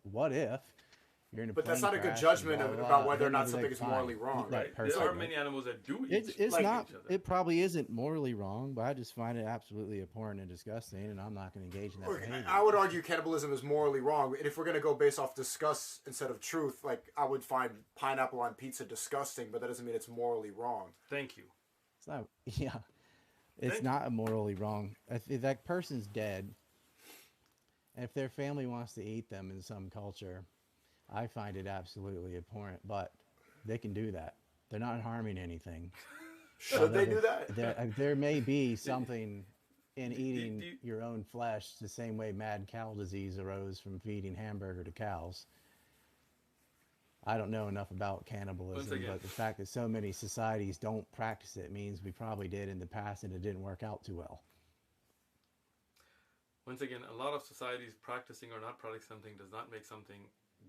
you're in a But that's plane not a good crash and judgment blah, blah, about blah. whether or Then I'll not be something like, is morally fine, wrong. eat Right? that There It's are like, person. many animals that do It's like not, each other. it probably isn't morally wrong, but I just find it absolutely abhorrent and disgusting, and I'm not going to engage in that behavior. I would argue cannibalism is morally wrong. And if we're gonna go based off disgust instead of truth, like I would find pineapple on pizza disgusting, but that doesn't mean it's morally wrong. Thank you. It's not, yeah, it's Thank you. not morally wrong. If that person's dead, and if their family wants to eat them in some culture, I find it absolutely abhorrent, but they can do that. They're not harming anything. Should Although they do that? there may be do, something in do eating you, your own flesh the same way mad cow disease arose from feeding hamburger to cows. I don't know enough about once cannibalism, again, but the fact that so many societies don't practice it means we probably did in the past and it didn't work out too well. once again, a lot of societies practicing or not practicing something does not make something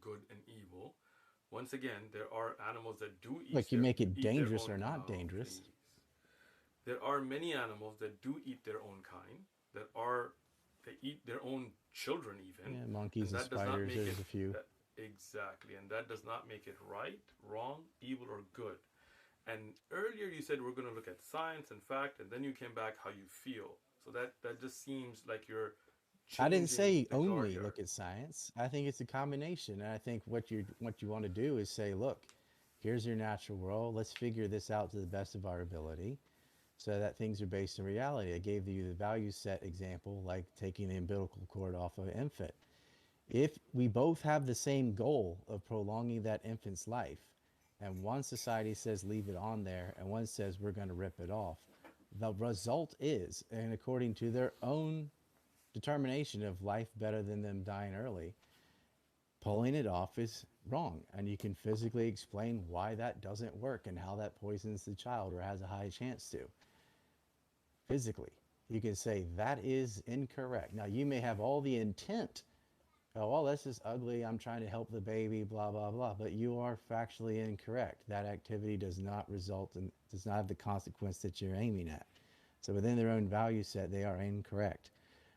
good and evil. Once again, there are animals that do Like you make it eat their dangerous own. or not Oh, dangerous. please. There are many animals that do eat their own kind. That are they eat their own children even, Yeah, and monkeys and that does not spiders, make there's it a few. that, exactly, and that does not make it right, wrong, evil, or good. And earlier you said we're going to look at science and fact, and then you came back how you feel. So that just seems like you're I didn't changing say the guard only yard. look at science. I think it's a combination. And I think what you want to do is say, look, here's your natural world. Let's figure this out to the best of our ability so that things are based in reality. I gave you the value set example, like taking the umbilical cord off of an infant. If we both have the same goal of prolonging that infant's life, and one society says leave it on there, and one says we're going to rip it off, the result is, and according to their own determination of life better than them dying early, pulling it off is wrong. And you can physically explain why that doesn't work and how that poisons the child or has a high chance to. Physically, you can say that is incorrect. Now, you may have all the intent. Oh, well, that's just ugly. I'm trying to help the baby, blah, blah, blah. But you are factually incorrect. That activity does not result in, does not have the consequence that you're aiming at. So within their own value set, they are incorrect.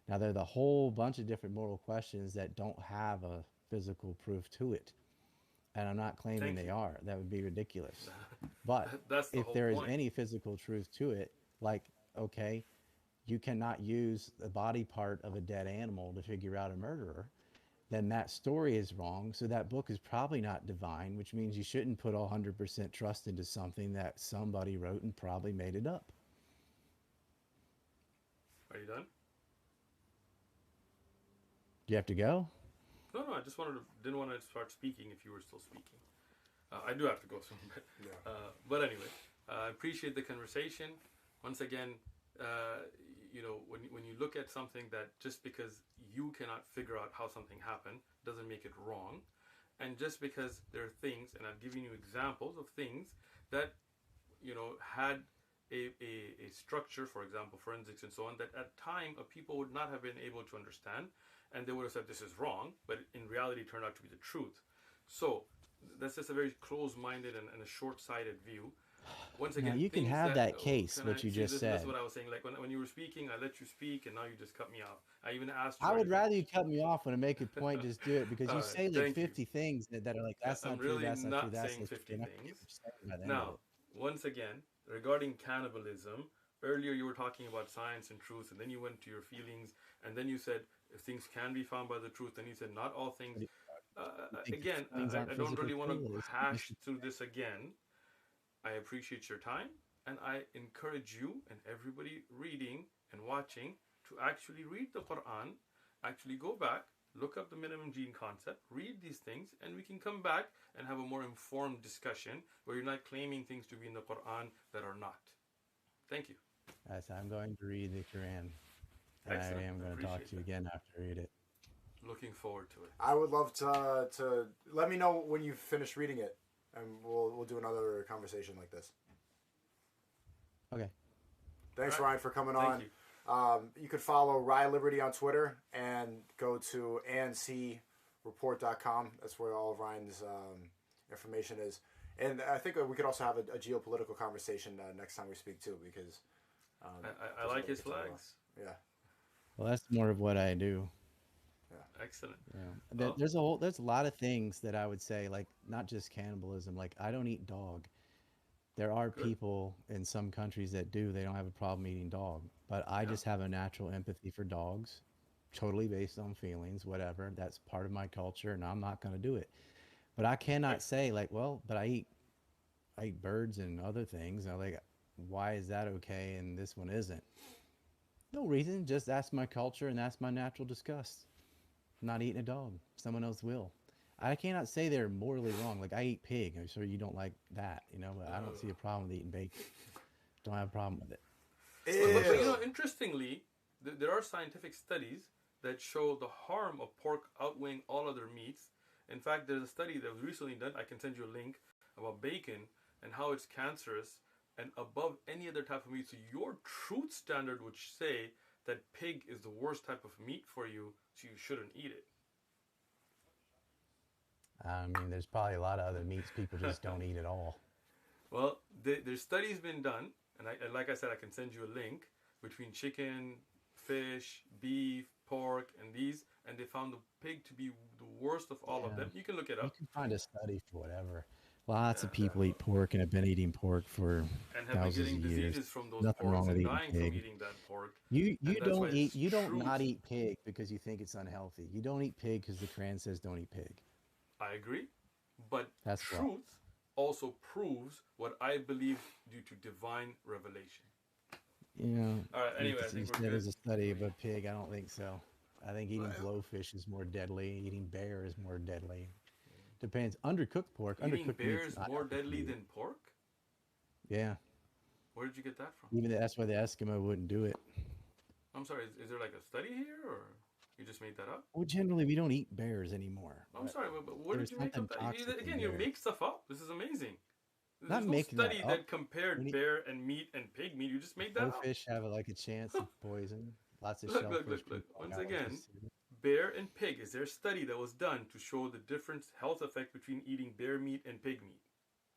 Now, there are the whole bunch of different moral questions that don't have a physical proof to it. and I'm not claiming Thank they you. are. That would be ridiculous. But That's the if whole there is point. any physical truth to it, like, okay, you cannot use the body part of a dead animal to figure out a murderer, then that story is wrong. So that book is probably not divine, which means you shouldn't put 100% trust into something that somebody wrote and probably made it up. Are you done? Do you have to go? No, no. I just didn't want to start speaking if you were still speaking. I do have to go soon, Yeah. but anyway, I appreciate the conversation. Once again, when you look at something that just because you cannot figure out how something happened doesn't make it wrong, and just because there are things, and I've given you examples of things that had a structure, for example, forensics and so on, that at time people would not have been able to understand, and they would have said this is wrong, but in reality turned out to be the truth. So that's just a very closed-minded and a short-sighted view. Once Now, again, you can things have that that case, can I what you see just this? That's said. what I was saying. Like when you were speaking, I let you speak, and now you just cut me off. I even asked you, I "Are would you rather you finished?" cut me off when I make a point, just do it, because All you right, say like thank you. 50 things that are like, that's I'm not true, really that's not true, not that's saying not true. 50 And I forget things. what you're saying by the end of Now, it. once again, regarding cannibalism, earlier you were talking about science and truth, and then you went to your feelings, and then you said if things can be found by the truth, then you said not all things. What do you think your Again, feelings aren't I don't physical really want to too? hash through this again. I appreciate your time, and I encourage you and everybody reading and watching to actually read the Quran, actually go back, look up the minimum gene concept, read these things, and we can come back and have a more informed discussion where you're not claiming things to be in the Quran that are not. Thank you. I'm going to read the Quran, and I Excellent. am I going to talk appreciate to you that. again after I read it. Looking forward to it. I would love to let me know when you finish reading it, and we'll do another conversation like this. Okay. Thanks, All right. Ryan, for coming Thank on. you. You could follow Rye Liberty on Twitter and go to ancreport.com. That's where all of Ryan's information is. And I think we could also have a geopolitical conversation next time we speak too, because I like his flags. Yeah. Well, that's more of what I do. Excellent. Yeah. There's a lot of things that I would say, like, not just cannibalism. Like, I don't eat dog. There are Good. people in some countries that do. They don't have a problem eating dog. But I Yeah. just have a natural empathy for dogs, totally based on feelings, whatever. That's part of my culture, and I'm not going to do it. But I cannot Excellent. say, like, well, but I eat birds and other things. I'm like, why is that okay and this one isn't? No reason. Just that's my culture and that's my natural disgust. I'm not eating a dog. Someone else will. I cannot say they're morally wrong. Like, I eat pig. I'm sure you don't like that, but I don't see a problem with eating bacon. Don't have a problem with it. But Ew. interestingly, there are scientific studies that show the harm of pork outweighing all other meats. In fact, there's a study that was recently done. I can send you a link about bacon and how it's cancerous and above any other type of meat. So your truth standard would say that pig is the worst type of meat for you, so you shouldn't eat it. I mean, there's probably a lot of other meats people just don't eat at all. Well, there's studies been done, and like I said, I can send you a link between chicken, fish, beef, pork, and these, and they found the pig to be the worst of all of Yeah, them. You can look it you up can find a study for whatever. Lots of uh, people eat pork and have been eating pork for and have been thousands getting of years. diseases from those Nothing wrong porks with and eating dying from pig. eating that pork, You and you that's why don't eat it's you don't not truth. eat pig because you think it's unhealthy. You don't eat pig because the Quran says don't eat pig. I agree, but That's why. truth also proves what I believe due to divine revelation. All right. Anyway, I You think we're said good. there's a study of a pig. I don't think so. I think eating blowfish is more deadly. Eating bear is more deadly. Depends. Eating Undercooked bear meat's is not more healthy for deadly you. than pork. Yeah. Where did you get that from? That's why the Eskimo wouldn't do it. I'm sorry. Is there like a study here, or you just made that up? Well, generally we don't eat bears anymore. I'm sorry, but where did There's you make something up that? toxic in Again, you bear. make stuff up. This is amazing. Not There's no making that study up. that compared We bear and meat and pig meat. You just made that up. Blowfish have like a chance of poison. Lots of Look, look, look, shellfish look. people are Once again, allergies to. bear and pig. Is there a study that was done to show the different health effect between eating bear meat and pig meat?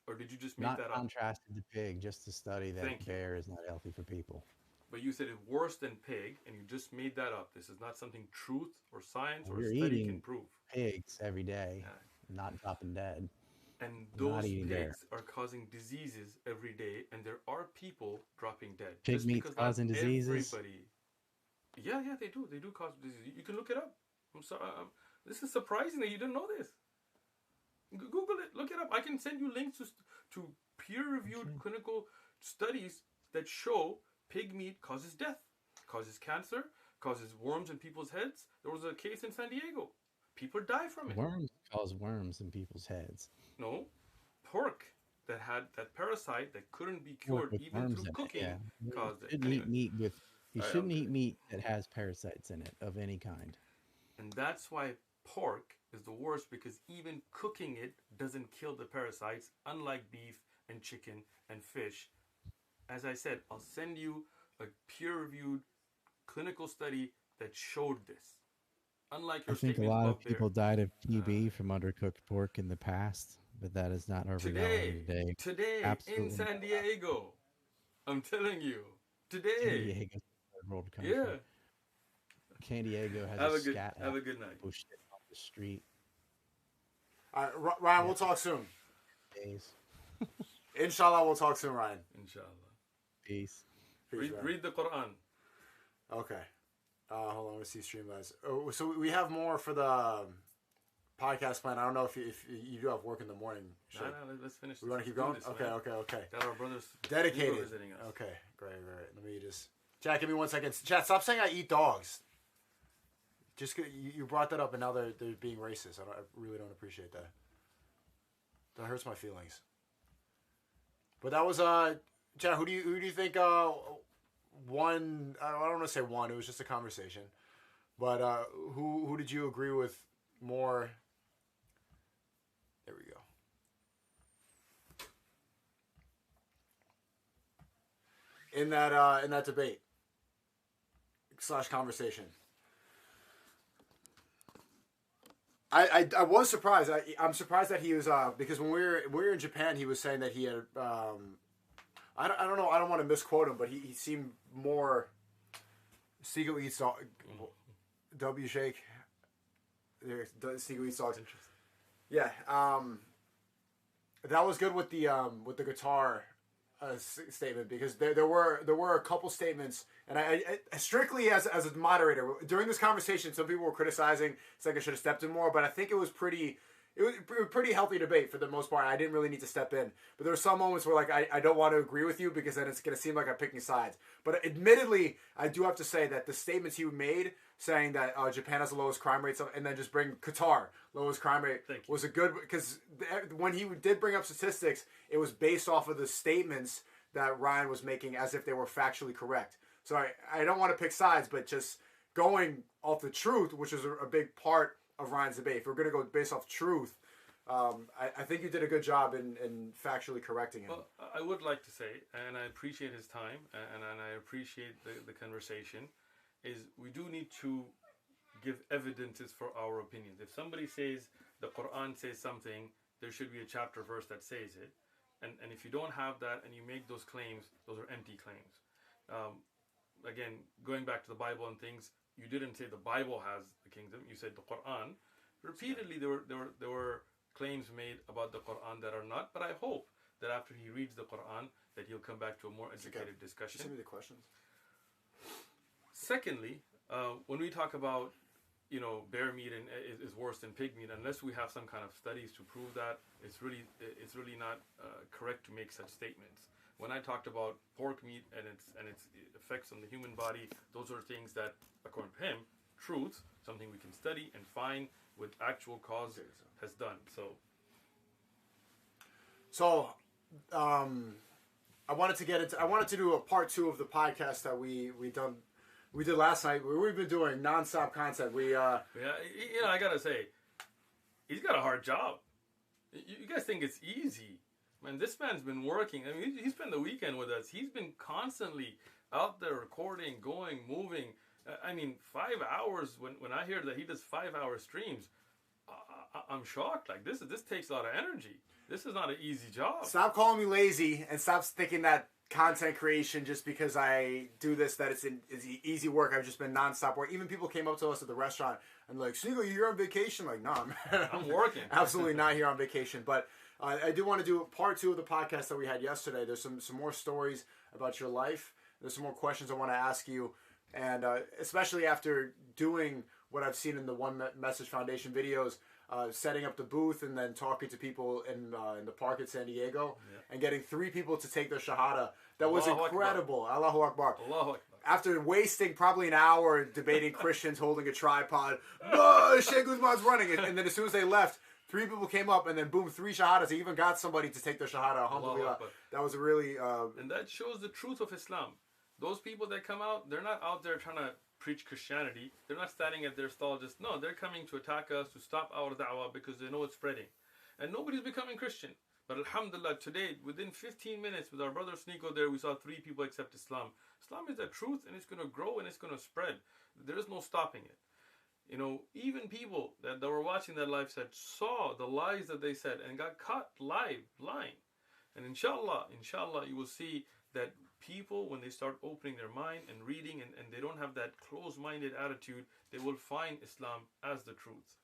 Or did you just make Not that up? contrasted to pig, just to study that Thank you. bear is not healthy for people. But you said it's worse than pig, and you just made that up. This is not something truth or science or a We're study can eating prove. pigs every day, Yeah. not dropping dead. And I'm not those eating dairy. pigs are causing diseases every day, and there are people dropping dead. Pig Just meat's because not causing diseases. everybody. Yeah, they do. They do cause disease. You can look it up. I'm sorry. This is surprising that you didn't know this. Google it. Look it up. I can send you links to peer-reviewed clinical studies that show pig meat causes death, causes cancer, causes worms in people's heads. There was a case in San Diego. People die from it. Worms cause worms in people's heads. No, pork that had that parasite that couldn't be Pork cured with even worms through in it. cooking Yeah. caused You it. shouldn't Anyway, eat meat with. You I- shouldn't I'm- eat meat that has parasites in it of any kind. and that's why pork is the worst, because even cooking it doesn't kill the parasites, unlike beef and chicken and fish. As I said, I'll send you a peer-reviewed clinical study that showed this. Unlike I your think a statements lot of about there. people died of TB from undercooked pork in the past, but that is not our reality today. Today Absolutely in San Diego, I'm telling you, San today. Diego, third world country. Yeah. San Diego has Have a a good scat have a good night. people shit on the street. All right, Ryan, we'll talk soon. Days. Inshallah, we'll talk soon, Ryan. Inshallah. Peace. Peace, Ryan. Read the Quran. Okay. Hold on, let's see Streamlabs. Oh, so we have more for the podcast plan. I don't know if you do have work in the morning. No, let's finish. We want to keep Let's going? do this, Okay, man. okay. Got our brothers Dedicated. visiting us. Okay, great. Let me just... Chat, give me 1 second. Chat, stop saying I eat dogs. Just you brought that up and now they're being racist. I really don't appreciate that. That hurts my feelings. But that was chat. Who do you think won? I don't want to say won. It was just a conversation. But who did you agree with more? There we go. In that debate / conversation. I was surprised. I'm surprised that he was because when we were in Japan, he was saying that he had I don't know. I don't want to misquote him, but he seemed more. Sneako eats dog. W Shake. Sneako eats dogs. Yeah. That was good with the guitar statement, because there were a couple statements, and I strictly as a moderator during this conversation, some people were criticizing. It's like I should have stepped in more, but I think it was pretty healthy debate for the most part. I didn't really need to step in, but there were some moments where like I don't want to agree with you because then it's going to seem like I'm picking sides. But admittedly, I do have to say that the statements he made saying that Japan has the lowest crime rates and then just bring Qatar lowest crime rate was a good, because when he did bring up statistics, it was based off of the statements that Ryan was making as if they were factually correct. So I don't want to pick sides, but just going off the truth, which is a big part of Ryan's debate. If we're going to go based off truth, I think you did a good job in factually correcting him. Well, I would like to say, and I appreciate his time, and I appreciate the conversation, is we do need to give evidences for our opinions. If somebody says the Quran says something, there should be a chapter verse that says it. And if you don't have that and you make those claims, those are empty claims. Again, going back to the Bible and things, you didn't say the Bible has the kingdom. You said the Quran. Repeatedly, there were claims made about the Quran that are not. But I hope that after he reads the Quran, that he'll come back to a more educated discussion. Send me the questions. Secondly, when we talk about bear meat is worse than pig meat, unless we have some kind of studies to prove that, it's really not correct to make such statements. When I talked about pork meat and its effects on the human body, those are things that, according to him, truth, something we can study and find with actual cause, has done. So, I wanted to do a part 2 of the podcast that we did last night. We've been doing nonstop content. I gotta say, he's got a hard job. You guys think it's easy? Man, this man's been working. I mean, he spent the weekend with us. He's been constantly out there recording, going, moving. I mean, 5 hours. When I hear that he does 5-hour streams, I'm shocked. Like this takes a lot of energy. This is not an easy job. Stop calling me lazy and stop thinking that content creation just because I do this that it's easy work. I've just been nonstop work. Even people came up to us at the restaurant and like, Sneako, you're on vacation. Like, nah, man, I'm working. Absolutely not here on vacation. But I do want to do part 2 of the podcast that we had yesterday. There's some more stories about your life. There's some more questions I want to ask you, and especially after doing what I've seen in the One Message Foundation videos, setting up the booth and then talking to people in the park at San Diego, and getting 3 people to take their shahada. That was Allahu incredible. Allahu Akbar. Allahu Akbar. After wasting probably an hour debating Christians holding a tripod, no, Shaykh Uthman's running. And then as soon as they left, 3 people came up, and then boom, 3 shahadas. He even got somebody to take their shahada. Alhamdulillah. That was a really... and that shows the truth of Islam. Those people that come out, they're not out there trying to preach Christianity. They're not standing at their stall just... No, they're coming to attack us, to stop our da'wah, because they know it's spreading. And nobody's becoming Christian. But alhamdulillah, today, within 15 minutes, with our brother Sneako there, we saw 3 people accept Islam. Islam is the truth, and it's going to grow, and it's going to spread. There is no stopping it. You know, even people that were watching that live set saw the lies that they said and got caught live, lying. And inshallah, you will see that people, when they start opening their mind and reading, and they don't have that closed-minded attitude, they will find Islam as the truth.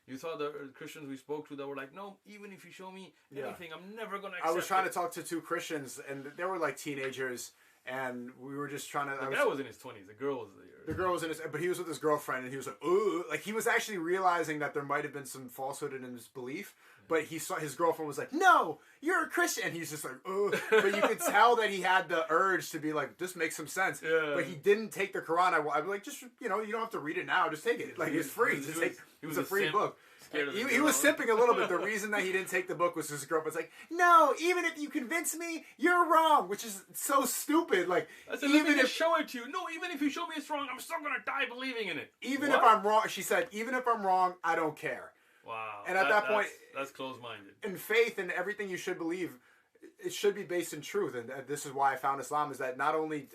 You saw the Christians we spoke to that were like, no, even if you show me anything, I'm never going to accept it. I was trying to talk to 2 Christians, and they were like teenagers, and we were just trying to... The guy was in his 20s. The girl was there. The girl was in his... But he was with his girlfriend, and he was like, ooh. Like, he was actually realizing that there might have been some falsehood in his belief, but he saw his girlfriend was like, no, you're a Christian. And he's just like, ooh. But you could tell that he had the urge to be like, this makes some sense. Yeah. But he didn't take the Quran. I'd be like, just, you know, you don't have to read it now. Just take it. Like, it's free. It was a free book. He was simping a little bit. The reason that he didn't take the book was his girlfriend's like, no, even if you convince me, you're wrong, which is so stupid. Like, I said, even if show it to you. No, even if you show me it's wrong, I'm still gonna die believing in it. Even if I'm wrong, she said, even if I'm wrong, I don't care. Wow. And at that point, that's closed-minded. In faith and everything you should believe, it should be based in truth. And this is why I found Islam, is that not only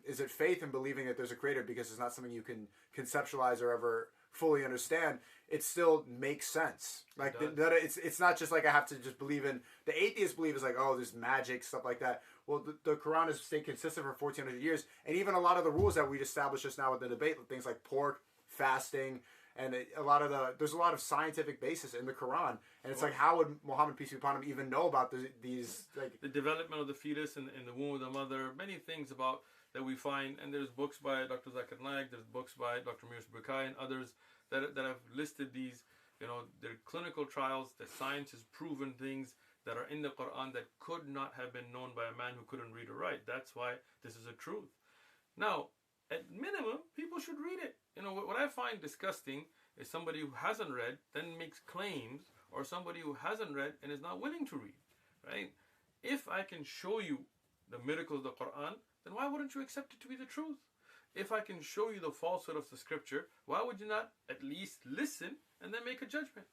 is it faith and believing that there's a creator, because it's not something you can conceptualize or ever fully understand, it still makes sense. Like it's not just like I have to just believe in... The atheist belief is like, oh, there's magic, stuff like that. Well, the Quran has stayed consistent for 1,400 years, and even a lot of the rules that we established just now with the debate, things like pork, fasting, and there's a lot of scientific basis in the Quran, and it's like, how would Muhammad, peace be upon him, even know about these like the development of the fetus in the womb of the mother? Many things about that we find, and there's books by Dr. Zakir Naik, there's books by Dr. Mirz Bukai and others that have listed these, you know, their clinical trials, that science has proven things that are in the Quran that could not have been known by a man who couldn't read or write. That's why this is a truth. Now, at minimum, people should read it. You know, what I find disgusting is somebody who hasn't read then makes claims, or somebody who hasn't read and is not willing to read, right? If I can show you the miracles of the Quran, then why wouldn't you accept it to be the truth? If I can show you the falsehood of the scripture, why would you not at least listen and then make a judgment?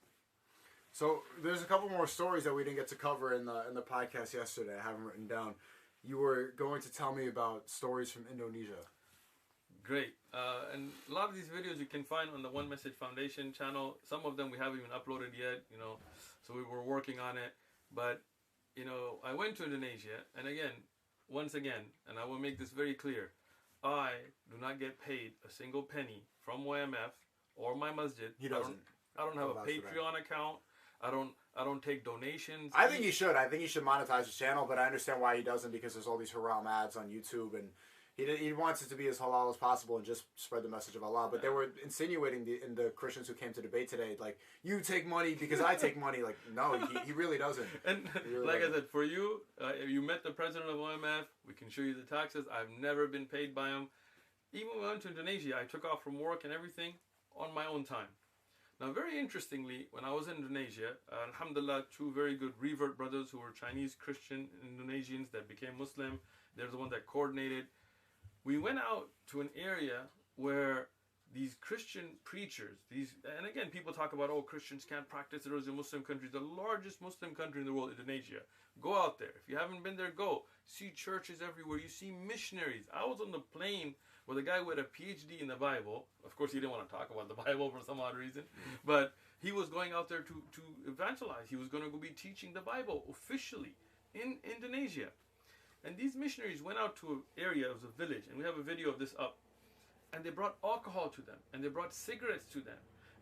So there's a couple more stories that we didn't get to cover in the podcast yesterday. I haven't written down. You were going to tell me about stories from Indonesia. Great. And a lot of these videos you can find on the One Message Foundation channel. Some of them we haven't even uploaded yet, you know, so we were working on it. But, you know, I went to Indonesia, and once again, and I will make this very clear, I do not get paid a single penny from YMF or my masjid. He doesn't. I don't have a Patreon account. I don't take donations. I think he should. I think he should monetize his channel, but I understand why he doesn't, because there's all these haram ads on YouTube, and he wants it to be as halal as possible and just spread the message of Allah. But they were insinuating in the Christians who came to debate today, like, you take money because I take money. Like, no, he really doesn't. And really like doesn't. I said, for you, if you met the president of OMF, we can show you the taxes. I've never been paid by him. Even when I went to Indonesia, I took off from work and everything on my own time. Now, very interestingly, when I was in Indonesia, alhamdulillah, 2 very good revert brothers who were Chinese Christian Indonesians that became Muslim. They're the one that coordinated. We went out to an area where these Christian preachers, and again, people talk about, oh, Christians can't practice religion in Muslim countries. The largest Muslim country in the world, Indonesia. Go out there. If you haven't been there, go. See churches everywhere. You see missionaries. I was on the plane with a guy who had a PhD in the Bible. Of course, he didn't want to talk about the Bible for some odd reason. But he was going out there to evangelize. He was going to go be teaching the Bible officially in Indonesia. And these missionaries went out to an area, it was a village, and we have a video of this up. And they brought alcohol to them, and they brought cigarettes to them.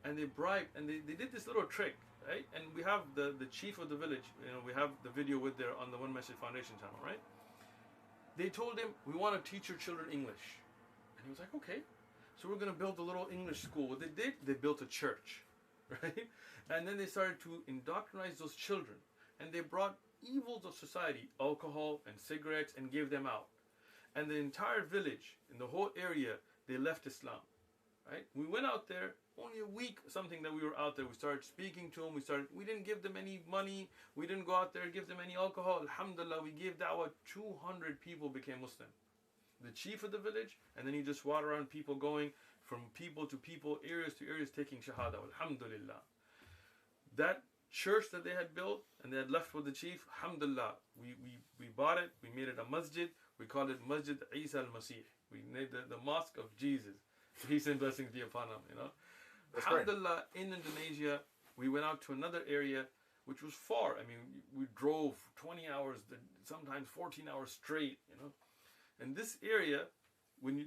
and they bribed, and they did this little trick, right? And we have the chief of the village, we have the video with there on the One Message Foundation channel, right? They told him, we want to teach your children English. And he was like, okay. So we're going to build a little English school. What they did, they built a church, right? And then they started to indoctrinate those children. And they brought evils of society, alcohol and cigarettes, and gave them out. And the entire village, in the whole area, they left Islam, right? We went out there, only a week something that we were out there. We started speaking to them. We didn't give them any money. We didn't go out there and give them any alcohol. Alhamdulillah, we gave da'wah. 200 people became Muslim. The chief of the village, and then he just walked around, people going from people to people, areas to areas, taking shahada. Alhamdulillah. That church that they had built and they had left with the chief, alhamdulillah, we bought it, we made it a masjid. We called it Masjid Isa al-Masih. We made the mosque of Jesus. Peace and blessings be upon him, That's alhamdulillah, in Indonesia, we went out to another area which was far. I mean, we drove 20 hours, sometimes 14 hours straight, And this area,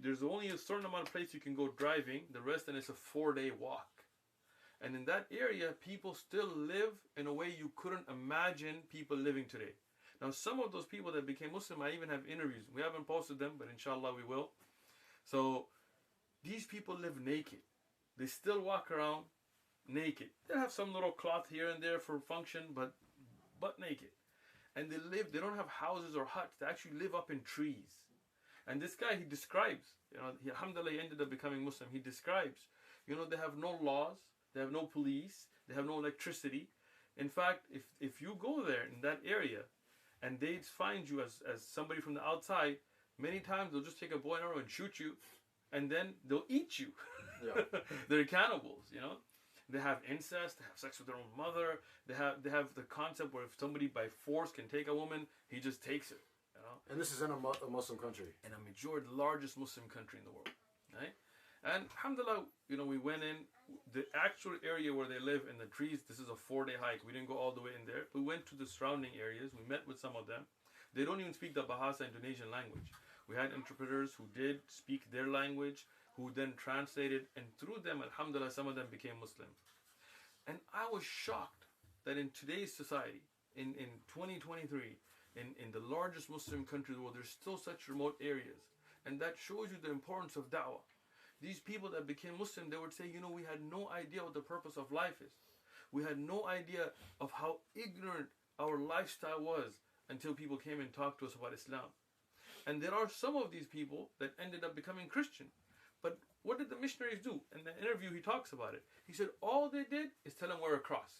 there's only a certain amount of place you can go driving, the rest, and it's a 4-day walk. And in that area, people still live in a way you couldn't imagine people living today. Now, some of those people that became Muslim, I even have interviews. We haven't posted them, but inshallah we will. So, these people live naked. They still walk around naked. They have some little cloth here and there for function, but naked. And they don't have houses or huts. They actually live up in trees. And this guy, he describes, alhamdulillah, he ended up becoming Muslim. He describes, they have no laws, they have no police, they have no electricity. In fact, if you go there in that area and they find you as somebody from the outside, many times they'll just take a bow and arrow and shoot you, and then they'll eat you. Yeah. They're cannibals, They have incest, they have sex with their own mother, they have the concept where if somebody by force can take a woman, he just takes it. And this is in a Muslim country. In a majority, largest Muslim country in the world, right? And alhamdulillah, we went in the actual area where they live in the trees. This is a 4-day hike. We didn't go all the way in there. We went to the surrounding areas. We met with some of them. They don't even speak the Bahasa Indonesian language. We had interpreters who did speak their language, who then translated, and through them, alhamdulillah, some of them became Muslim. And I was shocked that in today's society, in 2023, in the largest Muslim country in the world, there's still such remote areas. And that shows you the importance of da'wah. These people that became Muslim, they would say, we had no idea what the purpose of life is. We had no idea of how ignorant our lifestyle was until people came and talked to us about Islam. And there are some of these people that ended up becoming Christian. But what did the missionaries do? In the interview, he talks about it. He said, all they did is tell them wear a cross.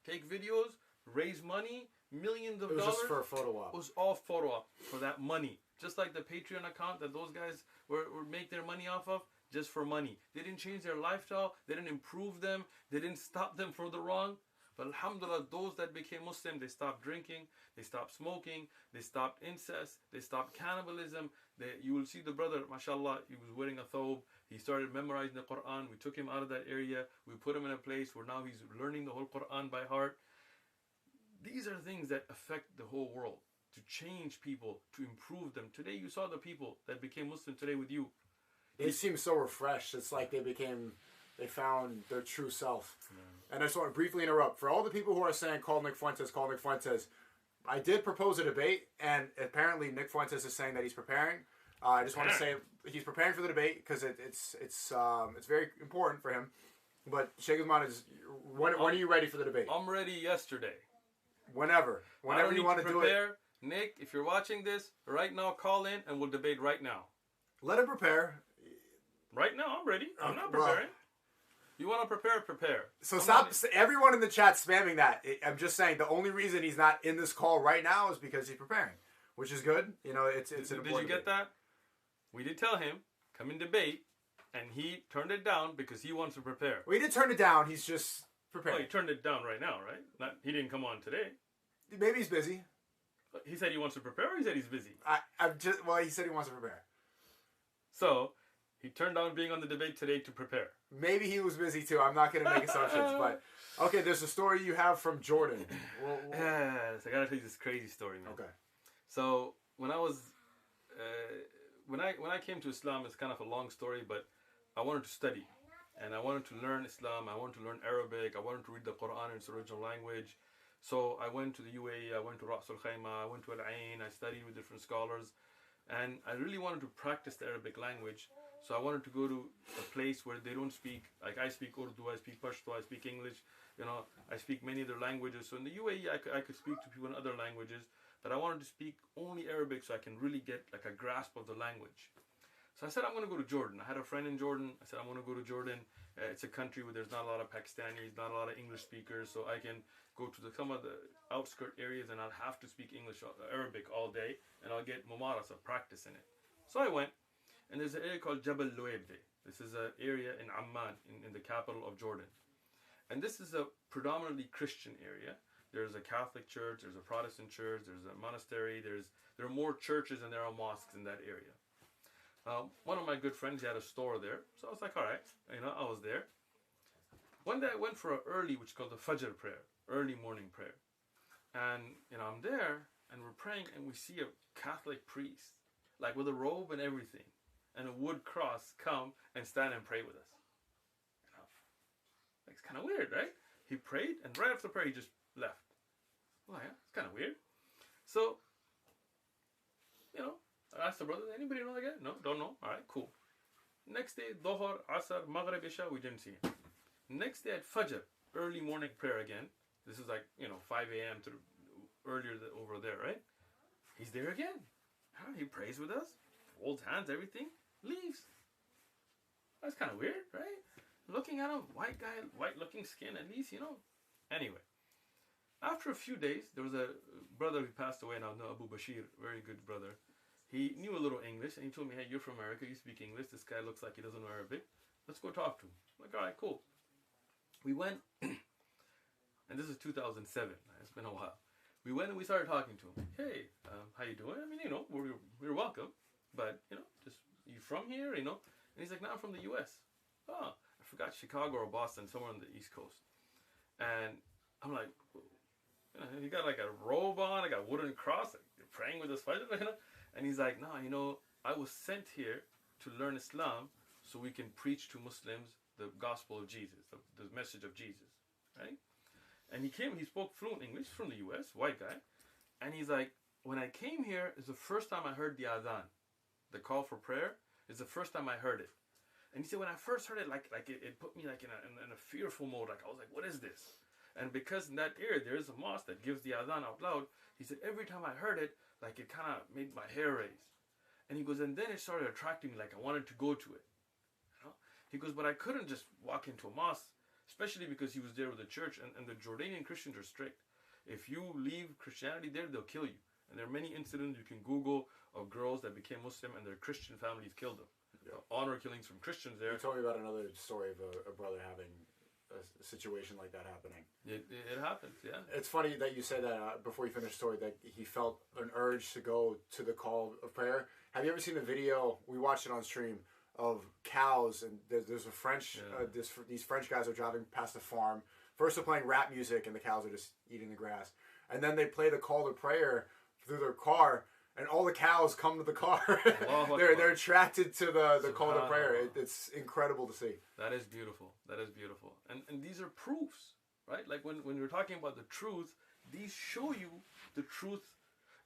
Take videos, raise money, millions of dollars. It was just for a photo op. It was all photo op for that money. Just like the Patreon account that those guys were make their money off of, just for money. They didn't change their lifestyle. They didn't improve them. They didn't stop them from the wrong. But alhamdulillah, those that became Muslim, they stopped drinking, they stopped smoking, they stopped incest, they stopped cannibalism. You will see the brother, mashallah, he was wearing a thobe. He started memorizing the Quran. We took him out of that area. We put him in a place where now he's learning the whole Quran by heart. These are things that affect the whole world, to change people, to improve them. Today you saw the people that became Muslim today with you. They seem so refreshed. It's like they found their true self. Yeah. And I just want to briefly interrupt. For all the people who are saying, call Nick Fuentes, I did propose a debate, and apparently Nick Fuentes is saying that he's preparing. I just want to say he's preparing for the debate because it's very important for him. But Shaykh Uthman when are you ready for the debate? I'm ready yesterday. Whenever you want to do it. Nick, if you're watching this right now, call in and we'll debate right now. Let him prepare. Right now, I'm ready. I'm not preparing. You want to prepare. So stop, everyone in the chat spamming that. I'm just saying the only reason he's not in this call right now is because he's preparing, which is good. It's an important. Did you get that? We did tell him, come and debate, and he turned it down because he wants to prepare. Well, he did turn it down. He's just preparing. Oh, he turned it down right now, right? He didn't come on today. Maybe he's busy. He said he wants to prepare, or he said he's busy? He said he wants to prepare. So, he turned down being on the debate today to prepare. Maybe he was busy too. I'm not going to make assumptions, but okay. There's a story you have from Jordan. Yes, I gotta tell you this crazy story, man. Okay. So when I was, when I came to Islam, it's kind of a long story, but I wanted to study, and I wanted to learn Islam. I wanted to learn Arabic. I wanted to read the Quran in its original language. So I went to the UAE. I went to Ras Al Khaimah. I went to Al Ain. I studied with different scholars, and I really wanted to practice the Arabic language. So I wanted to go to a place where they don't speak, like I speak Urdu, I speak Pashto, I speak English, I speak many other languages. So in the UAE, I could speak to people in other languages, but I wanted to speak only Arabic so I can really get like a grasp of the language. So I said, I'm going to go to Jordan. I had a friend in Jordan. I said, I'm going to go to Jordan. It's a country where there's not a lot of Pakistanis, not a lot of English speakers, so I can go to some of the outskirt areas and I'll have to speak Arabic all day, and I'll get mumarasa, practice in it. So I went. And there's an area called Jabal Luwaybeh. This is an area in Amman, in the capital of Jordan. And this is a predominantly Christian area. There's a Catholic church, there's a Protestant church, there's a monastery, there are more churches than there are mosques in that area. One of my good friends, he had a store there. So I was like, all right, I was there. One day I went for an early, which is called the Fajr prayer, early morning prayer. And, I'm there, and we're praying, and we see a Catholic priest, like with a robe and everything, and a wood cross, come and stand and pray with us. It's kind of weird, right? He prayed, and right after the prayer, he just left. Well, yeah, it's kind of weird. So, I asked the brother, anybody know that guy? No, don't know. All right, cool. Next day, Dhuhr, Asr, Maghrib, Isha, we didn't see him. Next day at Fajr, early morning prayer again. This is like, 5 a.m. to earlier over there, right? He's there again. He prays with us, holds hands, everything. Leaves. That's kind of weird, right? Looking at him, white guy, white looking skin, at least, Anyway, after a few days, there was a brother who passed away now, Abu Bashir, very good brother. He knew a little English, and he told me, hey, you're from America, you speak English, this guy looks like he doesn't know Arabic. Let's go talk to him. I'm like, all right, cool. We went, and this is 2007, it's been a while. We went and we started talking to him. Hey, how you doing? I mean, we're welcome, but, just, you from here, And he's like, no, I'm from the U.S. Oh, I forgot Chicago or Boston, somewhere on the East Coast. And I'm like, you got like a robe on, I got a wooden cross, like, you're praying with this fighter, And he's like, no, I was sent here to learn Islam so we can preach to Muslims the gospel of Jesus, the message of Jesus, right? And he spoke fluent English, from the U.S., white guy. And he's like, when I came here, it's the first time I heard the adhan, the call for prayer. It's the first time I heard it. And he said, when I first heard it, like it put me like in a fearful mode. Like I was like, what is this? And because in that area there is a mosque that gives the adhan out loud, he said every time I heard it, like it kind of made my hair raise. And he goes, and then it started attracting me, like I wanted to go to it. He goes, but I couldn't just walk into a mosque, especially because he was there with the church, and the Jordanian Christians are strict. If you leave Christianity there, they'll kill you. And there are many incidents you can Google of girls that became Muslim and their Christian families killed them. Yeah. Honor killings from Christians there. You told me about another story of a brother having a situation like that happening. It happens, yeah. It's funny that you said that before you finished the story, that he felt an urge to go to the call of prayer. Have you ever seen the video? We watched it on stream of cows, and there's a French. Yeah. These French guys are driving past a farm. First, they're playing rap music, and the cows are just eating the grass. And then they play the call to prayer through their car, and all the cows come to the car. they're attracted to the call to prayer. It's incredible to see. That is beautiful. That is beautiful. And these are proofs, right? Like when we're talking about the truth, these show you the truth.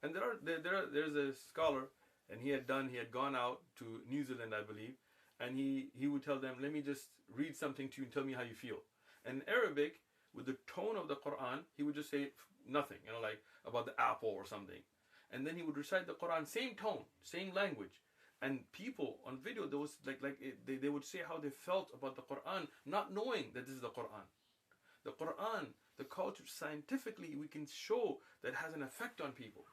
And there's a scholar, and he had gone out to New Zealand, I believe, and he would tell them, let me just read something to you and tell me how you feel. And in Arabic, with the tone of the Quran, he would just say nothing, like about the apple or something. And then he would recite the Quran, same tone, same language. And people on video, there was they would say how they felt about the Quran, not knowing that this is the Quran. The Quran, the culture, scientifically, we can show that it has an effect on people,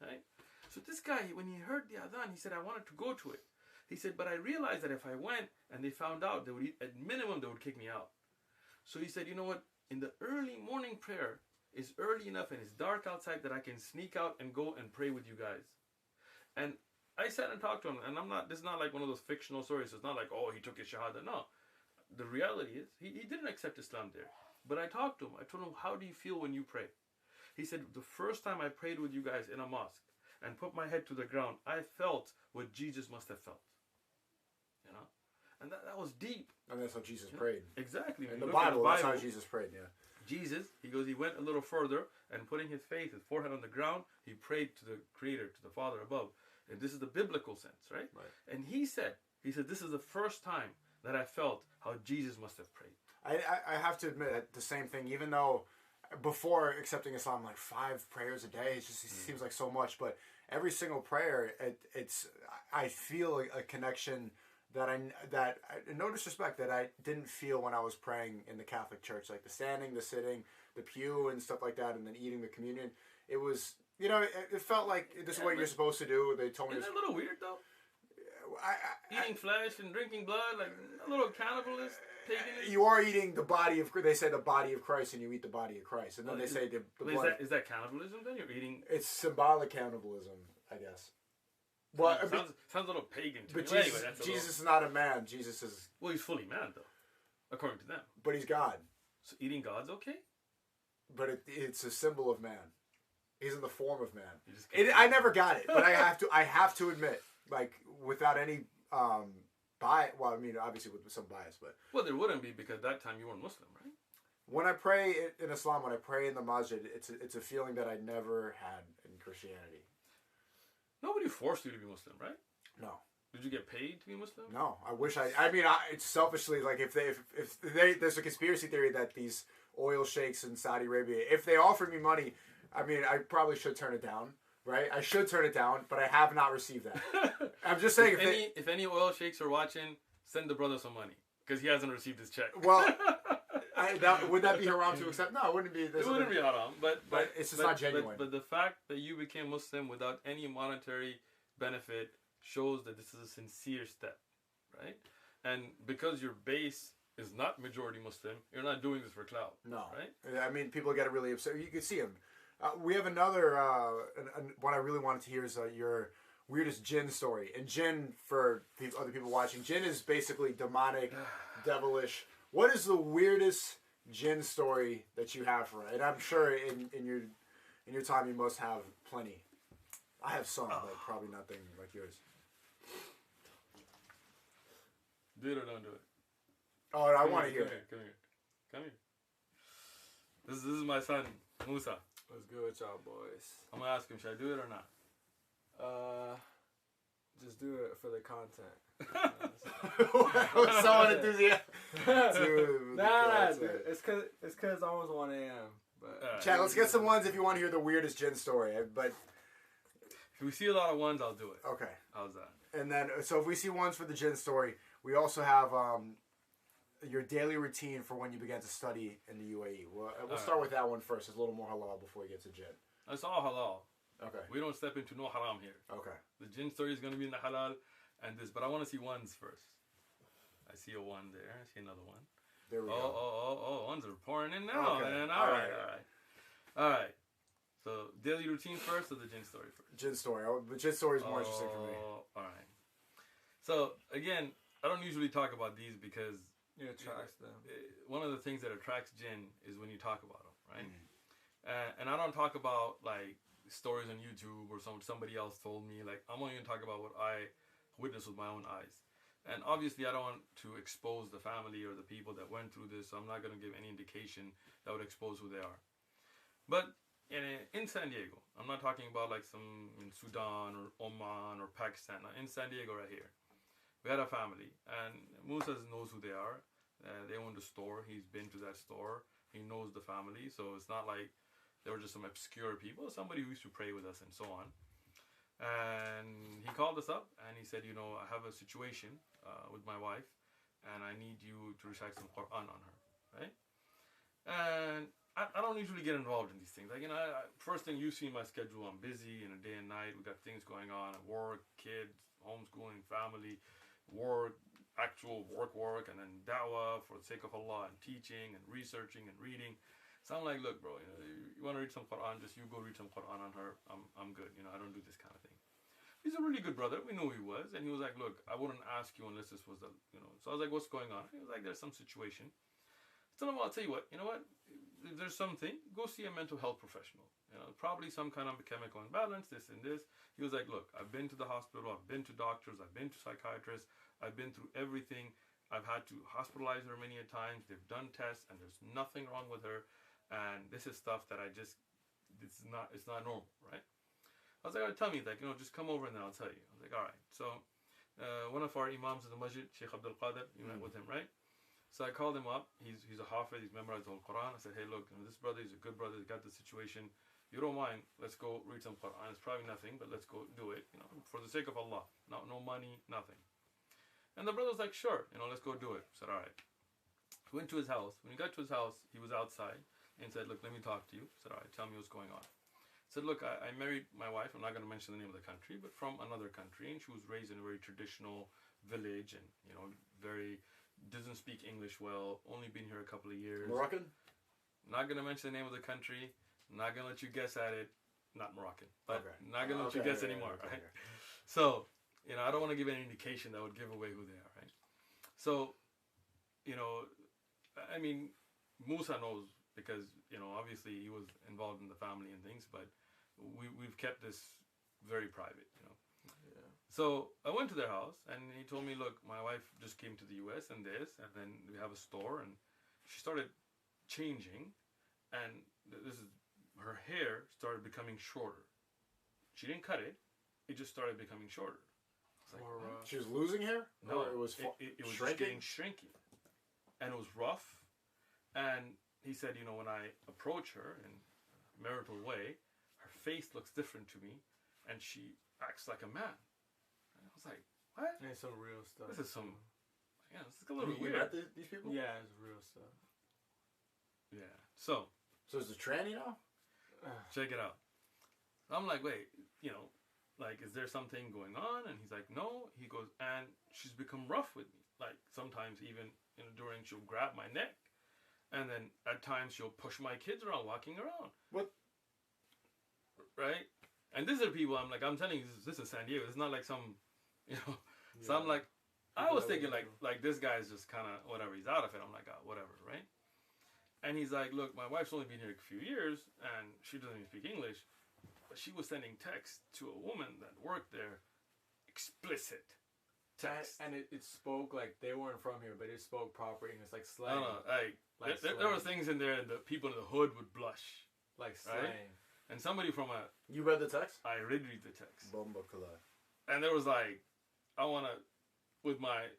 right? So this guy, when he heard the adhan, he said, I wanted to go to it. He said, but I realized that if I went and they found out, at minimum, they would kick me out. So he said, you know what? In the early morning prayer, it's early enough and it's dark outside that I can sneak out and go and pray with you guys. And I sat and talked to him, and this is not like one of those fictional stories. It's not like, oh, he took his shahada. No. The reality is, he didn't accept Islam there. But I talked to him. I told him, how do you feel when you pray? He said, the first time I prayed with you guys in a mosque and put my head to the ground, I felt what Jesus must have felt. And that was deep. And that's how Jesus prayed. Exactly. In the Bible, that's how Jesus prayed, yeah. Jesus, he went a little further, and putting his forehead on the ground, he prayed to the Creator, to the Father above. And this is the biblical sense, right? And he said, this is the first time that I felt how Jesus must have prayed. I have to admit the same thing, even though before accepting Islam, like 5 prayers a day, it seems like so much, but every single prayer, I feel a connection that no disrespect, that I didn't feel when I was praying in the Catholic Church, like the standing, the sitting, the pew and stuff like that, and then eating the communion. It was, it felt like this is what you're supposed to do. They told me. Isn't that a little weird though? Eating flesh and drinking blood, like a little cannibalist, paganism. You are eating the body of. They say the body of Christ, and you eat the body of Christ, and then they say the blood. Is that cannibalism? Then you're eating. It's symbolic cannibalism, I guess. Well, sounds a little pagan to me. But Jesus, anyway, Jesus is not a man. Jesus is. Well, he's fully man, though, according to them. But he's God. So eating God's okay? But it's a symbol of man. He's in the form of man. I never got it, but I have to admit, like, without any bias. Well, I mean, obviously with some bias, but. Well, there wouldn't be, because that time you weren't Muslim, right? When I pray in Islam, when I pray in the masjid, it's a feeling that I never had in Christianity. Nobody forced you to be Muslim, right? No. Did you get paid to be Muslim? No. I wish it's selfishly, like, if there's a conspiracy theory that these oil sheikhs in Saudi Arabia, if they offered me money, I mean, I probably should turn it down, right? I should turn it down, but I have not received that. I'm just saying, if any oil sheikhs are watching, send the brother some money, because he hasn't received his check. Well, would that be haram to accept? No, it wouldn't be. It wouldn't be haram, but it's just not genuine. But the fact that you became Muslim without any monetary benefit shows that this is a sincere step, right? And because your base is not majority Muslim, you're not doing this for clout. No, right? I mean, people get really upset. You can see him. We have another one I really wanted to hear is your weirdest jinn story. And jinn, for other people watching, jinn is basically demonic, devilish. What is the weirdest jinn story that you have for it? And I'm sure in your time you must have plenty. I have some, but probably nothing like yours. Do it or don't do it. Oh, I want to hear it. Come here. This is my son, Musa. What's good with y'all, boys? I'm gonna ask him, should I do it or not? Just do it for the content. So enthusiastic. Nah, dude. It's cause almost 1 a.m. But Chad, let's get some ones if you want to hear the weirdest jinn story. But if we see a lot of ones, I'll do it. Okay. How's that? And then, so if we see ones for the jinn story, we also have your daily routine for when you began to study in the UAE. We'll start with that one first. It's a little more halal before we get to jinn. It's all halal. Okay. We don't step into no haram here. Okay. The jinn story is going to be in the halal and this, but I want to see ones first. I see a one there. I see another one. There we go. Oh, ones are pouring in now, okay. Man. All right. So, daily routine first or the jinn story first? Jinn story. The jinn story is more interesting for me. All right. So, again, I don't usually talk about these because it attracts them. One of the things that attracts jinn is when you talk about them, right? And I don't talk about, like, stories on YouTube or somebody else told me. Like, I'm only going to talk about what I witnessed with my own eyes. And obviously, I don't want to expose the family or the people that went through this, so I'm not going to give any indication that would expose who they are. But in San Diego, I'm not talking about like some in Sudan or Oman or Pakistan. In San Diego right here, we had a family, and Musa knows who they are. They own the store. He's been to that store. He knows the family, so it's not like they were just some obscure people. Somebody who used to pray with us and so on. And he called us up and he said, I have a situation with my wife, and I need you to recite some Quran on her, right? And I don't usually get involved in these things. Like, first thing you see in my schedule, I'm busy in a day and night. We got things going on at work, kids, homeschooling, family, work, actual work, and then da'wah for the sake of Allah, and teaching and researching and reading. So I'm like, look, bro, you want to read some Quran, just you go read some Quran on her. I'm good. I don't do this kind of thing. He's a really good brother. We knew he was. And he was like, look, I wouldn't ask you unless this was the, So I was like, what's going on? He was like, there's some situation. So I'll tell you what, if there's something, go see a mental health professional. Probably some kind of chemical imbalance, this and this. He was like, look, I've been to the hospital, I've been to doctors, I've been to psychiatrists, I've been through everything. I've had to hospitalize her many a times. They've done tests, and there's nothing wrong with her. And this is stuff that it's not normal, right? I was like, oh, tell me, like, just come over and then I'll tell you. I was like, all right. So one of our imams in the masjid, Shaykh Abdul Qadir, you met with him, right? So I called him up. He's a hafiz. He's memorized the whole Quran. I said, hey, look, this brother, he's a good brother. He's got the situation. You don't mind, let's go read some Quran. It's probably nothing, but let's go do it, for the sake of Allah. No money, nothing. And the brother was like, sure, let's go do it. I said, all right. Went to his house. When he got to his house, he was outside and said, look, let me talk to you. I said, all right, tell me what's going on. Said, look, I married my wife. I'm not going to mention the name of the country, but from another country, and she was raised in a very traditional village, and doesn't speak English well. Only been here a couple of years. Moroccan? Not going to mention the name of the country. Not going to let you guess at it. Not Moroccan, but okay. Not going to let you guess anymore, right? So I don't want to give any indication that would give away who they are, right? So I mean, Musa knows because obviously he was involved in the family and things, but we've kept this very private, Yeah. So I went to their house and he told me, look, my wife just came to the US and then we have a store, and she started changing, and her hair started becoming shorter. She didn't cut it; it just started becoming shorter. Like, she was losing hair? No, it was it was just getting shrinky, and it was rough. And he said, when I approach her in a marital way, her face looks different to me, and she acts like a man. And I was like, what? It's some real stuff. This is some, this is a little you weird. met these people? Yeah, it's real stuff. Yeah. So it's a tranny now? check it out. I'm like, wait, is there something going on? And he's like, no. He goes, and she's become rough with me. Like, sometimes even, during, she'll grab my neck. And then at times she'll push my kids around, walking around. What? Right? And these are people, I'm telling you, this is San Diego. It's not like some, So I'm like, I was thinking like this guy's just kind of, whatever, he's out of it. I'm like, oh, whatever, right? And he's like, look, my wife's only been here a few years, and she doesn't even speak English. But she was sending texts to a woman that worked there, explicit text. And it spoke like they weren't from here, but it spoke proper English, like slang. No, there were things in there, and the people in the hood would blush. Like slang. Right? And somebody from You read the text? I did read the text. Bomba Kala. And there was like, I want to, with my,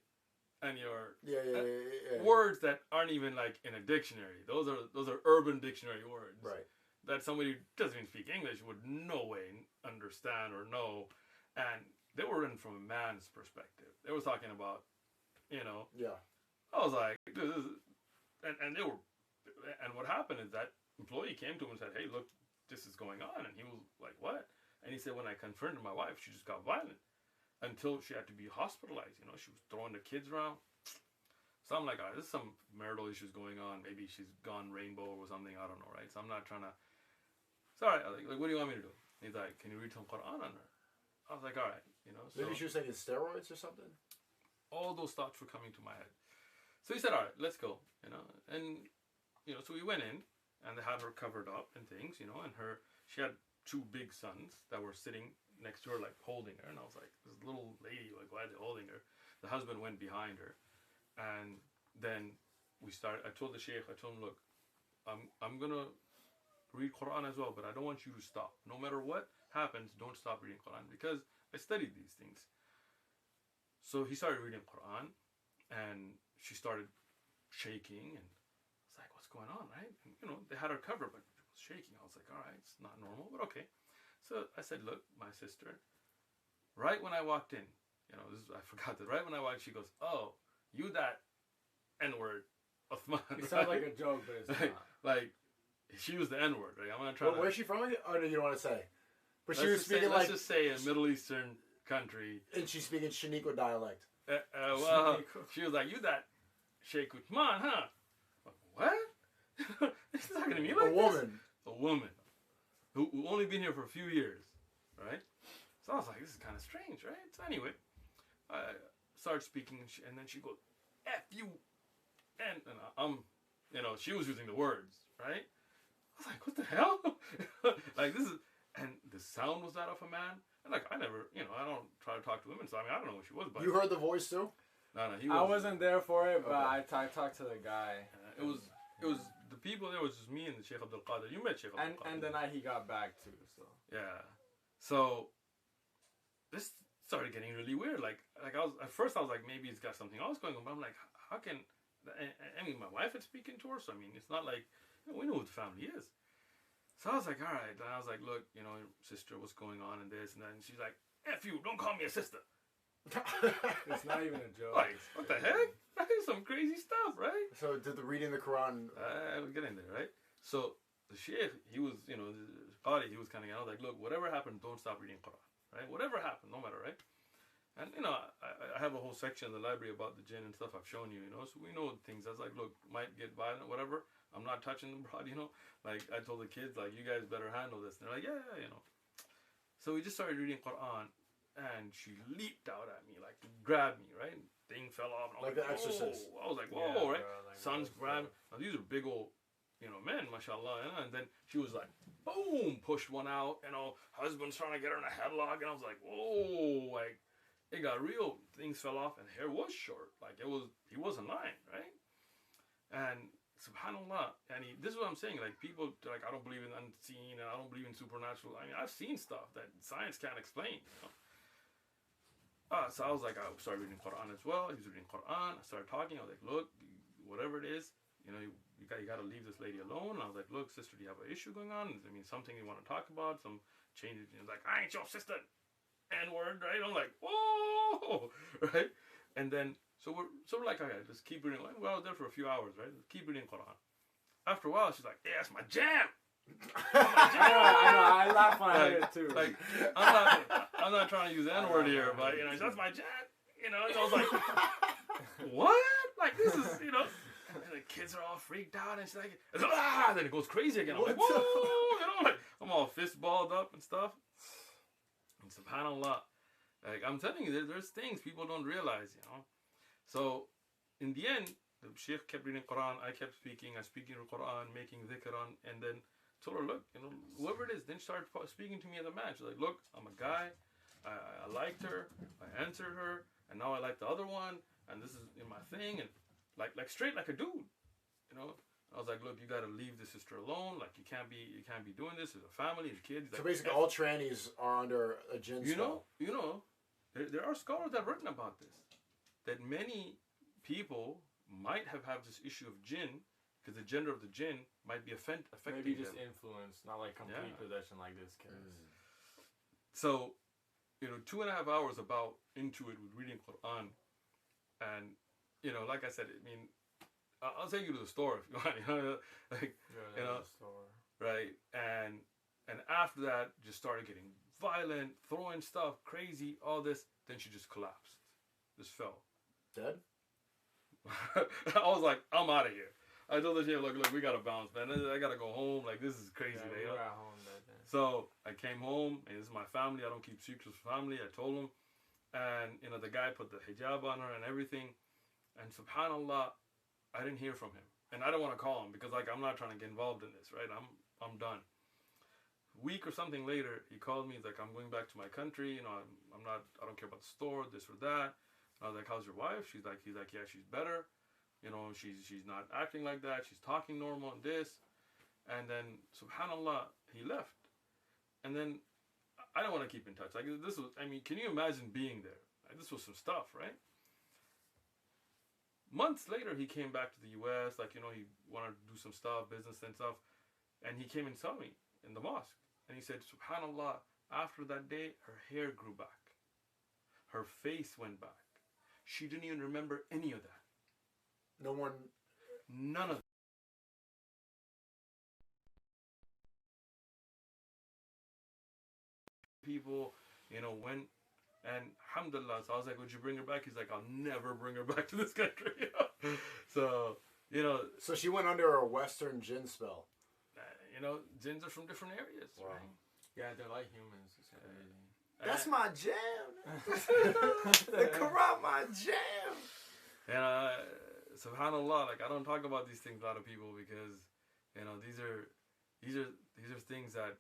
and your Yeah. words that aren't even like in a dictionary. Those are urban dictionary words. Right. That somebody who doesn't even speak English would no way understand or know. And they were written from a man's perspective. They were talking about, Yeah. I was like, dude, this is, and they were, and what happened is that employee came to him and said, hey, look, this is going on. And he was like, what? And he said, when I confronted my wife, she just got violent until she had to be hospitalized. She was throwing the kids around. So I'm like, all right, there's some marital issues going on. Maybe she's gone rainbow or something. I don't know, right? So I'm not trying to. It's all right. I was like, what do you want me to do? He's like, can you read some Quran on her? I was like, all right, So Maybe she was taking steroids or something. all those thoughts were coming to my head. So he said, all right, let's go. And so we went in, and they had her covered up and things. And she had two big sons that were sitting next to her, like holding her. And I was like, this little lady, like, why are they holding her? The husband went behind her. And then I told the sheikh, I told him, look, I'm going to read Quran as well, but I don't want you to stop. No matter what happens, don't stop reading Quran, because I studied these things. So he started reading Quran, and she started shaking, and I was like, what's going on, right? And, they had her covered, but it was shaking. I was like, all right, it's not normal, but okay. So I said, look, my sister, right when I walked in, I forgot that, right when I walked, she goes, oh, you that N-word, Uthman. It sounds like a joke, but it's not. Like, she used the N-word, right? I'm going to try Where's she from? Oh, no, you don't want to say. But she was let's speaking let's just say a Middle Eastern country. And she's speaking Sneako dialect. Well, she was like, you that Shaykh Uthman, huh? What? She's talking to me like a woman who only been here for a few years, right? So I was like, this is kind of strange, right? So anyway, I started speaking, and then she goes, F you, and she was using the words, right? I was like, what the hell? Like, this is, and the sound was that of a man. And like, I never, I don't try to talk to women, so I don't know what she was. But you heard the voice too? No, he I was. wasn't there for it, but I talked to the guy. It was the people there was just me and the Shaykh Abdul Qadir. You met Shaykh Abdul Qadir. And the night he got back too. So yeah. So this started getting really weird. Like I was at first I was like maybe he's got something else going on, but I'm like how can I mean my wife is speaking to her, so I mean it's not like we know what the family is. So I was like, all right. And I was like, look, you know, sister, what's going on and this and that. And she's like, F you, don't call me a sister. it's not even a joke. Like, what the heck? That is some crazy stuff, right? So did the reading the Quran... We'll get in there, right? So the Shaykh, he was, you know, the Qari, he was kind of, I was like, look, whatever happened, don't stop reading Quran, right? Whatever happened, no matter, right? And, you know, I have a whole section in the library about the jinn and stuff I've shown you, you know, so we know things. I was like, look, might get violent, whatever. I'm not touching the broad, you know. Like, I told the kids, like, you guys better handle this. And they're like, yeah, you know. So we just started reading Quran, and she leaped out at me, like, grabbed me, right? Thing fell off. And I was like The Exorcist. I was like, whoa, Yeah, right? bro, like Sons grabbed. Now, these are big old, you know, men, mashallah. You know? And then she was like, boom, pushed one out. You know, husband's trying to get her in a headlock. And I was like, whoa, like, it got real. Things fell off, and hair was short. Like, he wasn't lying, right? And subhanallah, and this is what I'm saying. Like, people, like, I don't believe in unseen, and I don't believe in supernatural. I mean, I've seen stuff that science can't explain, you know? So I was like, I started reading Quran as well. He was reading Quran. I started talking. I was like, look, whatever it is, you know, you got to leave this lady alone. And I was like, look, sister, do you have an issue going on? I mean, something you want to talk about, some changes. He was like, I ain't your sister. N-word, right? I'm like, whoa, right? And then, so we're like, okay, let's keep reading. Well, I was there for a few hours, right? Let's keep reading Quran. After a while, she's like, yeah, that's my jam. I know. I laugh when I hear it too. Like, I'm not trying to use the N-word here, but, you know, that's my jam. You know, and I was like, what? Like, this is, you know. And the kids are all freaked out, and she's like, ah! Then it goes crazy again. I'm like, whoa! You know, like, I'm all fist balled up and stuff. And subhanAllah, like, I'm telling you, there's things people don't realize, you know. So, in the end, the Shaykh kept reading Quran, I kept speaking, I speaking the Quran, making dhikr on, and then told her, look, you know, whoever it is, then started speaking to me as a man. She's like, look, I'm a guy, I liked her, I answered her, and now I like the other one, and this is in my thing, and like straight like a dude, you know. I was like, look, you gotta leave the sister alone. Like, you can't be doing this. There's a family, there's kids. So like, basically, all trannies are under a jinn spell. You know, there are scholars that have written about this, that many people might have this issue of jinn, because the gender of the jinn might be affecting maybe just them. influence, not like complete possession like this case. So, you know, 2.5 hours about into it with reading Quran, and, you know, like I said, I mean, I'll take you to the store if you want, you know, like, you know, right, and after that, just started getting violent, throwing stuff, crazy, all this, then she just collapsed, just fell. Dead? I was like, I'm out of here. I told the Shaykh, look, we gotta bounce, man. I gotta go home. Like, this is crazy. Yeah, we were at home that day. So I came home, and this is my family. I don't keep secrets from family. I told him, and you know, the guy put the hijab on her and everything, and subhanallah, I didn't hear from him, and I don't want to call him because, like, I'm not trying to get involved in this, right? I'm done. A week or something later, he called me. He's like, I'm going back to my country. You know, I don't care about the store, this or that. I was like, how's your wife? He's like, yeah, she's better. You know, she's not acting like that. She's talking normal and this. And then, subhanallah, he left. And then, I don't want to keep in touch. Like, this was, I mean, can you imagine being there? Like, this was some stuff, right? Months later, he came back to the U.S. Like, you know, he wanted to do some stuff, business and stuff. And he came and saw me in the mosque. And he said, subhanallah, after that day, her hair grew back. Her face went back. She didn't even remember any of that. No one... None of that. People, you know, went, and alhamdulillah, so I was like, would you bring her back? He's like, I'll never bring her back to this country. So, you know. So she went under a Western jinn spell. You know, jinns are from different areas, wow. right? Yeah, they're like humans. It's crazy. That's my jam. The Quran, my jam. And subhanallah, like, I don't talk about these things to a lot of people because, you know, these are things that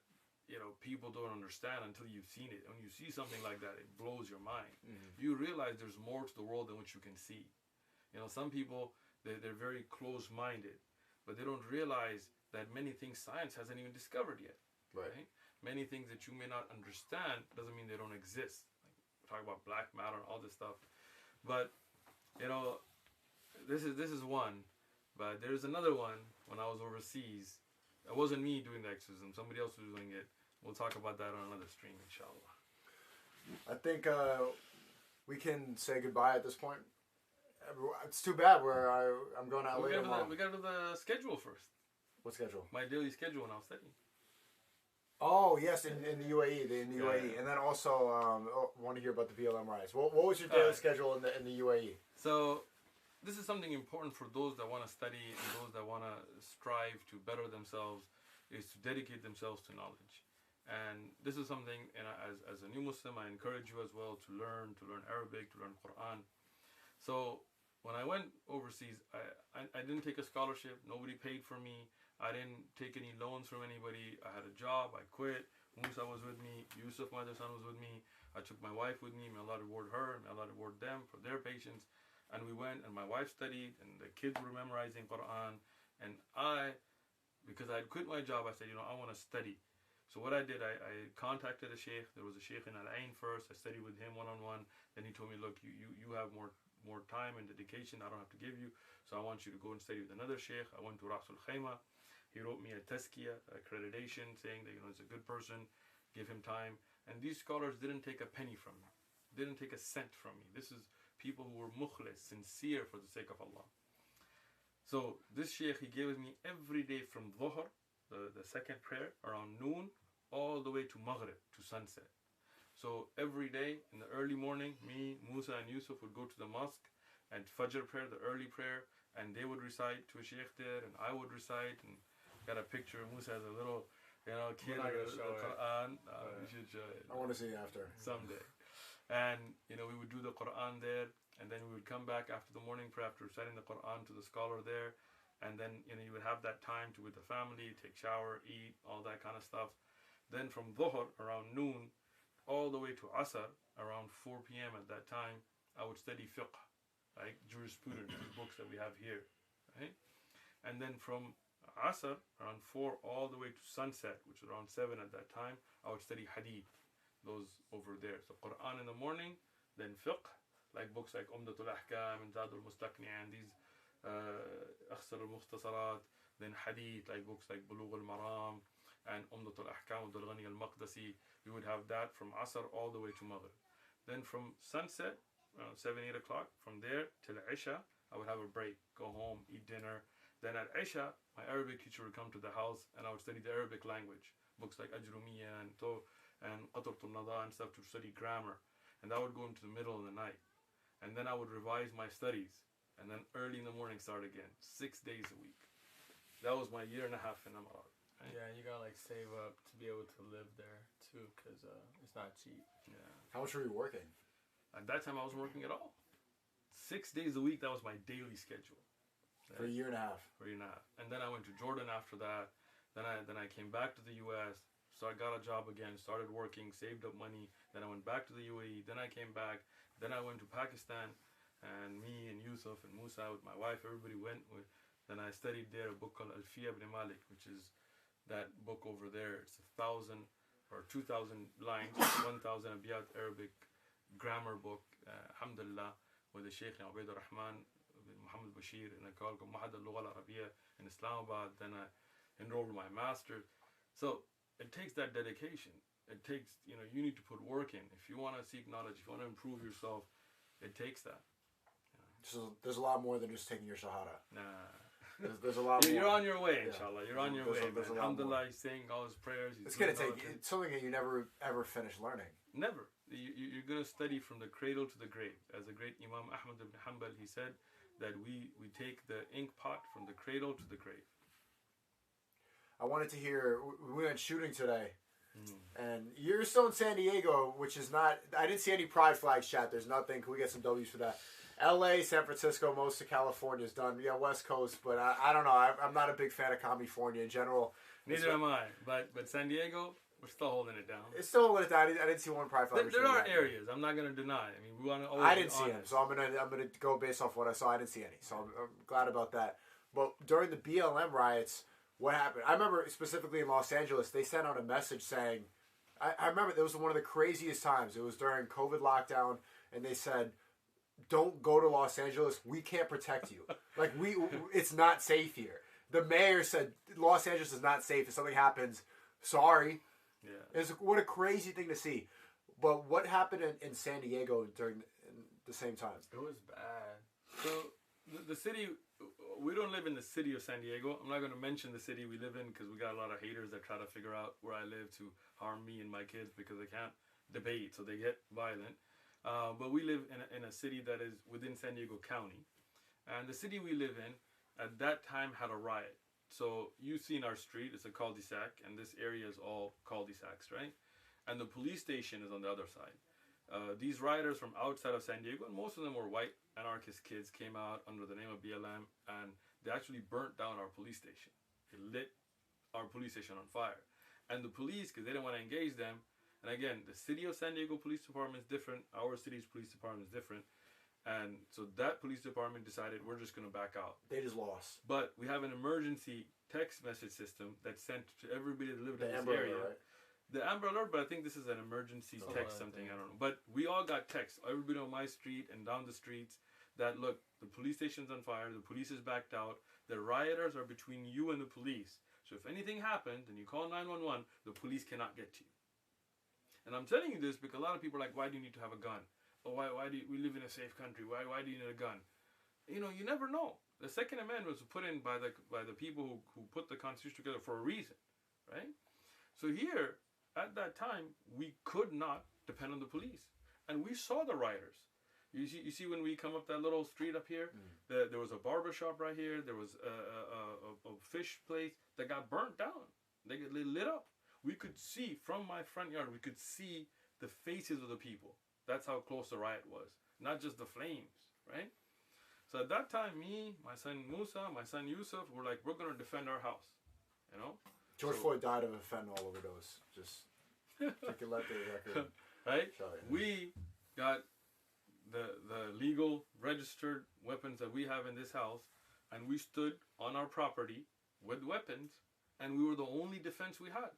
people don't understand until you've seen it. When you see something like that, it blows your mind. You realize there's more to the world than what you can see. Some people, they're very close-minded, but they don't realize that many things science hasn't even discovered yet. Right? Many things that you may not understand doesn't mean they don't exist. Like, we're talking about black matter and all this stuff. But, this is one. But there's another one when I was overseas. It wasn't me doing the exorcism. Somebody else was doing it. We'll talk about that on another stream, inshallah. I think we can say goodbye at this point. It's too bad I'm going out later tomorrow. We got to do the schedule first. What schedule? My daily schedule when I was studying. Oh, yes, in the UAE. UAE. And then also, want to hear about the BLM riots. What was your daily schedule in the UAE? So, this is something important for those that want to study and those that want to strive to better themselves, is to dedicate themselves to knowledge. And this is something, and as a new Muslim, I encourage you as well to learn Arabic, to learn Quran. So when I went overseas, I didn't take a scholarship. Nobody paid for me. I didn't take any loans from anybody. I had a job. I quit. Musa was with me. Yusuf, my other son, was with me. I took my wife with me. May Allah reward her. May Allah reward them for their patience. And we went, and my wife studied, and the kids were memorizing Quran. And because I had quit my job, I said, I want to study. So what I did, I contacted a sheikh. There was a sheikh in Al-Ain first. I studied with him one-on-one. Then he told me, look, you have more time and dedication I don't have to give you. So I want you to go and study with another sheikh. I went to Ras Al-Khayma. He wrote me a tazkiyah, accreditation, saying that he's a good person. Give him time. And these scholars didn't take a penny from me. Didn't take a cent from me. This is people who were mukhlis, sincere for the sake of Allah. So this sheikh, he gave me every day from Dhuhr, the second prayer, around noon, all the way to Maghrib, to sunset. So every day in the early morning, me, Musa, and Yusuf would go to the mosque and Fajr prayer, the early prayer, and they would recite to a sheikh there, and I would recite, and got a picture of Musa as a little, kid of the Quran. We should show it. I want to see it after. Someday. And, we would do the Quran there, and then we would come back after the morning prayer, after reciting the Quran to the scholar there, and then, you would have that time to with the family, take shower, eat, all that kind of stuff. Then from Dhuhr, around noon, all the way to Asr, around 4 p.m. at that time, I would study fiqh, like jurisprudence, these books that we have here, right? And then from Asr, around 4, all the way to sunset, which was around 7 at that time, I would study hadith, those over there. So Quran in the morning, then fiqh, like books like Umdatul Ahkam and Zadul Mustaqni' and these Akhsar al-Mukhtasarat, then hadith, like books like Bulugh al-Maram and Umdatul Ahkam, Abdul Ghani al-Maqdisi. We would have that from Asr all the way to Maghrib. Then from sunset, around 7, 8 o'clock, from there till Isha, I would have a break, go home, eat dinner. Then at Isha, my Arabic teacher would come to the house and I would study the Arabic language, books like Ajrumiya and Qatratul Nada and stuff to study grammar. And that would go into the middle of the night. And then I would revise my studies. And then early in the morning start again, 6 days a week. That was my year and a half in Amarat. Right? Yeah, you gotta save up to be able to live there too, because it's not cheap. Yeah. How much were you working? At that time, I wasn't working at all. 6 days a week, that was my daily schedule. For a year and a half. For a year and a half. And then I went to Jordan after that. Then I came back to the U.S., so I got a job again, started working, saved up money. Then I went back to the UAE. Then I came back. Then I went to Pakistan. And me and Yusuf and Musa with my wife, everybody went. Then I studied there a book called Alfiya ibn Malik, which is that book over there. It's 1,000 or 2,000 lines, 1,000 abiyat Arabic grammar book, alhamdulillah, with the Shaykh Ubaid al-Rahman bin Muhammad Bashir in a called Mahad al-Lugha al-Arabiya in Islamabad. Then I enrolled in my master's. So it takes that dedication. It takes, you need to put work in. If you want to seek knowledge, if you want to improve yourself, it takes that. So there's a lot more than just taking your Shahada. Nah. There's a lot more. You're on your way, inshallah. You're on your way. Alhamdulillah, he's saying all his prayers. It's going to take, it's something that you never ever finish learning. Never. You're going to study from the cradle to the grave. As the great Imam Ahmad ibn Hanbal, he said that we take the ink pot from the cradle to the grave. I wanted to hear, we went shooting today. And you're still in San Diego, which is not, I didn't see any pride flags, chat. There's nothing. Can we get some W's for that? LA, San Francisco, most of California is done. Yeah, West Coast, but I don't know. I'm not a big fan of California in general. Neither am I. But San Diego, We're still holding it down. It's still holding it down. I didn't see one Pride Flag. There are areas. I'm not going to deny. I mean, we want to. I didn't see them, so I'm gonna go based off what I saw. I didn't see any, so I'm glad about that. But during the BLM riots, what happened? I remember specifically in Los Angeles, they sent out a message saying, I remember it was one of the craziest times. It was during COVID lockdown, and they said, "Don't go to Los Angeles. We can't protect you. Like it's not safe here." The mayor said, "Los Angeles is not safe. If something happens, sorry." Yeah. What a crazy thing to see. But what happened in San Diego during the same time? It was bad. So the city, we don't live in the city of San Diego. I'm not going to mention the city we live in because we got a lot of haters that try to figure out where I live to harm me and my kids because they can't debate, so they get violent. But we live in a city that is within San Diego County. And the city we live in at that time had a riot. So you've seen our street, it's a cul-de-sac, and this area is all cul-de-sacs, right? And the police station is on the other side. These rioters from outside of San Diego, and most of them were white anarchist kids, came out under the name of BLM, and they actually burnt down our police station. They lit our police station on fire. And the police, because they didn't want to engage them, and again, the city of San Diego Police Department is different, our city's police department is different, and so that police department decided we're just going to back out. They just lost. But we have an emergency text message system that's sent to everybody that lived in this Amber area. Alert, right? The Amber Alert, but I think this is an emergency text something, I don't know. But we all got texts, everybody on my street and down the streets, that look, the police station's on fire, the police is backed out, the rioters are between you and the police. So if anything happens and you call 911, the police cannot get to you. And I'm telling you this because a lot of people are like, why do you need to have a gun? Or why do we live in a safe country? Why do you need a gun? You know, you never know. The Second Amendment was put in by the people who put the Constitution together for a reason, right? So here, at that time, we could not depend on the police. And we saw the rioters. You see when we come up that little street up here, there was a barber shop right here. There was a fish place that got burnt down. They lit up. We could see from my front yard, we could see the faces of the people. That's how close the riot was. Not just the flames, right? So at that time, me, my son Musa, my son Yusuf, were like, we're going to defend our house, you know? George Floyd died of a fentanyl overdose. Just you can let the record. Right? We got the legal registered weapons that we have in this house, and we stood on our property with weapons, and we were the only defense we had.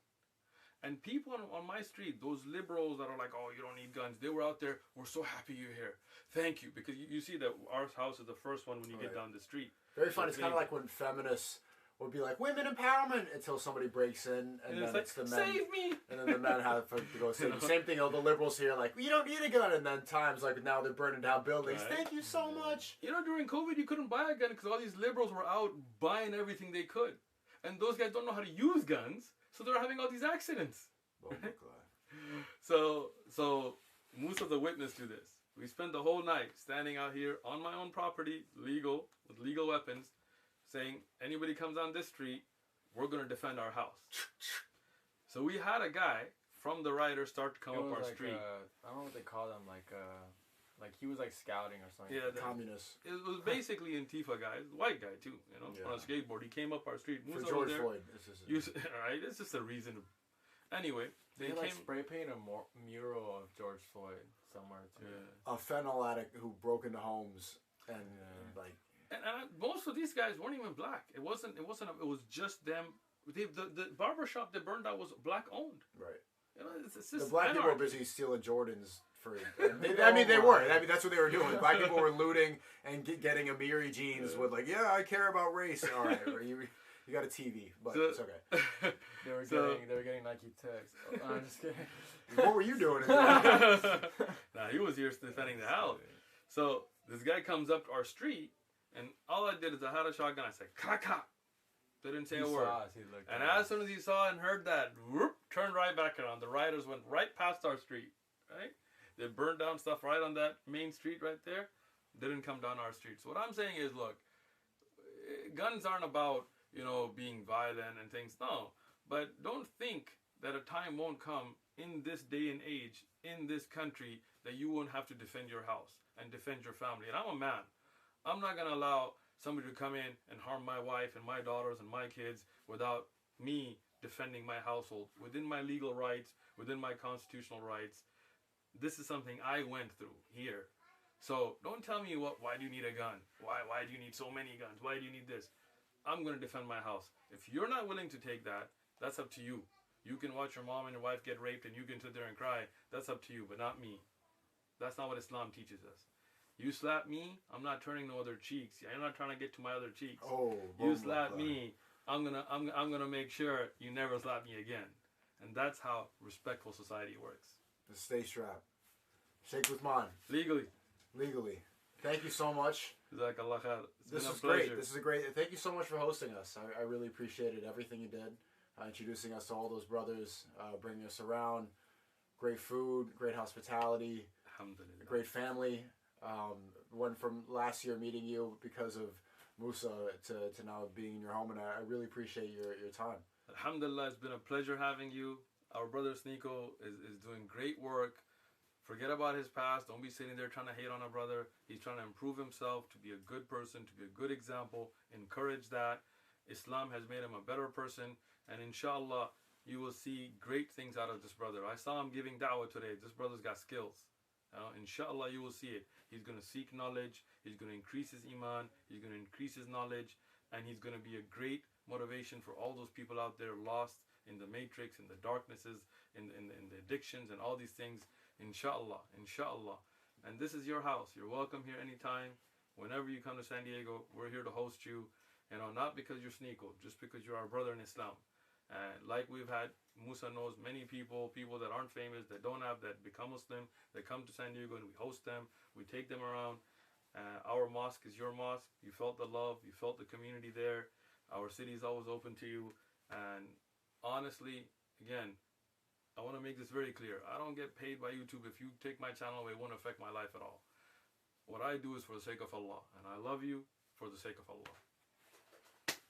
And people on my street, those liberals that are like, oh, you don't need guns, they were out there, we're so happy you're here. Thank you. Because you see that our house is the first one when you get down the street. Very fun. It's kind of like when feminists would be like, women empowerment, until somebody breaks in, and then it's the men. Save me! And then the men have to go save them. Same thing, the liberals here, like, you don't need a gun. And then times like now they're burning down buildings. Right. Thank you so much. You know, during COVID, you couldn't buy a gun because all these liberals were out buying everything they could. And those guys don't know how to use guns. So they're having all these accidents. Oh my God. So Musa's a witness to this. We spent the whole night standing out here on my own property, with legal weapons, saying, anybody comes on this street, we're going to defend our house. So we had a guy from the rioters start to come up our street. I don't know what they call them, like he was like scouting or something. Yeah, communists. It was basically Antifa guy, white guy too, you know, on a skateboard. He came up our street. For George Floyd. Right, it's just a reason. Anyway, they like spray paint a mural of George Floyd somewhere too. Yeah. A fentanyl addict who broke into homes and like. And most of these guys weren't even black. It was just them. The barbershop that burned out was black owned. Right. You know, it's just the black anarchy. people were busy stealing Jordans for. They were. I mean, that's what they were doing. Black people were looting and getting Amiri jeans with like, yeah, I care about race. All right, you got a TV, but it's okay. They were getting Nike Techs. Oh, I'm just kidding. What were you doing? Nah, he was here defending the house. So this guy comes up to our street, and all I did is I had a shotgun. I said, "Ka." They didn't say a word. And as soon as he saw and heard that, whoop, turned right back around. The rioters went right past our street. Right? They burned down stuff right on that main street right there. They didn't come down our street. So what I'm saying is, look, guns aren't about, you know, being violent and things. No. But don't think that a time won't come in this day and age, in this country, that you won't have to defend your house and defend your family. And I'm a man. I'm not going to allow somebody to come in and harm my wife and my daughters and my kids without me defending my household within my legal rights, within my constitutional rights. This is something I went through here. So don't tell me why do you need a gun? Why do you need so many guns? Why do you need this? I'm going to defend my house. If you're not willing to take that, that's up to you. You can watch your mom and your wife get raped and you can sit there and cry. That's up to you, but not me. That's not what Islam teaches us. You slap me, I'm not turning no other cheeks. I'm not trying to get to my other cheeks. Oh, you slap me, I'm gonna make sure you never slap me again. And that's how respectful society works. Stay strapped. Shaykh Uthman. Legally. Thank you so much. Jazakallah khair. This was great. This is a great. Thank you so much for hosting us. I really appreciated everything you did, introducing us to all those brothers, bringing us around. Great food, great hospitality, Alhamdulillah. Great family. Went from last year meeting you because of Musa to now being in your home, and I really appreciate your time. Alhamdulillah, it's been a pleasure having you. Our brother Sneako is doing great work. Forget about his past. Don't be sitting there trying to hate on a brother. He's trying to improve himself, to be a good person, to be a good example. Encourage that. Islam has made him a better person. And inshallah, you will see great things out of this brother. I saw him giving da'wah today. This brother's got skills. Inshallah, you will see it. He's going to seek knowledge. He's going to increase his iman. He's going to increase his knowledge. And he's going to be a great motivation for all those people out there lost in the matrix, in the darknesses, in the addictions and all these things. Inshallah. And this is your house. You're welcome here anytime. Whenever you come to San Diego, we're here to host you. Not because you're Sneako, just because you're our brother in Islam. And like we've had, Musa knows many people that aren't famous, that don't have, that become Muslim, that come to San Diego and we host them. We take them around. Our mosque is your mosque. You felt the love. You felt the community there. Our city is always open to you. And honestly, again, I want to make this very clear. I don't get paid by YouTube. If you take my channel away, it won't affect my life at all. What I do is for the sake of Allah. And I love you for the sake of Allah.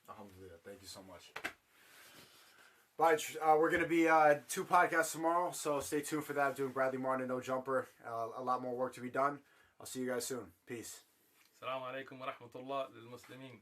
Alhamdulillah. Thank you so much. Bye. We're going to be 2 podcasts tomorrow, so stay tuned for that. I'm doing Bradley Martin, No Jumper. A lot more work to be done. I'll see you guys soon. Peace. Assalamu alaikum wa rahmatullah lil Muslimin.